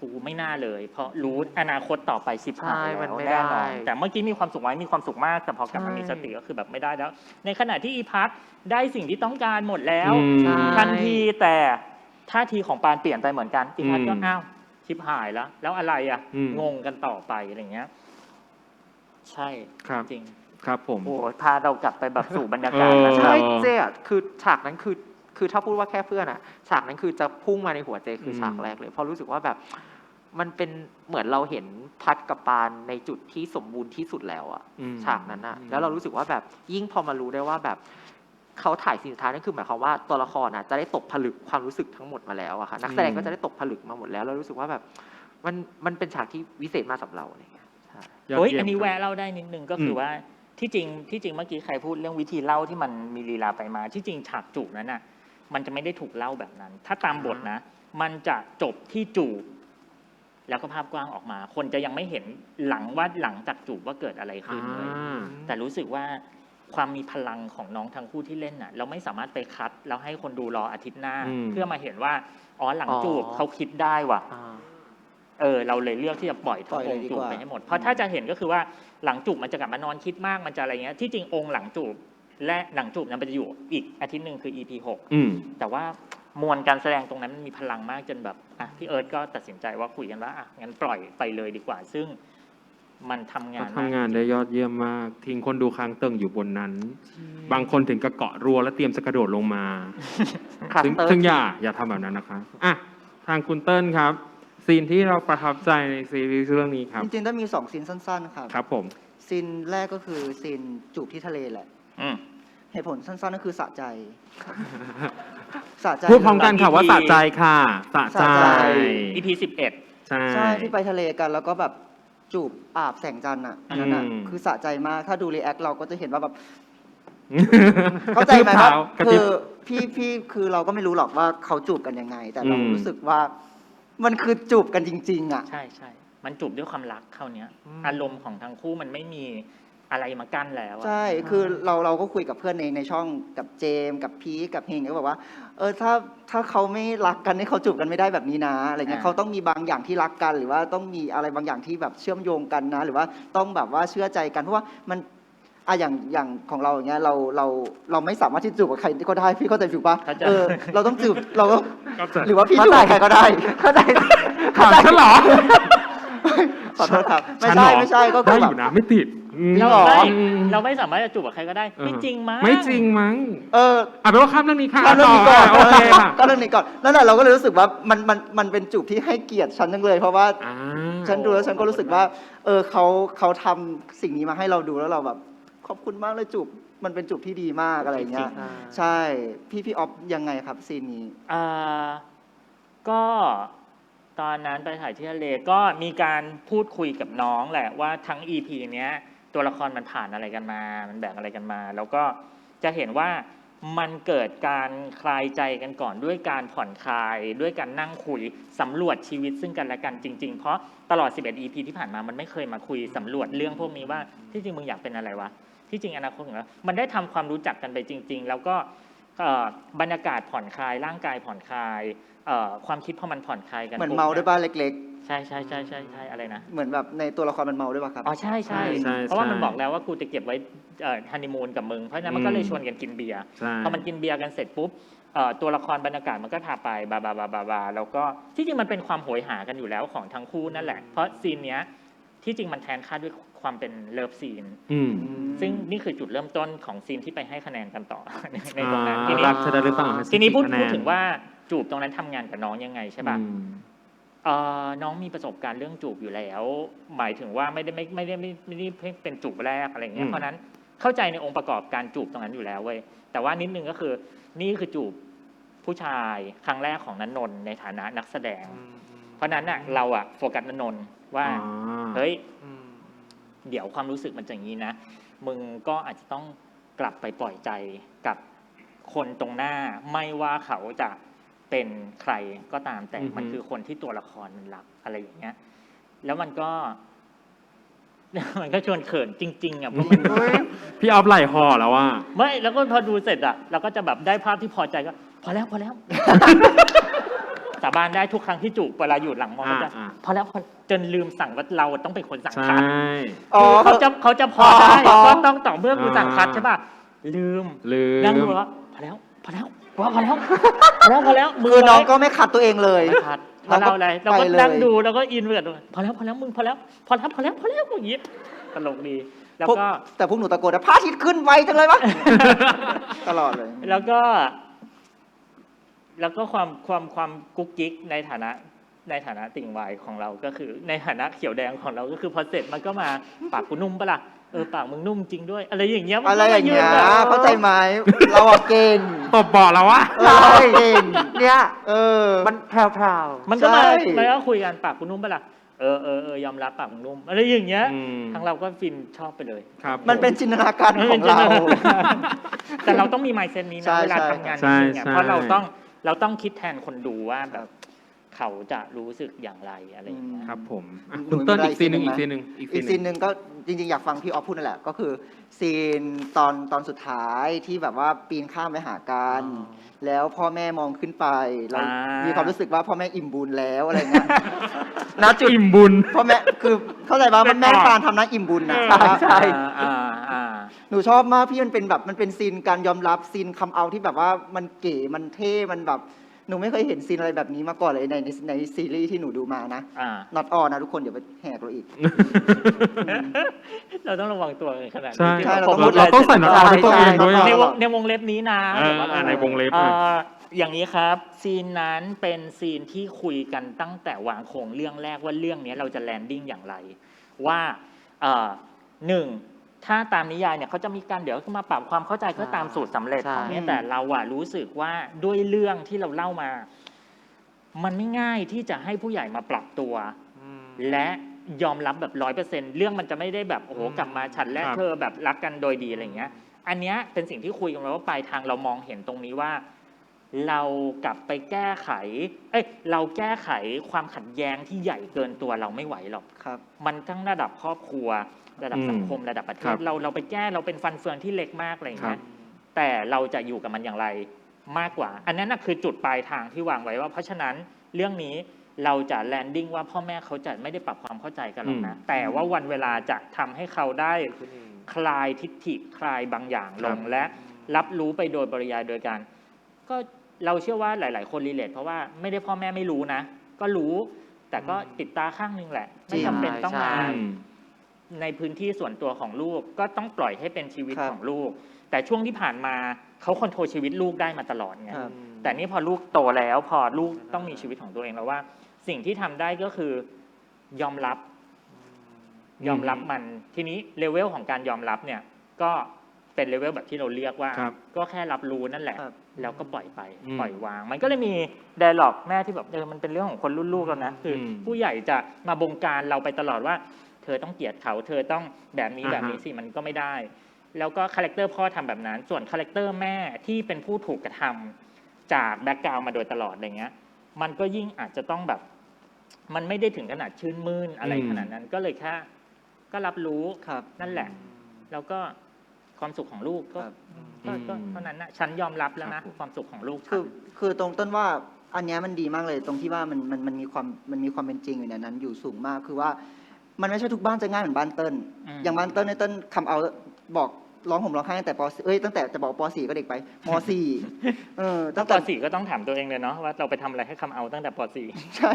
กูไม่น่าเลย เพราะรู้อนาคตต่อไปชิบหาย ใช่มั แล้ น ว ไม่ แน่นอน ได้ แต่เมื่อกี้มีความสุขไหมมีความสุขมากแต่พอกลับมามีสติก็คือแบบไม่ได้แล้ว ในขณะที่อีพัทได้สิ่งที่ต้องการหมดแล้ว อืม ใช่ ทันทีแต่ท่าทีของปานเปลี่ยนไปเหมือนกันอีพัทก็ อืม อ้าวชิบหายแล้ว แล้วอะไรอ่ะ อืม งงกันต่อไปอะไรเงี้ย ใช่ ครับ จริง ครับผม โอ้โหพาเรากลับไปแบบสู่บรรยากาศ เออ นะค ใช่ รับ เจ๊อะคือฉากนั้นคือถ้าพูดว่าแค่เพื่อนอะฉากนั้นคือจะพุ่งมาในหัวเจคือฉากแรกเลยเพราะรู้สึกว่าแบบมันเป็นเหมือนเราเห็นพัดกับปานในจุดที่สมบูรณ์ที่สุดแล้วอะ อืม ฉากนั้นอะแล้วเรารู้สึกว่าแบบยิ่งพอมารู้ได้ว่าแบบเขาถ่ายซีนสุดท้ายนั่นคือหมายความว่าตัวละครอะจะได้ตกผลึกความรู้สึกทั้งหมดมาแล้วอะค่ะนักแสดงก็จะได้ตกผลึกมาหมดแล้วแล้วรู้สึกว่าแบบมันเป็นฉากที่วิเศษมากสำหรับเราอะไรเงี้ยใช่ ยอด เฮ้ย เยี่ยม อันนี้ ครับ แวะเล่าได้นิดนึงก็คือ ม ว่าที่จริงเมื่อกี้ใครพูดเรื่องวิธีเล่าที่มันมีลีลาไปมา ที่จริงฉากจูบนั้นน่ะ มันจะไม่ได้ถูกเล่าแบบนั้น ถ้าตามบทนะ มันจะจบที่จูบแล้วก็ภาพกว้างออกมา คนจะยังไม่เห็นหลังจากจูบว่าเกิดอะไรขึ้นเลย แต่รู้สึกว่าความมีพลังของน้องทั้งคู่ที่เล่นน่ะ เราไม่สามารถไปคัดแล้วให้คนดูรออาทิตย์หน้า อืม เพื่อมาเห็นว่าอ๋อหลังจูบ อ๋อ เขาคิดได้ว่ะ อ่า เราเลยเลือกที่จะปล่อยทั้ ปล่ ง อย อ เลย งค์ ดี จู ก บ ว่า ไปให้หมด เพราะถ้าจะเห็นก็คือว่าหลังจูบมันจะกลับมานอนคิดมากมันจะอะไรเงี้ยที่จริงองค์หลังจูบและหลังจูบนั้นมันจะอยู่อีกอาทิตย์หนึ่งคือ EP 6 อืม แต่ว่ามวลการแสดงตรงนั้นมันมีพลังมากจนแบบอ่ะพี่เอิร์ธก็ตัดสินใจว่าคุยกันว่าอ่ะงั้นปล่อยไปเลยดีกว่า ซึ่งมันทำงา เขา น ทำงานได้ยอดเยี่ยมมาก ทิ้งคนดูค้างเติ่งอยู่บนนั้น บางคนถึงกับเกาะรั้วแล้วเตรียมจะกระโดดลงมา คลัส ถึง เตอร์ ถึงอย่าทำแบบนั้นนะคะอ่ะทางคุณเติ้ลครับ ซีนที่เราประทับใจในซีรีส์เรื่องนี้ครับ จริงๆได้มี2 ซีนสั้นๆครับ ครับผม ซีนแรกก็คือซีนจูบที่ทะเลแหละ อืม เหตุผลสั้นๆก็คือสะใจ สะใจ พูดพร้อมกันค่ะว่าสะใจค่ะสะใจ สะใจ EP 11 ใช่ ใช่ที่ไปทะเลกันแล้วก็แบบจูบอาบแสงจันทร์อ่ะอันนั้นอ่ะ อืม คือสะใจมากถ้าดูรีแอคเราก็จะเห็นว่าแบบ กระ เข้าใจ ทืบ ไหม เท้า ว่าก ระ คื ทืบ อพี่คือเราก็ไม่รู้หรอกว่าเขาจูบกันยังไง แต่เรา อืม รู้สึกว่ามันคือจูบกันจริง ๆ อ่ะ ใช่ใช่มันจูบด้วยความรักคราวเนี้ย อืม อารมณ์ของทั้งคู่มันไม่มีอะไรมากั้นแล้วอะ ใช่ คือเราก็คุยกับเพื่อนในช่องกับเจมส์กับพีคกับเฮงก็บอกว่า ถ้าเขาไม่รักกันนี่เขาจูบกันไม่ได้แบบนี้นะอะไรเงี้ยเขาต้องมีบางอย่างที่รักกัน หรือว่าต้องมีอะไรบางอย่างที่แบบเชื่อมโยงกันนะ หรือว่าต้องแบบว่าเชื่อใจกันเพราะว่ามันอย่างของเราอย่างเงี้ยเราไม่สามารถที่จะจูบกับใครก็ได้พี่เข้าใจถูกปะ เข้าใจ เราต้องจูบเราก็ เข้าใจ หรือว่าพี่จูบกับใครก็ได้ เข้าใจ ถามฉันเหรอ ขอโทษครับไม่ ฉันเหร ใช่ อ ไม่ใช่ก็ ได้ คือ อ แบบ ยู่นะไม่ติดอืม จริงเหรอ เราไม่สามารถจะจูบกับใครก็ได้ ไม่จริงมั้ง ไม่จริงมั้ง เออ เอาเป็นว่าข้ามเรื่องนี้ค่ะ ก็เรื่องนี้ก่อน โอเคค่ะ ก็เรื่องนี้ก่อนนั่นแหละเราก็เลยรู้สึกว่ามันเป็นจูบที่ให้เกียรติฉันจังเลย เพราะว่า อ่า ฉันดูแล้วฉันก็รู้สึกว่า เขาทำสิ่งนี้มาให้เราดูแล้วเราแบบ ขอบคุณมากเลยจูบมันเป็นจูบที่ดีมากอะไรอย่างเงี้ย อ่า ใช่พี่ออฟยังไงครับซีนนี้ ก็ตอนนั้นไปถ่ายที่ทะเลก็มีการพูดคุยกับน้องแหละว่าทั้ง EP เนี้ยตัวละครมันผ่านอะไรกันมา มันแบ่งอะไรกันมา แล้วก็จะเห็นว่ามันเกิดการคลายใจกันก่อนด้วยการผ่อนคลายด้วยการนั่งคุยสำรวจชีวิตซึ่งกันและกันจริง ๆ เพราะตลอด 11 EP ที่ผ่านมามันไม่เคยมาคุยสำรวจเรื่องพวกนี้ว่าที่จริงมึงอยากเป็นอะไรวะที่จริงอนาคตของเรามันได้ทำความรู้จักกันไปจริง ๆ แล้วก็บรรยากาศผ่อนคลายร่างกายผ่อนคลายความคิดพอมันผ่อนคลายกัน เหมือนเมาด้วยบ้านเล็ก ใช่อะไรนะ ๆ เหมือนแบบในตัวละครมันเมาด้วยป่ะครับ อ๋อใช่ ใช่ เพราะว่ามันบอกแล้วว่ากูจะเก็บไว้ฮันนีมูนกับมึงเพราะฉะนั้นมันก็เลยชวนกันกินเบียร์ ใช่ พอมันกินเบียร์กันเสร็จปุ๊บตัวละครบรรยากาศมันก็พาไปบาแล้วก็ที่จริงมันเป็นความโหยหากันอยู่แล้วของทั้งคู่นั่นแหละเพราะซีนเนี้ยที่จริงมันแทนค่าด้วยความเป็นเลิฟซีน อืม ซึ่งนี่คือจุดเริ่มต้นของซีนที่ไปให้คะแนนกันต่อ ในตรงนั้นทีนี้ รักเธอได้หรือเปล่า ทีนี้พูด คะแนน ถึงว่าจูบตรงนั้นทำงานกับน้องยังไงใช่ป่ะ อืม น้องมีประสบการณ์เรื่องจูบอยู่แล้ว หมายถึงว่าไม่ได้เป็นจูบแรกอะไรเงี้ อื ย ม เพราะนั้นเข้าใจในองค์ประกอบการจูบตรงนั้นอยู่แล้วเว้ยแต่ว่านิดนึงก็คือนี่คือจูบผู้ชายครั้งแรกของณนนท์ในฐานะนักแสดง เพราะนั้นน่ะเราอะโฟกัสณนนท์ว่า อ๋อ เฮ้ยเดี๋ยวความรู้สึกมันจะอย่างนี้นะมึงก็อาจจะต้องกลับไปปล่อยใจกับคนตรงหน้าไม่ว่าเขาจะเป็นใครก็ตามแต่ อือฮึ มันคือคนที่ตัวละครมันรักอะไรอย่างเงี้ยแล้วมันก็ มันก็ชวนเขินจริงๆอ่ะเพราะมัน พี่ออฟไหลคอแล้วว่า ไม่แล้วก็พอดูเสร็จอ่ะเราก็จะแบบได้ภาพที่พอใจก็พอแล้ว สาบานได้ทุกครั้งที่จูบเวลาอยู่หลังมอก็จะ อ่า พอแล้วจนลืมสั่งว่าเราต้องเป็นคนสั่ง ใช่ คัด อ๋อ คือเขาจะพอได้ อ๋อ ก็ต้องต่อเมื่อกูสั่งคัดใช่ป่ะลืม ลืม นั่งดูว่าพอแล้วมื คือน้อง ไว้ ก็ไม่ขัดตัวเองเลย ไม่คัดพอเราอะไรเราก็ ไปเลย นั่งดูแล้วก็อินไปกับพอแล้วมึงพอแล้วอย่างงี้ตลกดีแล้ว พวก ก็ แต่พวกหนูตะโกนนะพระอาทิตย์ขึ้นไวจังเลยวะ ตลอดเลย แล้วก็ความกุ๊กกิ๊กในฐานะติ่งวายของเราก็คือ ในฐานะเขียวแดงของเราก็คือพอเสร็จมันก็มาปากกูนุ่มปะล่ะปากมึงนุ่มจริงด้วย อะไรอย่างเงี้ยมัน อะไรอย่างเงี้ย ก็มยืนแบบ เข้าใจไหมเราอะเก่ง ตบบอกแล้วว่า เราเก่ง เนี่ย เออ มันแพรว มันก็มา ใช่ แล้วก็คุยกันปากกูนุ่มปะล่ะยอมรับปากมึงนุ่มอะไรอย่างเงี้ย อืม ทางเราก็ฟินชอบไปเลย ครับ มันเป็นจินตนาการของเรา แต่เราต้องมี mindset นี้ ใช่ นะเวลา ใช่ ทำงาน ใช่ จริงๆอ่ะ ใช่ เพราะเราต้องคิดแทนคนดูว่าแบบเขาจะรู้สึกอย่างไรอะไรอย่างเงี้ย ครับผมอ่ะ หนู คุณเติ้ล มีอะไร อีกซีนหนึ่ง อี อี ก ก ซี ซี น น ห ห นึ่ นึ่ ง งอีก อีกซีนหนึ่งก็จริงๆอยากฟังพี่ออฟพูดนั่นแหละ ก็คือซีนตอนสุดท้ายที่แบบว่าปีนข้ามไปหากัน แล้วพ่อแม่มองขึ้นไปแล้วมีความรู้สึกว่าพ่อแม่อิ่มบุญแล้วอะไรเงี้ย ณจุด อิ่มบุญ พ่อแม่คือเข้าใจป่ะมันแม่ปานทำนะอิ่มบุญนะ ใช่ อ่า หนูชอบมากพี่มันเป็นแบบมันเป็นซีนการยอมรับซีนคำเอาที่แบบว่ามันเก๋มันเท่มันแบบหนูไม่เคยเห็นซีนอะไรแบบนี้มาก่อนเลยในซีรีส์ที่หนูดูมานะ not all นะทุกคนเดี๋ยวไปแหกเราอีก เราต้องระวังตัวขนาด ใช่ นี้ ใช่ ที่ เราต้องใส่หน้าออให้ตัวเองด้วย ใช่ ในวงเล็บนี้นะ ในวงเล็บ อย่างนี้ครับ ซีนนั้นเป็นซีนที่คุยกันตั้งแต่วางโครงเรื่องแรกว่าเรื่องนี้เราจะแลนดิ้งอย่างไร ว่าหนึ่งถ้าตามนิยายเนี่ยเขาจะมีการเดี๋ยวขึ้นมาปรับความเข้าใจเพื่อตามสูตรสำเร็จ ใช่ ของเนี่ยแต่เราอะรู้สึกว่าด้วยเรื่องที่เราเล่ามา มันไม่ง่ายที่จะให้ผู้ใหญ่มาปรับตัว และยอมรับแบบ100%เรื่องมันจะไม่ได้แบบโอ้โหกลับมาฉันและ ครับ เธอแบบรักกันโดยดีอะไรอย่างเงี้ย อันเนี้ยเป็นสิ่งที่คุยกันแล้วว่าปลายทางเรามองเห็นตรงนี้ว่า เรากลับไปแก้ไขเราแก้ไขความขัดแย้งที่ใหญ่เกินตัวเราไม่ไหวหรอก ครับ มันทั้งระดับครอบครัว ระดับสังคมระดับประเท ครั ศ บ เราไปแก้เราเป็นฟันเฟืองที่เล็กมากอะไรอย่างเงี้ ครั ย บ แต่เราจะอยู่กับมันอย่างไรมากกว่า อันนั้นนะคือจุดปลายทางที่วางไว้ว่าเพราะฉะนั้นเรื่องนี้เราจะแลนดิ้งว่าพ่อแม่เขาจะไม่ได้ปรับความเข้าใจกันหรอกนะแต่ว่าวันเวลาจะทำให้เขาได้คลายทิฏฐิคลายบางอย่างลงและรับรู้ไปโดยปริยายโดยการก็เราเชื่อว่าหลาย ๆ คนรีเลทเพราะว่าไม่ได้พ่อแม่ไม่รู้นะ ก็รู้แต่ก็ติดตาข้างนึงแหละ ไม่จำเป็นต้องมา ใช่ ในพื้นที่ส่วนตัวของลูกก็ต้องปล่อยให้เป็นชีวิต ครับ ของลูก แต่ช่วงที่ผ่านมาเขาคอนโทรลชีวิตลูกได้มาตลอดไง ครับ แต่นี่พอลูกโตแล้วพอลูกต้องมีชีวิตของตัวเองแล้วว่า สิ่งที่ทำได้ก็คือยอมรับมันทีนี้เลเวลของการยอมรับเนี่ยก็เป็นเลเวลแบบที่เราเรียกว่า ครับ ก็แค่รับรู้นั่นแหละ ครับ แล้วก็ปล่อยไป อืม ปล่อยวาง มันก็เลยมีไดร็อกแม่ที่แบบมันเป็นเรื่องของคนรุ่นลูกแล้วนะคืออ ม ผู้ใหญ่จะมาบงการเราไปตลอดว่า เธอต้องเกลียดเขาเธอต้องแบบนี้ อ่าฮะ แบบนี้สิมันก็ไม่ได้ แล้วก็คาแรคเตอร์พ่อทำแบบนั้น ส่วนคาแรคเตอร์แม่ที่เป็นผู้ถูกกระทำจากแบ็กกราวด์มาโดยตลอดอะไรเงี้ย มันก็ยิ่งอาจจะต้องแบบ มันไม่ได้ถึงขนาดชื่นมื่นอะไรขนาดนั้น ก็เลยแค่ก็รับรู้ ครับ นั่นแหละ แล้วก็ความสุขของลูกก็ ครับ ก็เท่านั้นนะฉันยอมรับแล้ว ครั นะ บผม ความสุขของลูก คือตรงต้นว่าอันเนี้ยมันดีมากเลยตรงที่ว่ามันมีความเป็นจริงอยู่ในนั้นอยู่สูงมากคือว่ามันไม่ใช่ทุกบ้านจะง่ายเหมือนบ้านเติ้ลอย่างบ้านเติ้ลในเติ้ลคำเอาบอกร้องห่มร้องไห้ตั้งแต่ตั้งแต่จะบอกป .4 ก็เด็กไปม .4 ตั้ ตั้ ง ง แต่ แต่ ป .4 ก็ต้องถามตัวเองเลยเนาะว่าเราไปทำอะไรให้คำเอาตั้งแต่ป .4 ใช่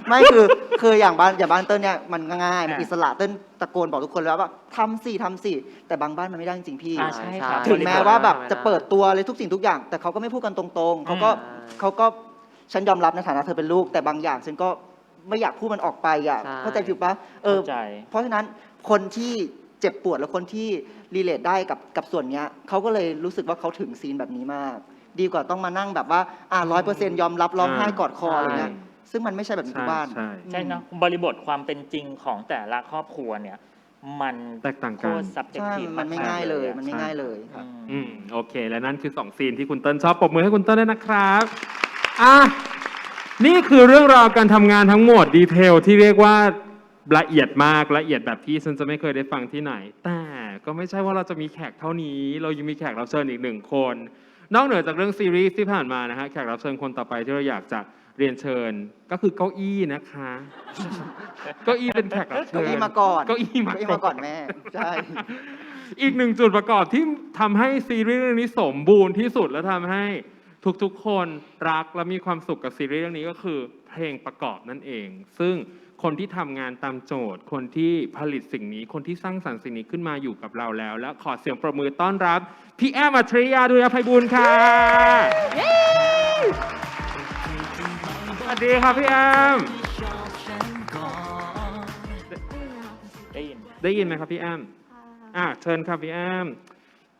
ไม่คืออย่างบ้านเติ้ลเนี่ยมันง่ายมันอิสระเติ้ลตะโกนบอกทุกคนแล้วว่าทำสิแต่บางบ้านมันไม่ได้จริงๆพี่ ใช่ครับ ถึงแม้ว่าแบบจะเปิดตัวเลยทุกสิ่งทุกอย่าง แต่เขาก็ไม่พูดกันตรงๆ เขาก็ฉันยอมรับในฐานะเธอเป็นลูก แต่บางอย่างฉันก็ไม่อยากพูดมันออกไปอ่ะ ใช่ เข้าใจผิดปะ เข้าใจ เพราะฉะนั้นคนที่เจ็บปวดและคนที่รีเลทได้กับส่วนเนี้ยเขาก็เลยรู้สึกว่าเขาถึงซีนแบบนี้มาก ดีกว่าต้องมานั่งแบบว่า100%ยอมรับร้องไห้กอดคออะไรเงี้ยซึ่งมันไม่ใช่แบบนี้ทุกบ้าน ใช่ ใช่เนอะบริบทความเป็นจริงของแต่ละครอบครัวเนี่ย มัน แตกต่าง โค กัน ตร subjective มันไม่ กๆ ง่ายเลย อะ มันไม่ง่ายเลยครับ โอเค และนั่นคือ2ซีนที่คุณเติ้ลชอบปรบมือให้คุณเติ้ลด้วยนะครับนี่คือเรื่องราวการทำงานทั้งหมดดีเทลที่เรียกว่า ละเอียดมากละเอียดแบบที่ฉันจะไม่เคยได้ฟังที่ไหน แต่ก็ไม่ใช่ว่าเราจะมีแขกเท่านี้ เรายังมีแขกรับเชิญอีก1 คน นอกเหนือจากเรื่องซีรีส์ที่ผ่านมานะฮะแขกรับเชิญคนต่อไปที่เราอยากจะเรียนเชิญก็คือเก้าอี้นะคะ เก้าอี้เป็นแขกรับเชิญ เก้าอี้มาก่อน เก้าอี้มา เก้าอี้มาก่อนแม่ใช่ อีกหนึ่งจุดประกอบที่ทำให้ซีรีส์เรื่องนี้สมบูรณ์ที่สุดและทำให้ทุกๆคนรักและมีความสุขกับซีรีส์เรื่องนี้ก็คือเพลงประกอบนั่นเอง ซึ่งคนที่ทำงานตามโจทย์ คนที่ผลิตสิ่งนี้ คนที่สร้างสรรค์สิ่งนี้ขึ้นมาอยู่กับเราแล้ว และขอเสียงปรบมือต้อนรับพี่แอมอัจฉริยะดุริยไพบูลย์ค่ะสวัสดีครับพี่แอม ได้ยิน ได้ยินไหมครับพี่แอมเชิญครับพี่แอม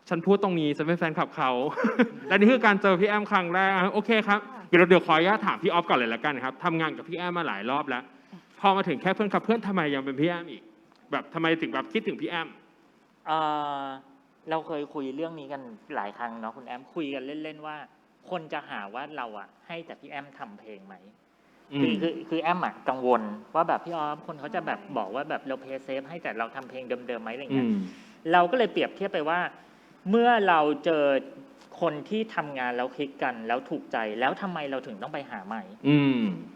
ฉันพูดตรงนี้ฉันเป็นแฟนคลับเขา และนี่คือการเจอพี่แอมครั้งแรกโอเคครับเดี๋ยวขออนุญาตถามพี่ออฟก่อนเลยละกันนะครับทำงานกับพี่แอมมาหลายรอบแล้ว พอมาถึงแค่เพื่อนกับเพื่อนทำไมยังเป็นพี่แอมอีก แบบทำไมถึงแบบคิดถึงพี่แอม เราเคยคุยเรื่องนี้กันหลายครั้งเนาะคุณแอมคุยกันเล่นๆว่า คนจะหาว่าเราอะให้แต่พี่แอมทำเพลงไหมคือแอมอะกังวลว่าแบบพี่ออฟคนเขาจะแบบบอกว่าแบบเราเพย์เซฟให้แต่เราทำเพลงเดิมๆไหมอะไรเงี้ยเราก็เลยเปรียบเทียบไปว่า เมื่อเราเจอคนที่ทำงานแล้วคลิกกันแล้วถูกใจแล้วทำไมเราถึงต้องไปหาใหม่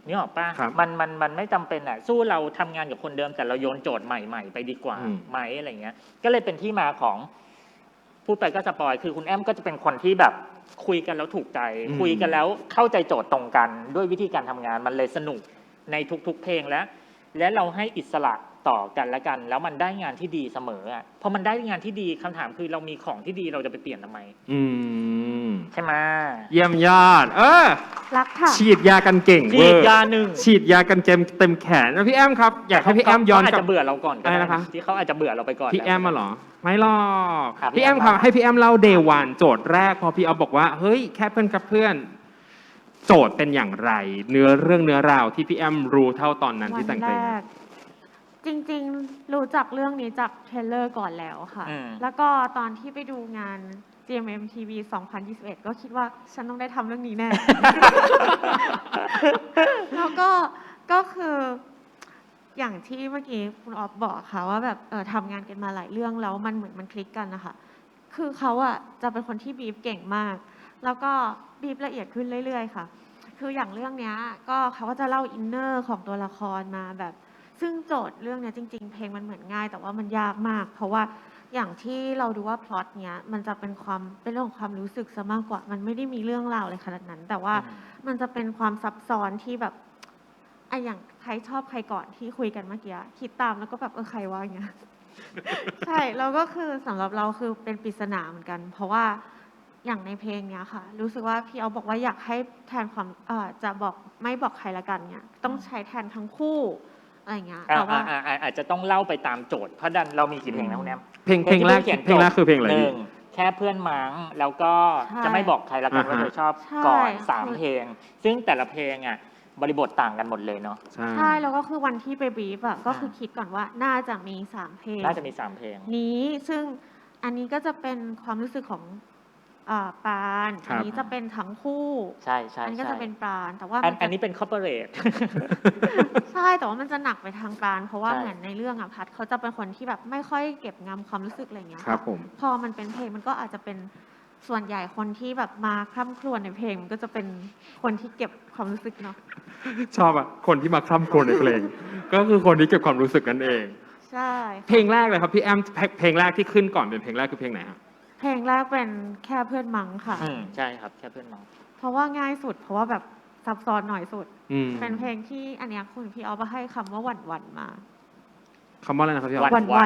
นี่ออกป่ะมันไม่จำเป็นอ่ะสู้เราทำงานกับคนเดิมแต่เราโยนโจทย์ใหม่ๆไปดีกว่าไหมอะไรเงี้ยก็เลยเป็นที่มาของพูดไปก็สปอยคือคุณแอมก็จะเป็นคนที่แบบคุยกันแล้วถูกใจคุยกันแล้วเข้าใจโจทย์ตรงกันด้วยวิธีการทำงานมันเลยสนุกในทุกๆเพลงและเราให้อิสระต่อกันและกันแล้วมันได้งานที่ดีเสมออ่ะพอมันได้งานที่ดีคำถามคือเรามีของที่ดีเราจะไปเปลี่ยนทำไมใช่ไหม เยี่ยมยอดรักค่ะฉีดยากันเก่งเวอร์ ฉีดยาหนึ่งฉีดยากันเต็มแขนแล้วพี่แอมครับอยากให้พี่แอมย้อนกลับ อาจจะเบื่อเราก่อนก็ อะไร ได้ นะคะ ที่เขาอาจจะเบื่อเราไปก่อน พี่แอมมาเหรอไม่หรอก ครับ พี่แอมครับให้พี่แอมเล่าเดย์วันโจทย์แรกพอพี่เอาบอกว่าเฮ้ยแค่เพื่อนกับเพื่อนโจทย์เป็นอย่างไร เนื้อราวที่พี่แอมรู้เท่าตอนนั้นที่แต่งเพลง จริงๆรู้จักเรื่องนี้จากเทรลเลอร์ก่อนแล้วค่ะ แล้วก็ตอนที่ไปดูงาน GMMTV 2021 ก็คิดว่าฉันต้องได้ทำเรื่องนี้แน่ แล้วก็คืออย่างที่เมื่อกี้คุณออฟบอกค่ะว่าแบบทำงานกันมาหลายเรื่องแล้วมันเหมือนมันคลิกกันนะคะคือเขาอะจะเป็นคนที่บีฟเก่งมาก แล้วก็บีฟละเอียดขึ้นเรื่อยๆค่ะคืออย่างเรื่องนี้ก็เขาก็จะเล่าอินเนอร์ของตัวละครมาแบบซึ่งโจทย์เรื่องนี้จริงๆเพลงมันเหมือนง่ายแต่ว่ามันยากมาก เพราะว่าอย่างที่เราดูว่าพล็อตเนี้ยมันจะเป็นเรื่องของความรู้สึกซะมากกว่ามันไม่ได้มีเรื่องราวอะไรขนาดนั้น แต่ว่ามันจะเป็นความซับซ้อนที่แบบอย่างใครชอบใครก่อนที่คุยกันเมื่อกี้คิดตามแล้วก็แบบใครว่าอย่างเงี้ย ใช่แล้วก็คือสำหรับเราคือเป็นปริศนาเหมือนกัน เพราะว่าอย่างในเพลงเนี้ยค่ะรู้สึกว่าพี่เอาบอกว่าอยากให้แทนความจะบอกไม่บอกใครละกันเนี่ยต้องใช้แทนทั้งคู่อะไรเงี้ยแต่ว่าอาจจะต้องเล่าไปตามโจทย์เพราะดันเรามีกี่เพลงนะคุณแอมเพลงแรกคือเพลงอะไร แค่เพื่อนมั้งแล้วก็จะไม่บอกใครละกันว่าเธอชอบก่อน3 เพลงซึ่งแต่ละเพลงอ่ะบริบทต่างกันหมดเลยเนาะใช่แล้วก็คือวันที่ไปบีฟอ่ะก็คือคิดก่อนว่าน่าจะมี3 เพลงนี้ซึ่งอันนี้ก็จะเป็นความรู้สึกของปานอันนี้จะเป็นทั้งคู่ใช่อันนี้ก็จะเป็นปานแต่ว่าอันนี้เป็นคอร์ปอเรทใช่แต่ว่ามันจะหนักไปทางปานเพราะว่าเหมือนในเรื่องอ่ะพัดเขาจะเป็นคนที่แบบไม่ค่อยเก็บงำความรู้สึกอะไรเงี้ยครับผมพอมันเป็นเพลงมันก็อาจจะเป็นส่วนใหญ่คนที่แบบมาคร่ำครวญในเพลงมันก็จะเป็นคนที่เก็บความรู้สึกเนาะชอบอ่ะคนที่มาคร่ำครวญในเพลงก็คือคนที่เก็บความรู้สึกนั่นเองใช่เพลงแรกเลยครับพี่แอมเพลงแรกที่ขึ้นก่อนเป็นเพลงแรกคือเพลงไหนครับเพลงแรกเป็นแค่เพื่อนมั้งค่ะใช่ครับแค่เพื่อนมั้งเพราะว่าง่ายสุดเพราะว่าแบบซับซ้อนหน่อยสุดเป็นเพลงที่อันนี้คุณพี่เอาไปให้คำว่าหวั่นวันมาคำว่าอะไรนะครับพี่วันวั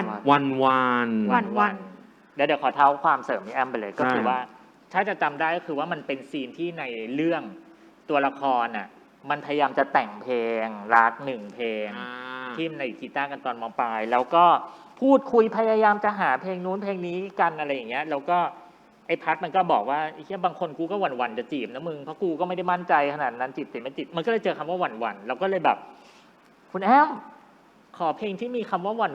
นเดี๋ยวขอเท้าความเสริมพี่แอมไปเลยก็คือว่าถ้าจะจำได้ก็คือว่ามันเป็นซีนที่ในเรื่องตัวละครน่ะมันพยายามจะแต่งเพลงรัก1 เพลงที่ในกีตาร์กันตอนม.ปลายแล้วก็พูดคุยพยายามจะหาเพลงนู้นเพลงนี้กันอะไรอย่างเงี้ยแล้วก็ไอ้พัดมันก็บอกว่าไอ้เหี้ยบางคนกูก็หวั่นๆจะจีบนะมึงเพราะกูก็ไม่ได้มั่นใจขนาดนั้นจีบติดไม่ติดมันก็เลยเจอคำว่าหวั่นๆเราก็เลยแบบคุณแอมขอเพลงที่มีคำว่าหวั่น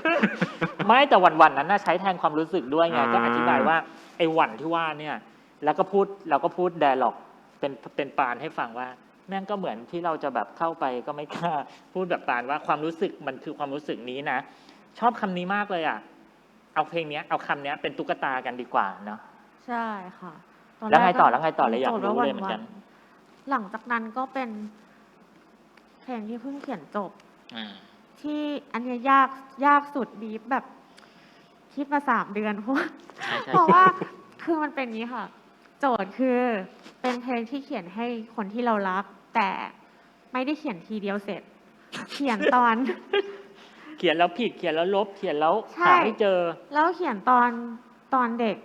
ๆ ไม่แต่หวั่นๆนั้นน่ะใช้แทนความรู้สึกด้วยไงก็อธิบายว่าไอ้หวั่นที่ว่าเนี่ยแล้วก็พูดไดอะล็อกเป็นปานให้ฟังว่า แม่งก็เหมือนที่เราจะแบบเข้าไปก็ไม่กล้าพูดแบบปานว่าความรู้สึกมันคือความรู้สึกนี้นะ ชอบคำนี้มากเลยอ่ะเอาเพลงเนี้ยเอาคำเนี้ยเป็นตุ๊กตากันดีกว่าเนาะ ใช่ค่ะ แล้วไงต่อ แรก แล้วไงต่อเลยอยาก โจท รู้ ว่า เลยเหมือนกัน ๆหลังจากนั้นก็เป็นเพลงที่เพิ่งเขียนจบ ที่อันเนี้ยยากสุดบีบแบบคิดมา3 เดือนเพราะว่า ใช่ใช่ เพราะว่าคือมันเป็นอย่างนี้ค่ะ โจทย์คือเป็นเพลงที่เขียนให้คนที่เรารัก แต่ไม่ได้เขียนทีเดียวเสร็จ เขียนตอน เขียนแล้วผิดเขียนแล้วลบเขียนแล้ว ใช่ หาไม่เจอ แล้วเขียนตอนเด็ก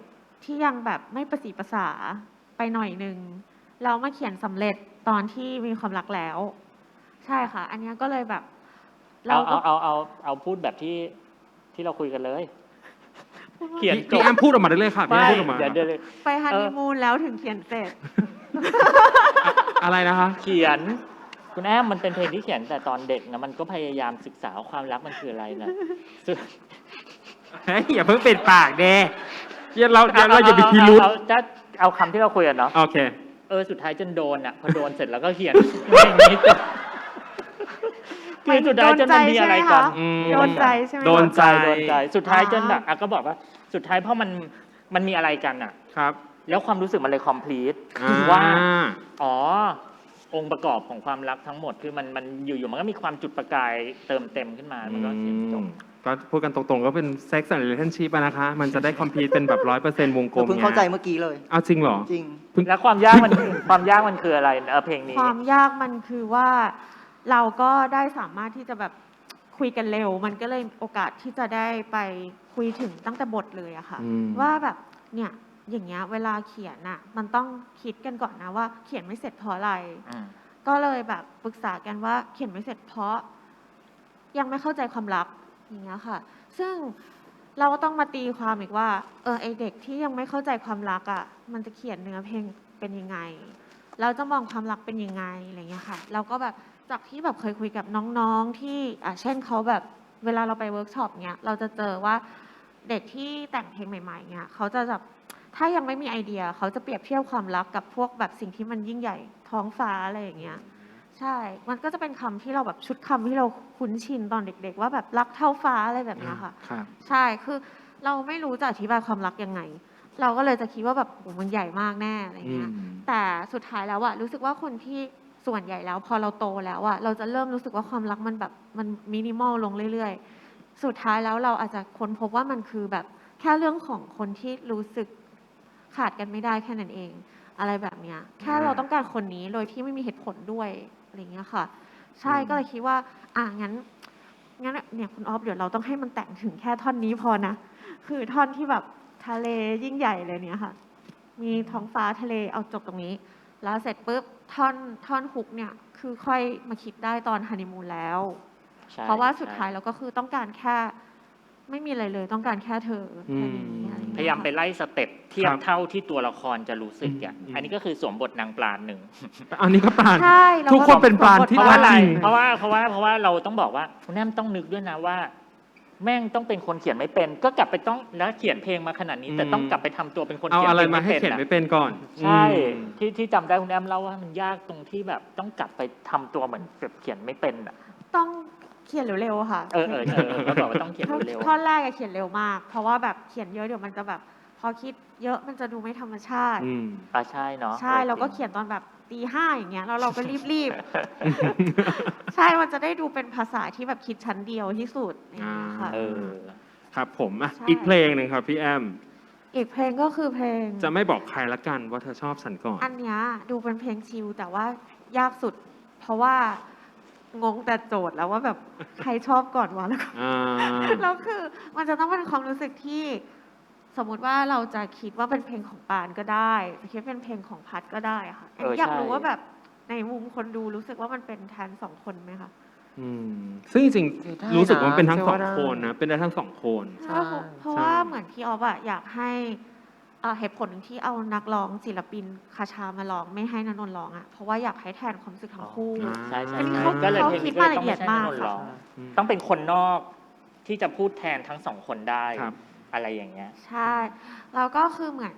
ที่ยังแบบไม่ประสีภาษาไปหน่อยนึงแล้วมาเขียนสำเร็จตอนที่มีความรักแล้ว ใช่ค่ะ อันเนี้ยก็เลยแบบ ก็ เอาพูดแบบที่เราคุยกันเลย เขียนจ พี่ บ แอมพูดออกมาได้เลยค่ะพี่แอ ไม่ มพูดออกมา เดี๋ยวเลย ไปฮันนีมูนแล้วถึงเขียนเสร็จ อะไรนะคะ เขียน คุณแอมมันเป็นเพลงที่เขียนแต่ตอนเด็กนะมันก็พยายามศึกษาว่าความรักมันคืออะไรนะซึ่ง เฮ้ยอย่าเพิ่งปิดปากเด้เราอย่าไปพิรุษ จะเอาคำที่เราคุยกันเนาะ โอเค สุดท้ายจนโดนอ่ะพอโดนเสร็จแล้วก็เขียนอย่างนี้จบคือสุดท้ายจนมันมีอะไรกัน อืม โดนใจใช่ไหมคะ โดนใจ โดนใจสุดท้ายจนแบบก็บอกว่าสุดท้ายเพราะมันมีอะไรกันอ่ะ ครับ แล้วความรู้สึกมันเลยคอมพลีท อ่า ว่าอ๋อองค์ประกอบของความรักทั้งหมดคือมันอยู่ๆมันก็มีความจุดประกายเติมเต็มขึ้นมามันก็เขียนจบ ก็พูดกันตรงๆก็เป็น sex and relationship อะนะคะ มันจะได้คอมพีทเป็นแบบ 100% วงกลม เพิ่งเข้าใจเมื่อกี้เลย เอาจริงเหรอ จริง แล้วความยากมันคืออะไรเพลงนี้ ความยากมันคือว่าเราก็ได้สามารถที่จะแบบคุยกันเร็ว มันก็เลยโอกาสที่จะได้ไปคุยถึงตั้งแต่บทเลยอะค่ะ อืม ว่าแบบเนี่ยอย่างเงี้ยเวลาเขียนอะมันต้องคิดกันก่อนนะว่าเขียนไม่เสร็จเพราะอะไร ก็เลยแบบปรึกษากันว่าเขียนไม่เสร็จเพราะยังไม่เข้าใจความรักอย่างเงี้ยค่ะ ซึ่งเราก็ต้องมาตีความอีกว่าไอเด็กที่ยังไม่เข้าใจความรักอ่ะมันจะเขียนเนื้อเพลงเป็นยังไงเราจะมองความรักเป็นยังไงอะไรเงี้ยค่ะเราก็แบบจากที่แบบเคยคุยกับน้องๆที่เช่นเขาแบบเวลาเราไปเวิร์กช็อปเนี้ยเราจะเจอว่าเด็กที่แต่งเพลงใหม่ๆเนี้ยเขาจะแบบถ้ายังไม่มีไอเดียเขาจะเปรียบเทียบความรักกับพวกแบบสิ่งที่มันยิ่งใหญ่ท้องฟ้าอะไรอย่างเงี้ย ใช่ มันก็จะเป็นคำที่เราแบบชุดคำที่เราคุ้นชินตอนเด็กๆ ว่าแบบรักเท่าฟ้าอะไรแบบเนี้ยค่ะ ครับ ใช่ คือเราไม่รู้จะอธิบายความรักยังไง เราก็เลยจะคิดว่าแบบโหมันใหญ่มากแน่อะไรเงี้ย แต่สุดท้ายแล้วอะรู้สึกว่าคนที่ส่วนใหญ่แล้วพอเราโตแล้วอะเราจะเริ่มรู้สึกว่าความรักมันแบบมันมินิมอลลงเรื่อยๆ สุดท้ายแล้วเราอาจจะค้นพบว่ามันคือแบบแค่เรื่องของคนที่รู้สึกขาดกันไม่ได้แค่นั้นเอง อะไรแบบเนี้ย แค่เราต้องการคนนี้โดยที่ไม่มีเหตุผลด้วยอะไรเงี้ยค่ะ ใช่ก็เลยคิดว่างั้นเนี่ยคุณออฟเดี๋ยวเราต้องให้มันแต่งถึงแค่ท่อนนี้พอนะ คือท่อนที่แบบทะเลยิ่งใหญ่เลยเนี่ยค่ะ มีท้องฟ้าทะเลเอาจบตรงนี้ แล้วเสร็จปุ๊บท่อนฮุกเนี่ยคือค่อยมาคิดได้ตอนฮันนีมูนแล้ว ใช่ เพราะว่าสุด ใช่ ท้ายเราก็คือต้องการแค่ ไม่มีอะไรเลยต้องการแค่เธอแค่นี้อะไรอง พ เงี้ ยายาม ค่ะ ไปไล่สเต็ปเทีย ครับ บ เท่าที่ตัวละครจะรู้สึกอ่ะ อืม อันนี้ก็คือสวมบทนางปลาหนึ่ง อันนี้ก็ปราณ ใช่เราก็ ทุกคนเป็นปราณที่ เพราะว่าอะไร จริง เพราะว่าเราต้องบอกว่าคุณแอมต้องนึกด้วยนะว่า แม่งต้องเป็นคนเขียนไม่เป็น ก็กลับไปต้องแล้วเขียนเพลงมาขนาดนี้ แต่ต้องกลับไปทำตัวเป็นคน เอา เขียน อะไร เพลง มา ไม่ ให้ เป็น เขียน อะ ไม่เป็นก่อน ใช่ อืม ที่จำได้คุณแอมเล่าว่ามันยากตรงที่แบบต้องกลับไปทำตัวเหมือนแบบเขียนไม่เป็นอ่ะ ต้องเขียนเร็วๆค่ะ เขาบอกว่าต้องเขียนเร็ว ท่อนแรกอะเขียนเร็วมาก เพราะว่าแบบเขียนเยอะเดี๋ยวมันจะแบบ พอคิดเยอะมันจะดูไม่ธรรมชาติ อืม ใช่เนาะ ใช่เราก็เขียนตอนแบบตี 5อย่างเงี้ยแล้วเราก็รีบๆ ใช่มันจะได้ดูเป็นภาษาที่แบบคิดชั้นเดียวที่สุดอย่างเงี้ยค่ะ ครับผมอ่ะ ใช่ อีกเพลงหนึ่งครับพี่แอม อีกเพลงก็คือเพลง จะไม่บอกใครละกันว่าเธอชอบฉันก่อน อันเนี้ยดูเป็นเพลงชิลแต่ว่ายากสุด เพราะว่างงแต่โจทย์แล้วว่าแบบใครชอบก่อนวะแล้วก็ อ่า แล้วคือมันจะต้องเป็นความรู้สึกที่ สมมุติว่าเราจะคิดว่าเป็นเพลงของปานก็ได้จะคิดเป็นเพลงของพัดก็ได้ค่ะอันนี้อยากรู้ว่าแบบในมุมคนดูรู้สึกว่ามันเป็นแทนสองคนไหมคะ ซึ่งจริง ได้ ๆรู้สึกว่ามันเป็นทั้ง นะ สอง เชื่อว่าได้ คนนะเป็นได้ทั้งสองคน ใช่เพราะว่าเหมือนพี่ออฟอะอยากให้เหตุผลหนึ่งที่เอานักร้องศิลปินคาชามาร้องไม่ให้ณนนท์ร้องอะเพราะว่าอยากให้แทนความรู้สึกทั้งคู่ ใช่ใช่ อันนี้ ใช่ เขา ก็เลย เขา เพลง คิด นี้ก็ มา เลย ละ ต้อง เอี ไม่ ยด ใช่ มาก นนท์ร้อง ค่ะ ต้องเป็นคนนอกที่จะพูดแทนทั้งสองคนได้ ครับ อะไรอย่างเงี้ย ใช่แล้วก็คือเหมือน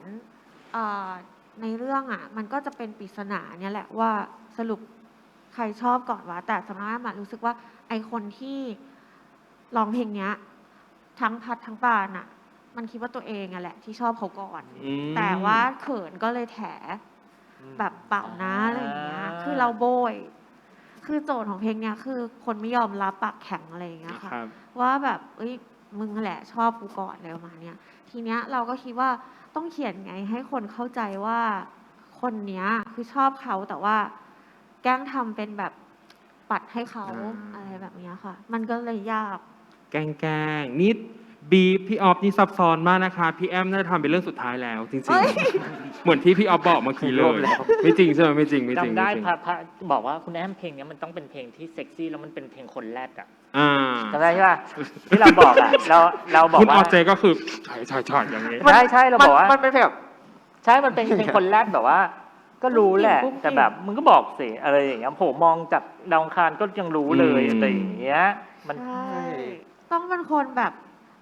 ในเรื่องอ่ะ มันก็จะเป็นปริศนาเนี่ยแหละว่าสรุป ใครชอบก่อนวะแต่สำหรับอ้ำรู้สึกว่าไอคนที่ร้องเพลงเนี้ยทั้งพัดทั้งปานอะมันคิดว่าตัวเองอะแหละที่ชอบเขาก่อน อืม แต่ว่าเขินก็เลยแถแบบเปล่านะอะไรอย่างเงี้ยคือเราโบย คือโจทย์ของเพลงเนี้ยคือคนไม่ยอมรับปากแข็งอะไรอย่างเงี้ยค่ะ ครับ ว่าแบบเอ้ยมึงแหละชอบกูก่อนอะไรประมาณเนี้ยทีเนี้ยเราก็คิดว่าต้องเขียนไงให้คนเข้าใจว่าคนเนี้ยคือชอบเขาแต่ว่าแกล้งทำเป็นแบบปัดให้เขาอะไรแบบเนี้ยค่ะ มันก็เลยยาก แกล้งนี่บีฟพี่ออฟนี่ซับซ้อนมากนะคะ พี่แอมน่าจะทำเป็นเรื่องสุดท้ายแล้ว จริง เอ้ย ๆ เหมือนที่พี่ออฟบอกเมื่อกี้เลย ไม่จริงใช่ไหมไม่จริงไม่จริง จำได้ ม่จริง พระบอกว่าคุณแอมเพลงเนี้ยมันต้องเป็นเพลงที่เซ็กซี่แล้วมันเป็นเพลงคนแรดอ่ะ อ่า จำได้ใช่ป่ะที่เราบอกอ่ะเราบอก คุณอ ว่า อฟเจก็คือถอยอย่างนี้ ใช่เราบอกว่า มันเป็นแบบ ใช่มันเป็นเพลงคนแรดแบบว่า ก็รู้แหละ กุ้งกิ่ง แต่แบบมึงก็บอกสิอะไรอย่างเงี้ยโผมองจากดาวอังคารก็ยังรู้เลย อืม อะไรอย่างเงี้ยมัน ใช่ต้องเป็นคนแบบ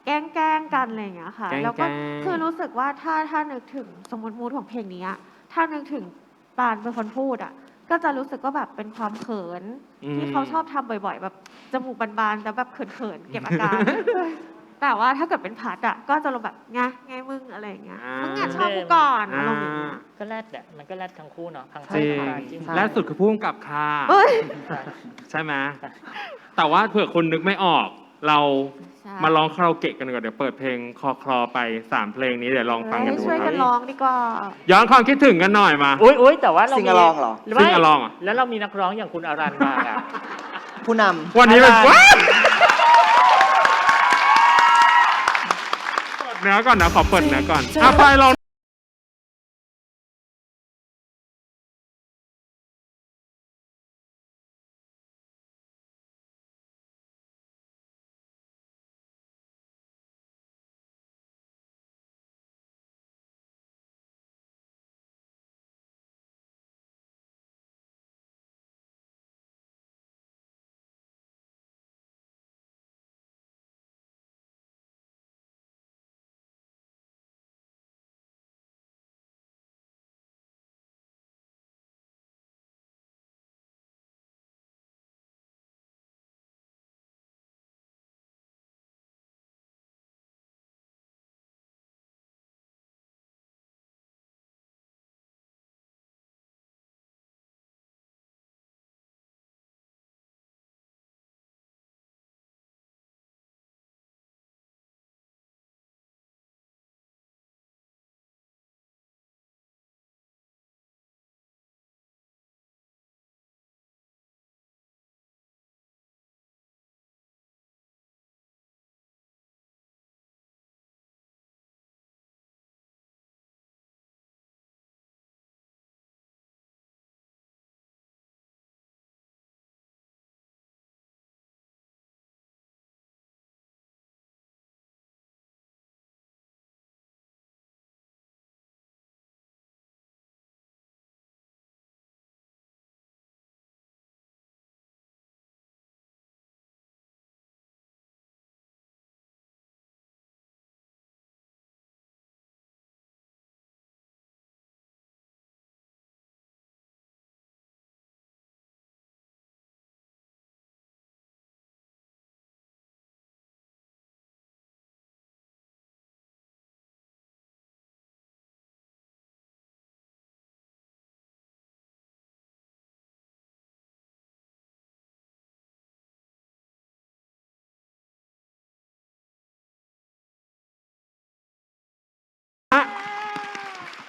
แกล้งกันอะไรอย่างเงี้ยค่ะ แกล้ง แล้วก็ แกล้ง คือรู้สึกว่าถ้านึกถึงสมมติมูดของเพลงนี้อะถ้านึกถึงปานเป็นคนพูดอ่ะ ก็จะรู้สึกว่าแบบเป็นความเขิน ที่เขาชอบทำบ่อยๆ แบบจมูกบานๆแต่แบบเขินๆเก็บอาการ แต่ว่าถ้าเกิดเป็นพัดอ่ะก็จะลงแบบไงมึงอะไรอย่างเงี้ยมึงอ่ะชอบกูก่อนอารมณ์อย่างเงี้ย ก็แรดแหละมันก็แรดทั้งคู่เนาะทั้ง จริง ทั้จริง และสุดคือพุ่งกับค่ะ เอ้ย ใช่ไหมแต่ว่าเผื่อคนนึกไม่ออก เรา ใช่ มาร้องคาราโอเกะกันดีกว่าเดี๋ยวเปิดเพลงคลอไป3เพลงนี้เดี๋ยวลองฟังกันดู ช่วย ค กั รั น บ ร้องดีกว่า ย้อนความคิดถึงกันหน่อยมา อุ้ยแต่ว่าเรา ซิงอะลองเหรอ ซิงอะลองเหรอ แล้วเรามีนักร้องอย่างคุณอารันมาอ่ะ ผู้นำ วันนี้เป็น อะไร ว้าวเปิดเนื้อก่อนนะขอเปิดเนื้อก่อนอ่ะไปลอง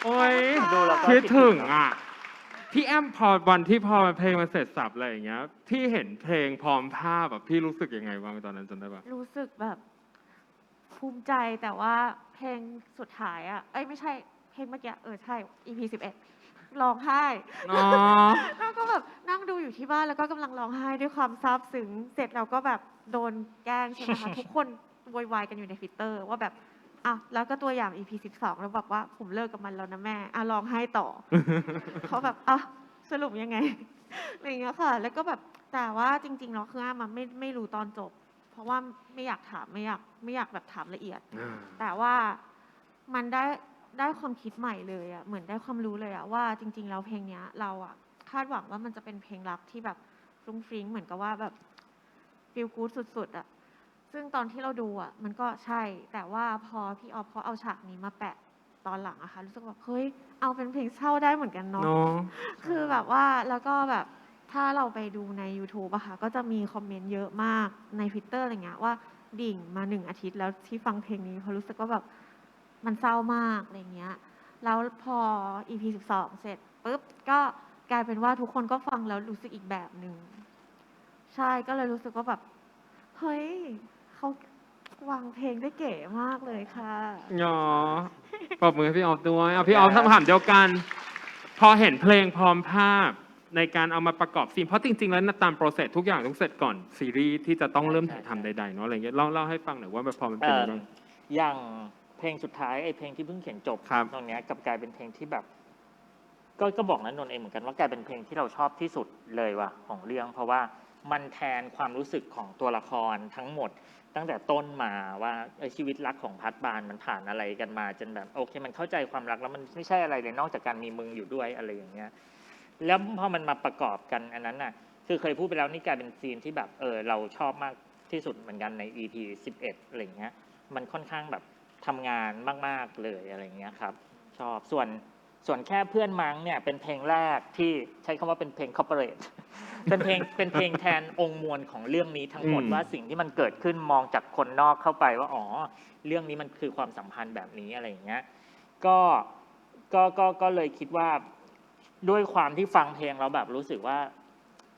โอ้ย ดูแล้วก็ คิดถึง เนอะ อ่ะ พี่แอมพอวันที่พอเพลงมันเสร็จสับอะไรอย่างเงี้ย พี่เห็นเพลงพร้อมภาพแบบพี่รู้สึกยังไงบ้างตอนนั้นจำได้ปะ รู้สึกแบบภูมิใจแต่ว่าเพลงสุดท้ายอ่ะ เอ้ยไม่ใช่เพลงเมื่อกี้ใช่ EP 11ร้องไห้ อ๋อ แล้วก็แบบนั่งดูอยู่ที่บ้านแล้วก็กำลังร้องไห้ด้วยความซาบซึ้งเสร็จเราก็แบบโดนแกล้งใช่ไหมคะ ทุกคนโวยวายกันอยู่ในทวิตเตอร์ว่าแบบอ่ะแล้วก็ตัวอย่าง EP 12แล้วบอกว่าผมเลิกกับมันแล้วนะแม่อ่ะร้องไห้ต่อ เขาแบบอ่ะสรุปยังไง อะไรอย่างเงี้ยค่ะ แล้วก็แบบแต่ว่าจริงๆแล้วคืออ้ามันไม่รู้ตอนจบ เพราะว่าไม่อยากถามไม่อยากแบบถามละเอียด แต่ว่ามันได้ความคิดใหม่เลยอ่ะเหมือนได้ความรู้เลยอ่ะว่าจริง ๆ แล้วเพลงเนี้ย เราอ่ะคาดหวังว่ามันจะเป็นเพลงรักที่แบบ ฟรุ้งฟริ้งเหมือนกับว่าแบบฟีลกู๊ดสุดๆอะซึ่งตอนที่เราดูอะมันก็ใช่ แต่ว่าพอพี่ออฟเขาเอาฉากนี้มาแปะตอนหลังอะค่ะรู้สึกว่าเฮ้ยเอาเป็นเพลงเศร้าได้เหมือนกันเนาะ เนาะ คือแบบว่าแล้วก็แบบถ้าเราไปดูใน YouTube อะค่ะก็จะมีคอมเมนต์เยอะมากใน Twitter อะไรเงี้ยว่าดิ่งมา1 อาทิตย์แล้วที่ฟังเพลงนี้เพราะรู้สึกว่าแบบมันเศร้ามากอะไรเงี้ยแล้วพอ EP 12 เสร็จปุ๊บก็กลายเป็นว่าทุกคนก็ฟังแล้วรู้สึกอีกแบบหนึ่งใช่ก็เลยรู้สึกว่าแบบเฮ้ยเขาวางเพลงได้เก๋มากเลยค่ะ เนาะปรบมือให้พี่ออฟด้วยเอาพี่ออฟคำถามเดียวกัน พอเห็นเพลงพร้อมภาพในการเอามาประกอบซีนเพราะจริงๆแล้วตามโปรเซสทุกอย่างต้องเสร็จก่อนซีรีส์ที่จะต้องเริ่มถ่ายทำใดๆเนาะอะไรเงี้ยเล่าให้ฟังหน่อยว่าพอมันเป็นยังไงบ้าง อย่างเพลงสุดท้ายไอ้เพลงที่เพิ่งเขียนจบ ครับ ตรงเนี้ยกลับกลายเป็นเพลงที่แบบ ก็บอกนันนนท์เองเหมือนกันว่ากลายเป็นเพลงที่เราชอบที่สุดเลยว่ะของเรื่อง เพราะว่ามันแทนความรู้สึกของตัวละครทั้งหมด ตั้งแต่ต้นมาว่าชีวิตรักของพัดบานมันผ่านอะไรกันมาจนแบบโอเค มันเข้าใจความรักแล้วมันไม่ใช่อะไรเลยนอกจากการมีมึงอยู่ด้วยอะไรอย่างเงี้ย แล้วพอมันมาประกอบกันอันนั้นน่ะ คือเคยพูดไปแล้วนี่กลายเป็นซีนที่แบบเราชอบมากที่สุดเหมือนกันใน EP 11อะไรเงี้ย มันค่อนข้างแบบทำงานมากๆเลยอะไรเงี้ยครับ ชอบส่วนแค่เพื่อนมั้งเนี่ยเป็นเพลงแรกที่ใช้คำว่าเป็นเพลง corporate เป็นเพลงแทนองค์มวลของเรื่องนี้ทั้งหมด อืม ว่าสิ่งที่มันเกิดขึ้นมองจากคนนอกเข้าไปว่าอ๋อเรื่องนี้มันคือความสัมพันธ์แบบนี้อะไรอย่างเงี้ยก็เลยคิดว่าด้วยความที่ฟังเพลงแล้วแบบรู้สึกว่า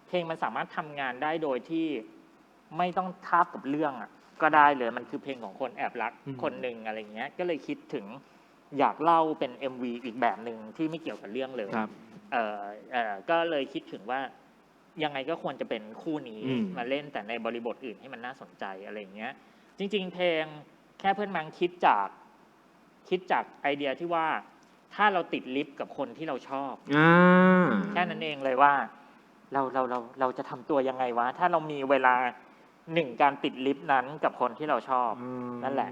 เพลงมันสามารถทำงานได้โดยที่ไม่ต้องทาบกับเรื่องอ่ะก็ได้เลยมันคือเพลงของคนแอบรักคนหนึ่งอะไรเงี้ยก็เลยคิดถึงอยากเล่าเป็น MV อีกแบบหนึ่งที่ไม่เกี่ยวกับเรื่องเลย ครับ ก็เลยคิดถึงว่ายังไงก็ควรจะเป็นคู่นี้ อืม มาเล่นแต่ในบริบทอื่นให้มันน่าสนใจอะไรเงี้ย จริง ๆ เพลงแค่เพื่อนมังคิดจากไอเดียที่ว่าถ้าเราติดลิฟต์กับคนที่เราชอบ แค่นั้นเองเลยว่าเราจะทำตัวยังไงวะ ถ้าเรามีเวลาการติดลิฟต์นั้นกับคนที่เราชอบ นั่นแหละ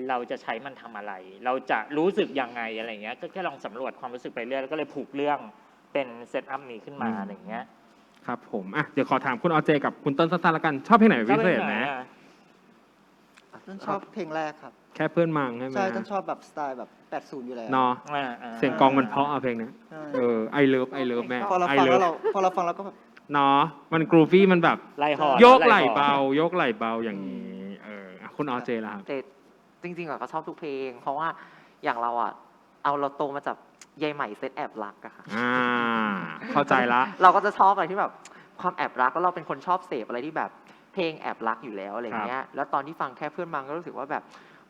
เราจะใช้มันทำอะไร เราจะรู้สึกยังไงอะไรเงี้ยก็แค่ลองสำรวจความรู้สึกไปเรื่อยแล้วก็เลยผูกเรื่องเป็นเซตอัพนี้ขึ้นมาอะไรเงี้ย ครับผมอ่ะเดี๋ยวขอถามคุณออเจกับคุณต้นสั้นๆละกันชอบเพลงไหนเป็นพิเศษไหม ต้นชอบเพลงแรกครับ แค่เพื่อนมังใช่ไหม ใช่ต้นชอบแบบสไตล์แบบ80อยู่แล้ว เนาะเสียงกลองมันเพราะอ่ะเพลงเนี้ย ใช่ ไอเลิฟแม่ พอเรา ไอ ฟัง เลิ แล้ว ฟ พอเราฟังแล้วก็แบบ เนาะมันกรูฟี่มันแบบ ไล่หอ โยกไหล่เบาอย่างนี้อ่ะคุณออเจล่ะครับ แต่จริงๆอะก็ชอบทุกเพลง เพราะว่าอย่างเราอะเราโตมาจากยายใหม่เซตแอบรักอะค่ะ เข้าใจละ เราก็จะชอบอะไรที่แบบความแอบรักแล้วเราเป็นคนชอบเสพอะไรที่แบบเพลงแอบรักอยู่แล้วอะไรเงี้ยแล้วตอนที่ฟังแค่เพื่อนมังก็รู้สึกว่าแบบ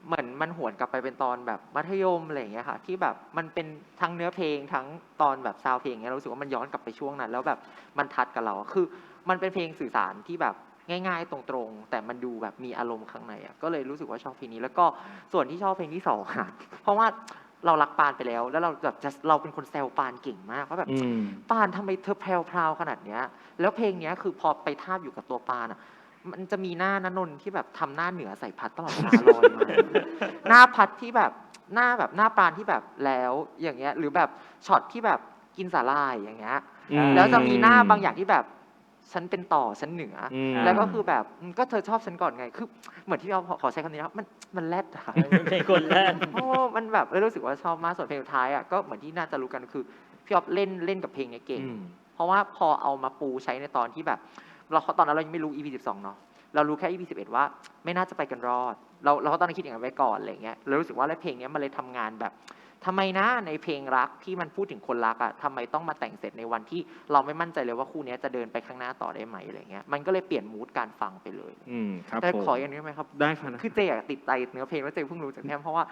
เหมือนมันหวนกลับไปเป็นตอนแบบมัธยมอะไรเงี้ยค่ะที่แบบมันเป็นทั้งเนื้อเพลงทั้งตอนแบบซาวด์เพลงเงี้ยเรารู้สึกว่ามันย้อนกลับไปช่วงนั้น แล้วแบบมันทัดกับเราคือมันเป็นเพลงสื่อสารที่แบบง่ายๆตรงๆแต่มันดูแบบมีอารมณ์ข้างในอ่ะก็เลยรู้สึกว่าชอบเพลงนี้แล้วก็ส่วนที่ชอบเพลงที่สองค่ะเพราะว่าเรารักปานไปแล้วเราแบบเราเป็นคนแซวปานเก่งมากว่าแบบ ปานทำไมเธอแพรวๆขนาดเนี้ยแล้วเพลงเนี้ยคือพอไปทาบอยู่กับตัวปานอ่ะมันจะมีหน้านนนท์ที่แบบทำหน้าเหนือใส่พัดตลอดเวลาลอยมา หน้าพัดที่แบบหน้าปานที่แบบแล้วอย่างเงี้ยหรือแบบช็อตที่แบบกินสาลายอย่างเงี้ยแล้วจะมีหน้าบางอย่างที่แบบฉันเป็นต่อฉันเหนืออแล้วก็คือแบบก็เธอชอบฉันก่อนไงคือเหมือนที่เราขอใช้คำนี้นะมันแรดอะ เพลงคนแรก โอ้มันแบบรู้สึกว่าชอบมากส่วนเพลงสุดท้ายอ่ะก็เหมือนที่น่าจะรู้กันคือพี่อ๊อฟเล่นกับเพลงนี้เก่ง เพราะว่าพอเอามาปูใช้ในตอนที่แบบตอนนั้นเรายังไม่รู้ EP 12เนาะเรารู้แค่ EP 11ว่าไม่น่าจะไปกันรอดเราตอนนั้นคิดอย่างนั้นไว้ก่อนอะไรเงี้ยเรารู้สึกว่าเพลงนี้มันเลยทำงานแบบทำไมนะในเพลงรักที่มันพูดถึงคนรักอ่ะทำไมต้องมาแต่งเสร็จในวันที่เราไม่มั่นใจเลยว่าคู่นี้จะเดินไปข้างหน้าต่อได้ไหมอะไรเงี้ยมันก็เลยเปลี่ยนมูดการฟังไปเลย ครับ แต่ ผม ขออย่างนี้ไหมครับ ได้ค่ะ คือเจอะติดใจเนื้อเพลงแล้วเจเพิ่งรู้จากแทมเพราะว่า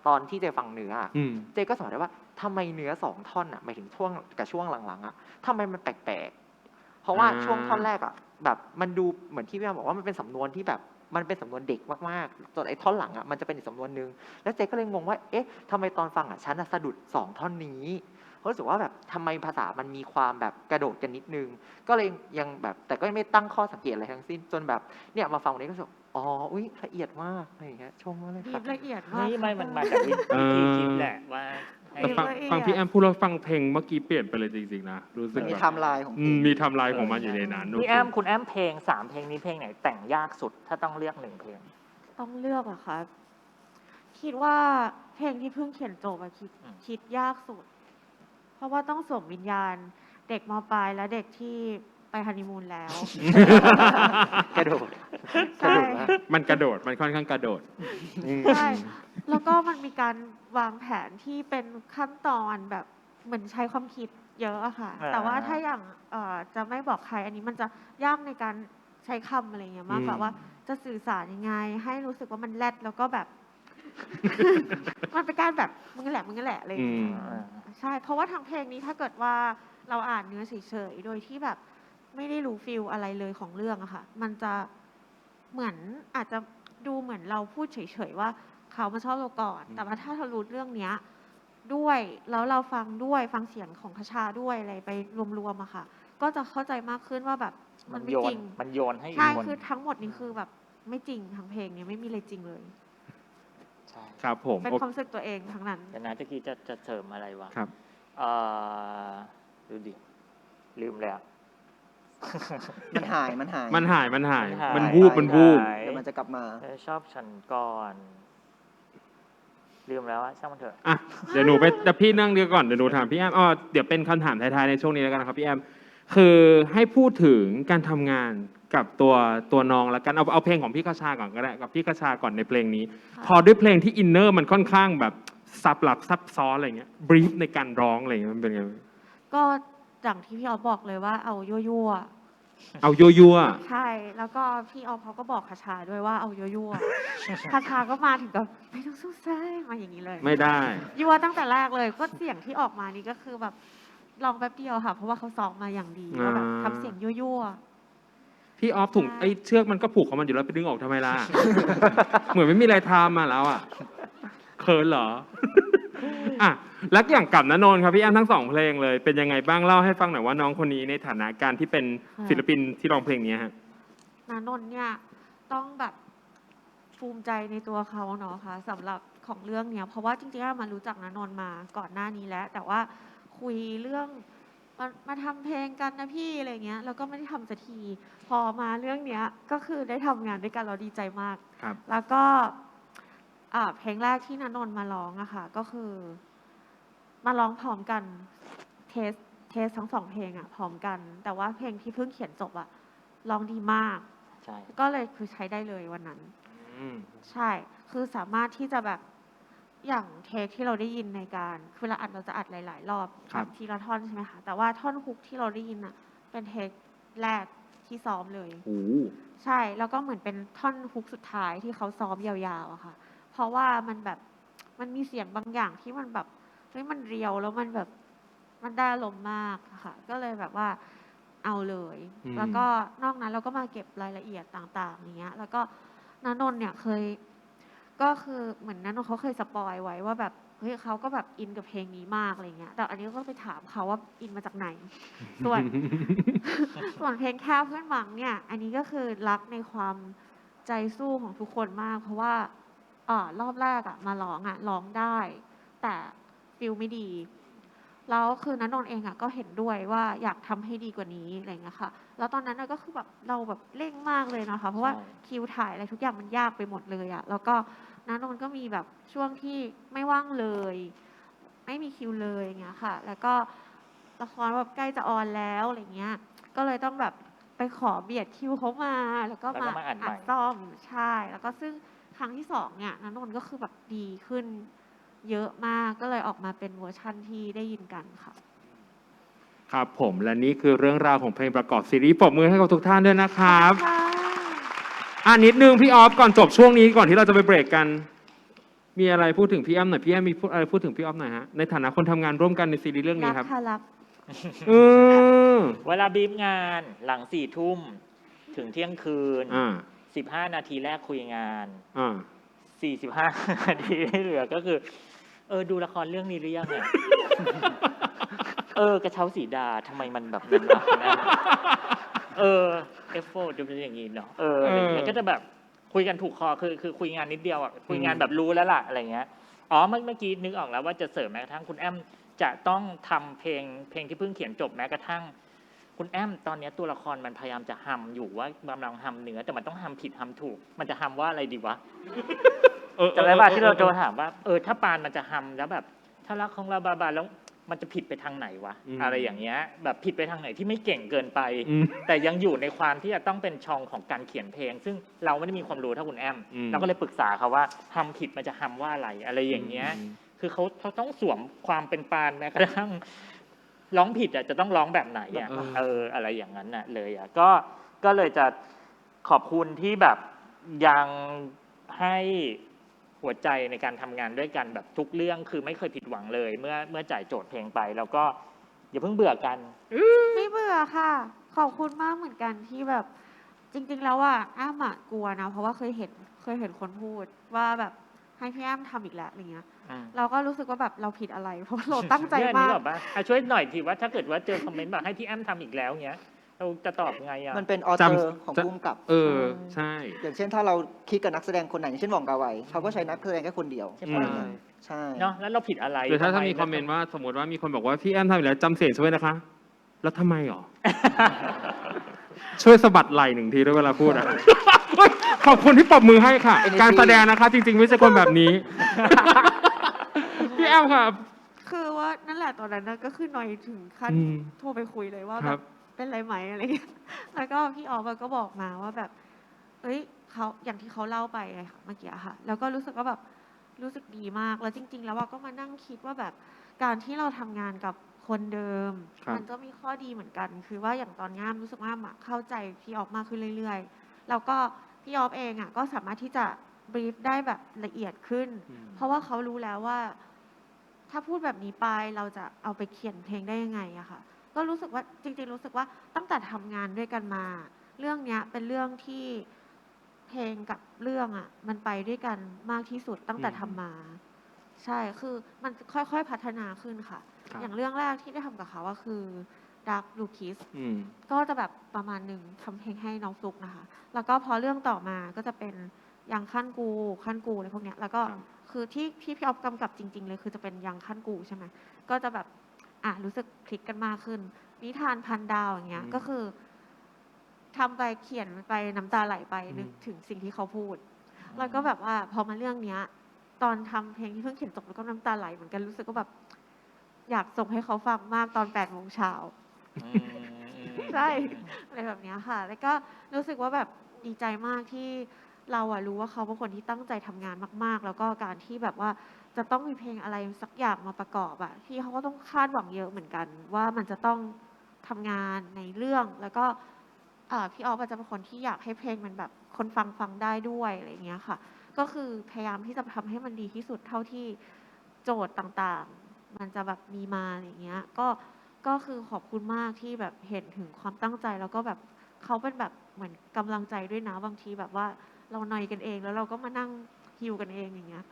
ตอนที่เจฟังเนื้ออะ เจก็สงสัยได้ว่าทำไมเนื้อ2 ท่อนอ่ะหมายถึงช่วงกับช่วงหลังๆอ่ะทำไมมันแปลกๆเพราะว่าช่วงท่อนแรกอ่ะแบบมันดูเหมือนที่พี่แอมบอกว่ามันเป็นสำนวนที่แบบมันเป็นสำนวนเด็กมากๆส่วนไอ้ท่อนหลังอ่ะมันจะเป็นอีกสำนวนนึงแล้วเจก็เลยงงว่าเอ๊ะทำไมตอนฟังอ่ะฉันสะดุด2 ท่อนนี้เพราะรู้สึกว่าแบบทำไมภาษามันมีความแบบกระโดดกันนิดนึงก็เลยยังแบบแต่ก็ไม่ตั้งข้อสังเกตอะไรทั้งสิ้นจนแบบเนี่ยมาฟังวันนี้ก็รู้สึกอ๋ออุ๊ยละเอียดมากอะไรอย่างเงี้ยชมมากเลย บี ครับ บละเอียดมาก ไม่มันมาจากวิธีคิดแหละว่าให้ ฟัง พี่แอมพูดแล้วฟังเพลงเมื่อกี้เปลี่ยนไปเลยจริงๆนะรู้สึก มี แบบ ไทม์ไลน์ของ มีไทม์ไลน์ของมันอยู่ในนั้น พี่แอมคุณแอมเพลง3เพลงนี้เพลงไหนแต่งยากสุดถ้าต้องเลือก1เพลง ต้องเลือกอะคะคิดว่าเพลงที่เพิ่งเขียนจบอะคิดยากสุด เพราะว่าต้องสวมวิญญาณเด็กมปลายและเด็กที่ไปฮันนีมูนแล้ว กระโดด ใช่ มันกระโดดมันค่อนข้างกระโดด ใช่แล้วก็มันมีการวางแผนที่เป็นขั้นตอนแบบเหมือนใช้ความคิดเยอะอะค่ะ อ่า แต่ว่าถ้าอย่างจะไม่บอกใครอันนี้มันจะยากในการใช้คำอะไรอย่างเงี้ยมากกว่าว่าจะสื่อสารยังไง ให้รู้สึกว่ามันแรดแล้วก็แบบ มันเป็นการแบบมึงนั่นแหละมึงนั่นแหละอะไรอย่างเงี้ย ใช่ เพราะว่าทางเพลงนี้ถ้าเกิดว่าเราอ่านเนื้อเฉยๆ โดยที่แบบไม่ได้รู้ฟีลอะไรเลยของเรื่องอะค่ะ มันจะเหมือนอาจจะดูเหมือนเราพูดเฉยๆว่าเขามาชอบเราก่อน แต่ว่าถ้าเรารู้เรื่องเนี้ยด้วย แล้วเราฟังด้วยฟังเสียงของคชาด้วยอะไรไปรวมๆอะค่ะ ก็จะเข้าใจมากขึ้นว่าแบบมันไม่จริง มันโยนให้อีก ใช่ คน คือทั้งหมดนี้คือแบบไม่จริงทั้งเพลงนี้ไม่มีอะไรจริงเลย ใช่ ครับผม เป็นความรู้สึกตัวเองทั้งนั้น เดี๋ยวนะตะกี้จะเสริมอะไรวะ ครับ เอ่อดูดิ ลืมเลยอะ มันหาย มันหาย มันหาย มันวูบ เดี๋ยวมันจะกลับมา ชอบฉันก่อน ลืมแล้วอะช่างมันเถอะ อ่ะเดี๋ยวหนูไปแต่พี่นั่งเดียวก่อนเดี๋ยวหนูถามพี่แอมเดี๋ยวเป็นคำถามท้ายๆในช่วงนี้แล้วกันนะครับพี่แอมคือให้พูดถึงการทำงานกับตัวน้องแล้วกันเอาเพลงของพี่คชาก่อนก็ได้กับพี่คชาก่อนในเพลงนี้ ค่ะ พอด้วยเพลงที่อินเนอร์มันค่อนข้างแบบซับหลักซับซ้อนอะไรเงี้ยบรีฟในการร้องอะไรเงี้ยมันเป็นไง ก็อย่างที่พี่ออฟบอกเลยว่าเอายั่ว เอายั่ว ๆใช่ แล้วก็พี่ออฟเขาก็บอกคชาด้วยว่าเอายั่วๆ คชาก็มาถึงกับไม่ต้องสู้ซ้ายมาอย่างนี้เลย ๆไม่ได้ ยั่วตั้งแต่แรกเลย ก็เสียงที่ออกมานี่ก็คือแบบลองแป๊บเดียวค่ะ เพราะว่าเขาซ้อมมาอย่างดีว่าแบบทำเสียงยั่ว พี่ออฟถุงไอ้เชือกมันก็ผูกของมันอยู่แล้วไปดึงออกทำไมล่ะ เหมือนไม่มีอะไรทำมาแล้วอ่ะเขินเหรอ อ่ะแล้วอย่างกับณนนท์ครับพี่แอมทั้งสองเพลงเลยเป็นยังไงบ้างเล่าให้ฟังหน่อยว่าน้องคนนี้ในฐานะการที่เป็นศิลปินที่ร้องเพลงนี้ฮะ ๆนานนท์เนี่ยต้องแบบภูมิใจในตัวเขาเนาะค่ะสำหรับของเรื่องเนี้ย เพราะว่าจริงๆมารู้จักนานนท์มาก่อนหน้านี้แล้ว แต่ว่าคุยเรื่องมาทำเพลงกันนะพี่อะไรเงี้ยแล้วก็ไม่ได้ทำสักที พอมาเรื่องเนี้ยก็คือได้ทำงานด้วยกันเราดีใจมาก ครับ แล้วก็เพลงแรกที่นนนท์มาร้องอะค่ะ ก็คือมาร้องพร้อมกันเทสทั้งสองเพลงอะพร้อมกัน แต่ว่าเพลงที่เพิ่งเขียนจบอะร้องดีมาก ใช่ ก็เลยคือใช้ได้เลยวันนั้น อืม ใช่ คือสามารถที่จะแบบอย่างเทคที่เราได้ยินในการคือเราจะอัดหลาย ๆ รอบ ครับ ทีละท่อนใช่ไหมคะ แต่ว่าท่อนฮุกที่เราได้ยินอะเป็นเทคแรกที่ซ้อมเลย โอ้ ใช่ แล้วก็เหมือนเป็นท่อนฮุกสุดท้ายที่เขาซ้อมยาวๆอะค่ะ เพราะว่ามันแบบมันมีเสียงบางอย่างที่มันแบบเฮ้ยมันเรียวแล้วมันแบบมันได้อารมณ์มากอะค่ะ ก็เลยแบบว่าเอาเลย แล้วก็นอกนั้นเราก็มาเก็บรายละเอียดต่างๆอย่างเงี้ย แล้วก็ณนนท์เนี่ยก็คือเหมือนณนนท์เขาเคยสปอยไว้ว่าแบบเฮ้ยเขาก็แบบอินกับเพลงนี้มากอะไรเงี้ย แต่อันนี้ก็ไปถามเขาว่าอินมาจากไหน ส่วน ส่วนเพลงแค่เพื่อนหวังเนี่ย อันนี้ก็คือรักในความใจสู้ของทุกคนมาก เพราะว่ารอบแรกอะมาร้องได้ แต่ฟิลไม่ดี แล้วคือณนนท์เองอะก็เห็นด้วยว่าอยากทำให้ดีกว่านี้อะไรอย่างเงี้ยค่ะ แล้วตอนนั้นก็คือแบบเราแบบเร่งมากเลยนะคะ เพราะว่า ใช่ คิวถ่ายอะไรทุกอย่างมันยากไปหมดเลยอะแล้วก็ณนนท์ก็มีแบบช่วงที่ไม่ว่างเลย ไม่มีคิวเลยอย่างเงี้ยค่ะ แล้วก็ละครแบบใกล้จะออนแล้วอะไรเงี้ย ก็เลยต้องแบบไปขอเบียดคิวเขามา แล้วก็ แล้วก็มาอัดใหม่ ซ่อมใช่ แล้วก็ซึ่งครั้งที่สองเนี่ยณนนท์ก็คือแบบดีขึ้นเยอะมาก ก็เลยออกมาเป็นเวอร์ชั่นที่ได้ยินกันค่ะ ครับผมและนี่คือเรื่องราวของเพลงประกอบซีรีส์ปรบมือให้กับทุกท่านด้วยนะครับ ค่ะ นิดนึงพี่ออฟก่อนจบช่วงนี้ก่อนที่เราจะไปเบรกกัน มีอะไรพูดถึงพี่แอมหน่อยพี่แอมมีอะไรพูดถึงพี่ออฟหน่อยฮะในฐานะคนทำงานร่วมกันในซีรีส์เรื่องนี้ รัก ครับ ค่ะรัก เออ เวลาบีบงานหลัง4 ทุ่มถึงเที่ยงคืน อ่า 15 นาทีแรกคุยงาน อ่า 45 นาทีที่เหลือก็คือ ดูละครเรื่องนี้หรือยังเนี่ย กระเช้าสีดาทำไมมันแบบนั้นวะF4 ดูเป็นอย่างนี้เนาะอะไรอย่างเงี้ยก็จะแบบคุยกันถูกคอคือคุยงานนิดเดียวอ่ะคุยงานแบบรู้แล้วล่ะอะไรเงี้ย อ๋อเมื่อกี้นึกออกแล้วว่าจะเสริมแม้กระทั่งคุณแอมจะต้องทำเพลงที่เพิ่งเขียนจบแม้กระทั่ง คุณแอมตอนนี้ตัวละครมันพยายามจะฮัมอยู่ว่ากำลังฮัมเนื้อแต่มันต้องฮัมผิดฮัมถูก มันจะฮัมว่าอะไรดีวะจำได้ป่ะที่เราโดนถามว่าถ้าปานมันจะฮัมแล้วแบบถ้ารักของเราบาบาแล้วมันจะผิดไปทางไหนวะอะไรอย่างเงี้ยแบบผิดไปทางไหนที่ไม่เก่งเกินไป แต่ยังอยู่ในความที่จะต้องเป็นช่องของการเขียนเพลง ซึ่งเราไม่ได้มีความรู้เท่าคุณแอมเราก็เลยปรึกษาเขาว่าฮัมผิดมันจะฮัมว่าอะไรอย่างเงี้ยคือเขาต้องสวมความเป็นปานแม้กระทั่งร้องผิดจะต้องร้องแบบไหนอะไรอย่างนั้นน่ะเลยก็เลยจะขอบคุณที่แบบยังให้หัวใจในการทำงานด้วยกันแบบทุกเรื่องคือไม่เคยผิดหวังเลยเมื่อจ่ายโจทย์เพลงไปแล้วก็อย่าเพิ่งเบื่อกัน ไม่เบื่อค่ะ ขอบคุณมากเหมือนกันที่แบบจริงๆแล้วอ่ะอ้ามอะกลัวนะเพราะว่าเคยเห็นคนพูดว่าแบบให้พี่อ้ามทำอีกแล้วอะไรเงี้ยเราก็รู้สึกว่าแบบเราผิดอะไร เพราะเราตั้งใจมาก ช่วยหน่อยทีว่าถ้าเกิดว่าเจอคอมเมนต์แบบให้พี่แอมทำอีกแล้วเงี้ยเราจะตอบไงอ่ะ มันเป็นออเตอร์ของผู้กำกับ ใช่ อย่างเช่นถ้าเราคิดกับนักแสดงคนไหนอย่างเช่นหว่องกาไวเขาก็ใช้นักแสดงแค่คนเดียว ใช่ปะ ใช่ เนาะแล้วเราผิดอะไร หรือถ้า ทำไ มีคอมเมนต์ว่าสมมติว่ามีคนบอกว่าพี่แอมทำอยู่แล้วจำเสียงช่วยนะคะ แล้วทำไมหรอ ช่วยสะบัดไหล่หนึ่งทีด้วยเวลาพูดอ่ะ ขอบคุณที่ปรบมือให้ค่ะ การแสดงนะคะ จริงๆไม่ใช่คนแบบนี้ พี่แอมค่ะ คือว่านั่นแหละตอนนั้นก็คือหน่อยถึงขั้นโทรไปคุยเลยว่าแบบเป็นไรไหมอะไรเงี้ยแล้วก็พี่ออฟก็บอกมาว่าแบบเอ้ยเขาอย่างที่เขาเล่าไปเลยค่ะเมื่อกี้ค่ะแล้วก็รู้สึกว่าแบบรู้สึกดีมากแล้วจริงๆแล้วก็มานั่งคิดว่าแบบการที่เราทำงานกับคนเดิมมันก็มีข้อดีเหมือนกัน คือว่าอย่างตอนงามรู้สึกว่าเข้าใจพี่ออฟมากขึ้นเรื่อยๆแล้วก็พี่ออฟเองก็สามารถที่จะบรีฟได้แบบละเอียดขึ้น เพราะว่าเขารู้แล้วว่าถ้าพูดแบบนี้ไปเราจะเอาไปเขียนเพลงได้ยังไงอะค่ะก็รู้สึกว่าจริงๆรู้สึกว่าตั้งแต่ทำงานด้วยกันมา เรื่องเนี้ยเป็นเรื่องที่เพลงกับเรื่องมันไปด้วยกันมากที่สุดตั้งแต่ทำมา ใช่คือมันค่อยๆพัฒนาขึ้นค่ะ อย่างเรื่องแรกที่ได้ทำกับเขาคือ Dark Blue Kiss ก็จะแบบประมาณหนึ่งทำเพลงให้น้องฟลุกนะคะ แล้วก็พอเรื่องต่อมาก็จะเป็นยังขั้นกูอะไรพวกเนี้ยแล้วก็คือที่พี่ออฟกำกับจริงๆเลยคือจะเป็นยังขั้นกูใช่ไหมก็จะแบบรู้สึกคลิกกันมากขึ้น นิทานพันดาวอย่างเงี้ยก็คือทำไปเขียนไปน้ำตาไหลไปนึกถึงสิ่งที่เขาพูด แล้วก็แบบว่าพอมาเรื่องเนี้ย ตอนทำเพลงที่เพิ่งเขียนจบแล้วก็น้ำตาไหลเหมือนกันรู้สึกว่าแบบอยากส่งให้เขาฟังมากตอน8 โมงเช้าใช่อะไรแบบเนี้ยค่ะ แล้วก็รู้สึกว่าแบบดีใจมากที่เรารู้ว่าเขาเป็นคนที่ตั้งใจทำงานมากๆ แล้วก็การที่แบบว่าจะต้องมีเพลงอะไรสักอย่างมาประกอบพี่เขาก็ต้องคาดหวังเยอะเหมือนกัน ว่ามันจะต้องทำงานในเรื่องแล้วก็พี่ออฟจะเป็นคนที่อยากให้เพลงมันแบบคนฟังได้ด้วยอะไรอย่างเงี้ยค่ะ ก็คือพยายามที่จะทำให้มันดีที่สุดเท่าที่โจทย์ต่างๆ มันจะแบบมีมาอะไรเงี้ยก็คือขอบคุณมากที่แบบเห็นถึงความตั้งใจแล้วก็แบบเขาเป็นแบบเหมือนกำลังใจด้วยนะบางทีแบบว่าเราหน่อยกันเองแล้วเราก็มานั่งฮิวกันเองอย่างเงี้ย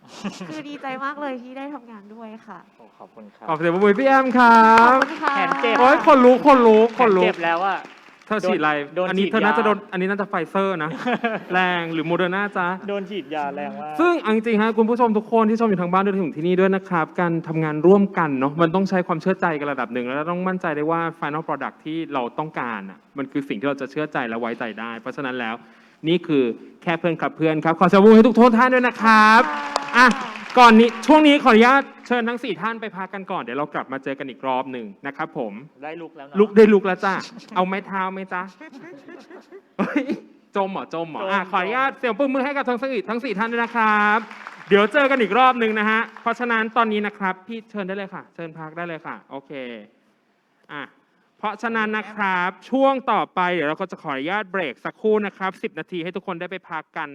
คือดีใจมากเลยที่ได้ทำงานด้วยค่ะ ขอบคุณครับ ขอบเสียงปรบมือพี่แอมครับ ขอบคุณค่ะ แขนเจ็บ โอ้ยคนลุก แขนเจ็บแล้วอ่ะ เธอฉีดอะไร โดน อันนี้ ฉีด เธอน่าจะ ยา โดนอันนี้น่าจะไฟเซอร์นะ แรงหรือโมเดอร์นาจ้า โดนฉีดยาแรงมาก ซึ่งเอาจริงๆฮะคุณผู้ชมทุกคนที่ชมอยู่ทางบ้านด้วยถึงที่นี่ด้วยนะครับ การทำงานร่วมกันเนาะมันต้องใช้ความเชื่อใจกันระดับหนึ่งแล้วต้องมั่นใจได้ว่า Final Product ที่เราต้องการมันคือสิ่งที่เราจะเชื่อใจและไว้ใจได้ เพราะฉะนั้นแล้วนี่คือแค่เพื่อนขับเพื่อนครับขอเสียงปรบมือให้ทุกท่านด้วยนะครับอ่ะก่อนนี้ช่วงนี้ขออนุญาตเชิญทั้ง4ท่านไปพักกันก่อนเดี๋ยวเรากลับมาเจอกันอีกรอบหนึ่งนะครับผม ได้ลุกแล้วเนาะ ลุกได้ลุกแล้วจ้าเอาไม้เท้าไหมจ้าเฮ้ยจมเหรอขออนุญาตเสียงปรบมือให้กับทั้ง4ท่านด้วยนะครับ เดี๋ยวเจอกันอีกรอบหนึ่งนะฮะ เพราะฉะนั้นตอนนี้นะครับพี่เชิญได้เลยค่ะ เชิญพักได้เลยค่ะ โอเคเพราะฉะนั้นนะครับช่วงต่อไปเดี๋ยวเราก็จะขออนุญาตเบรกสักครู่นะครับ10 นาทีให้ทุกคนได้ไปพักกัน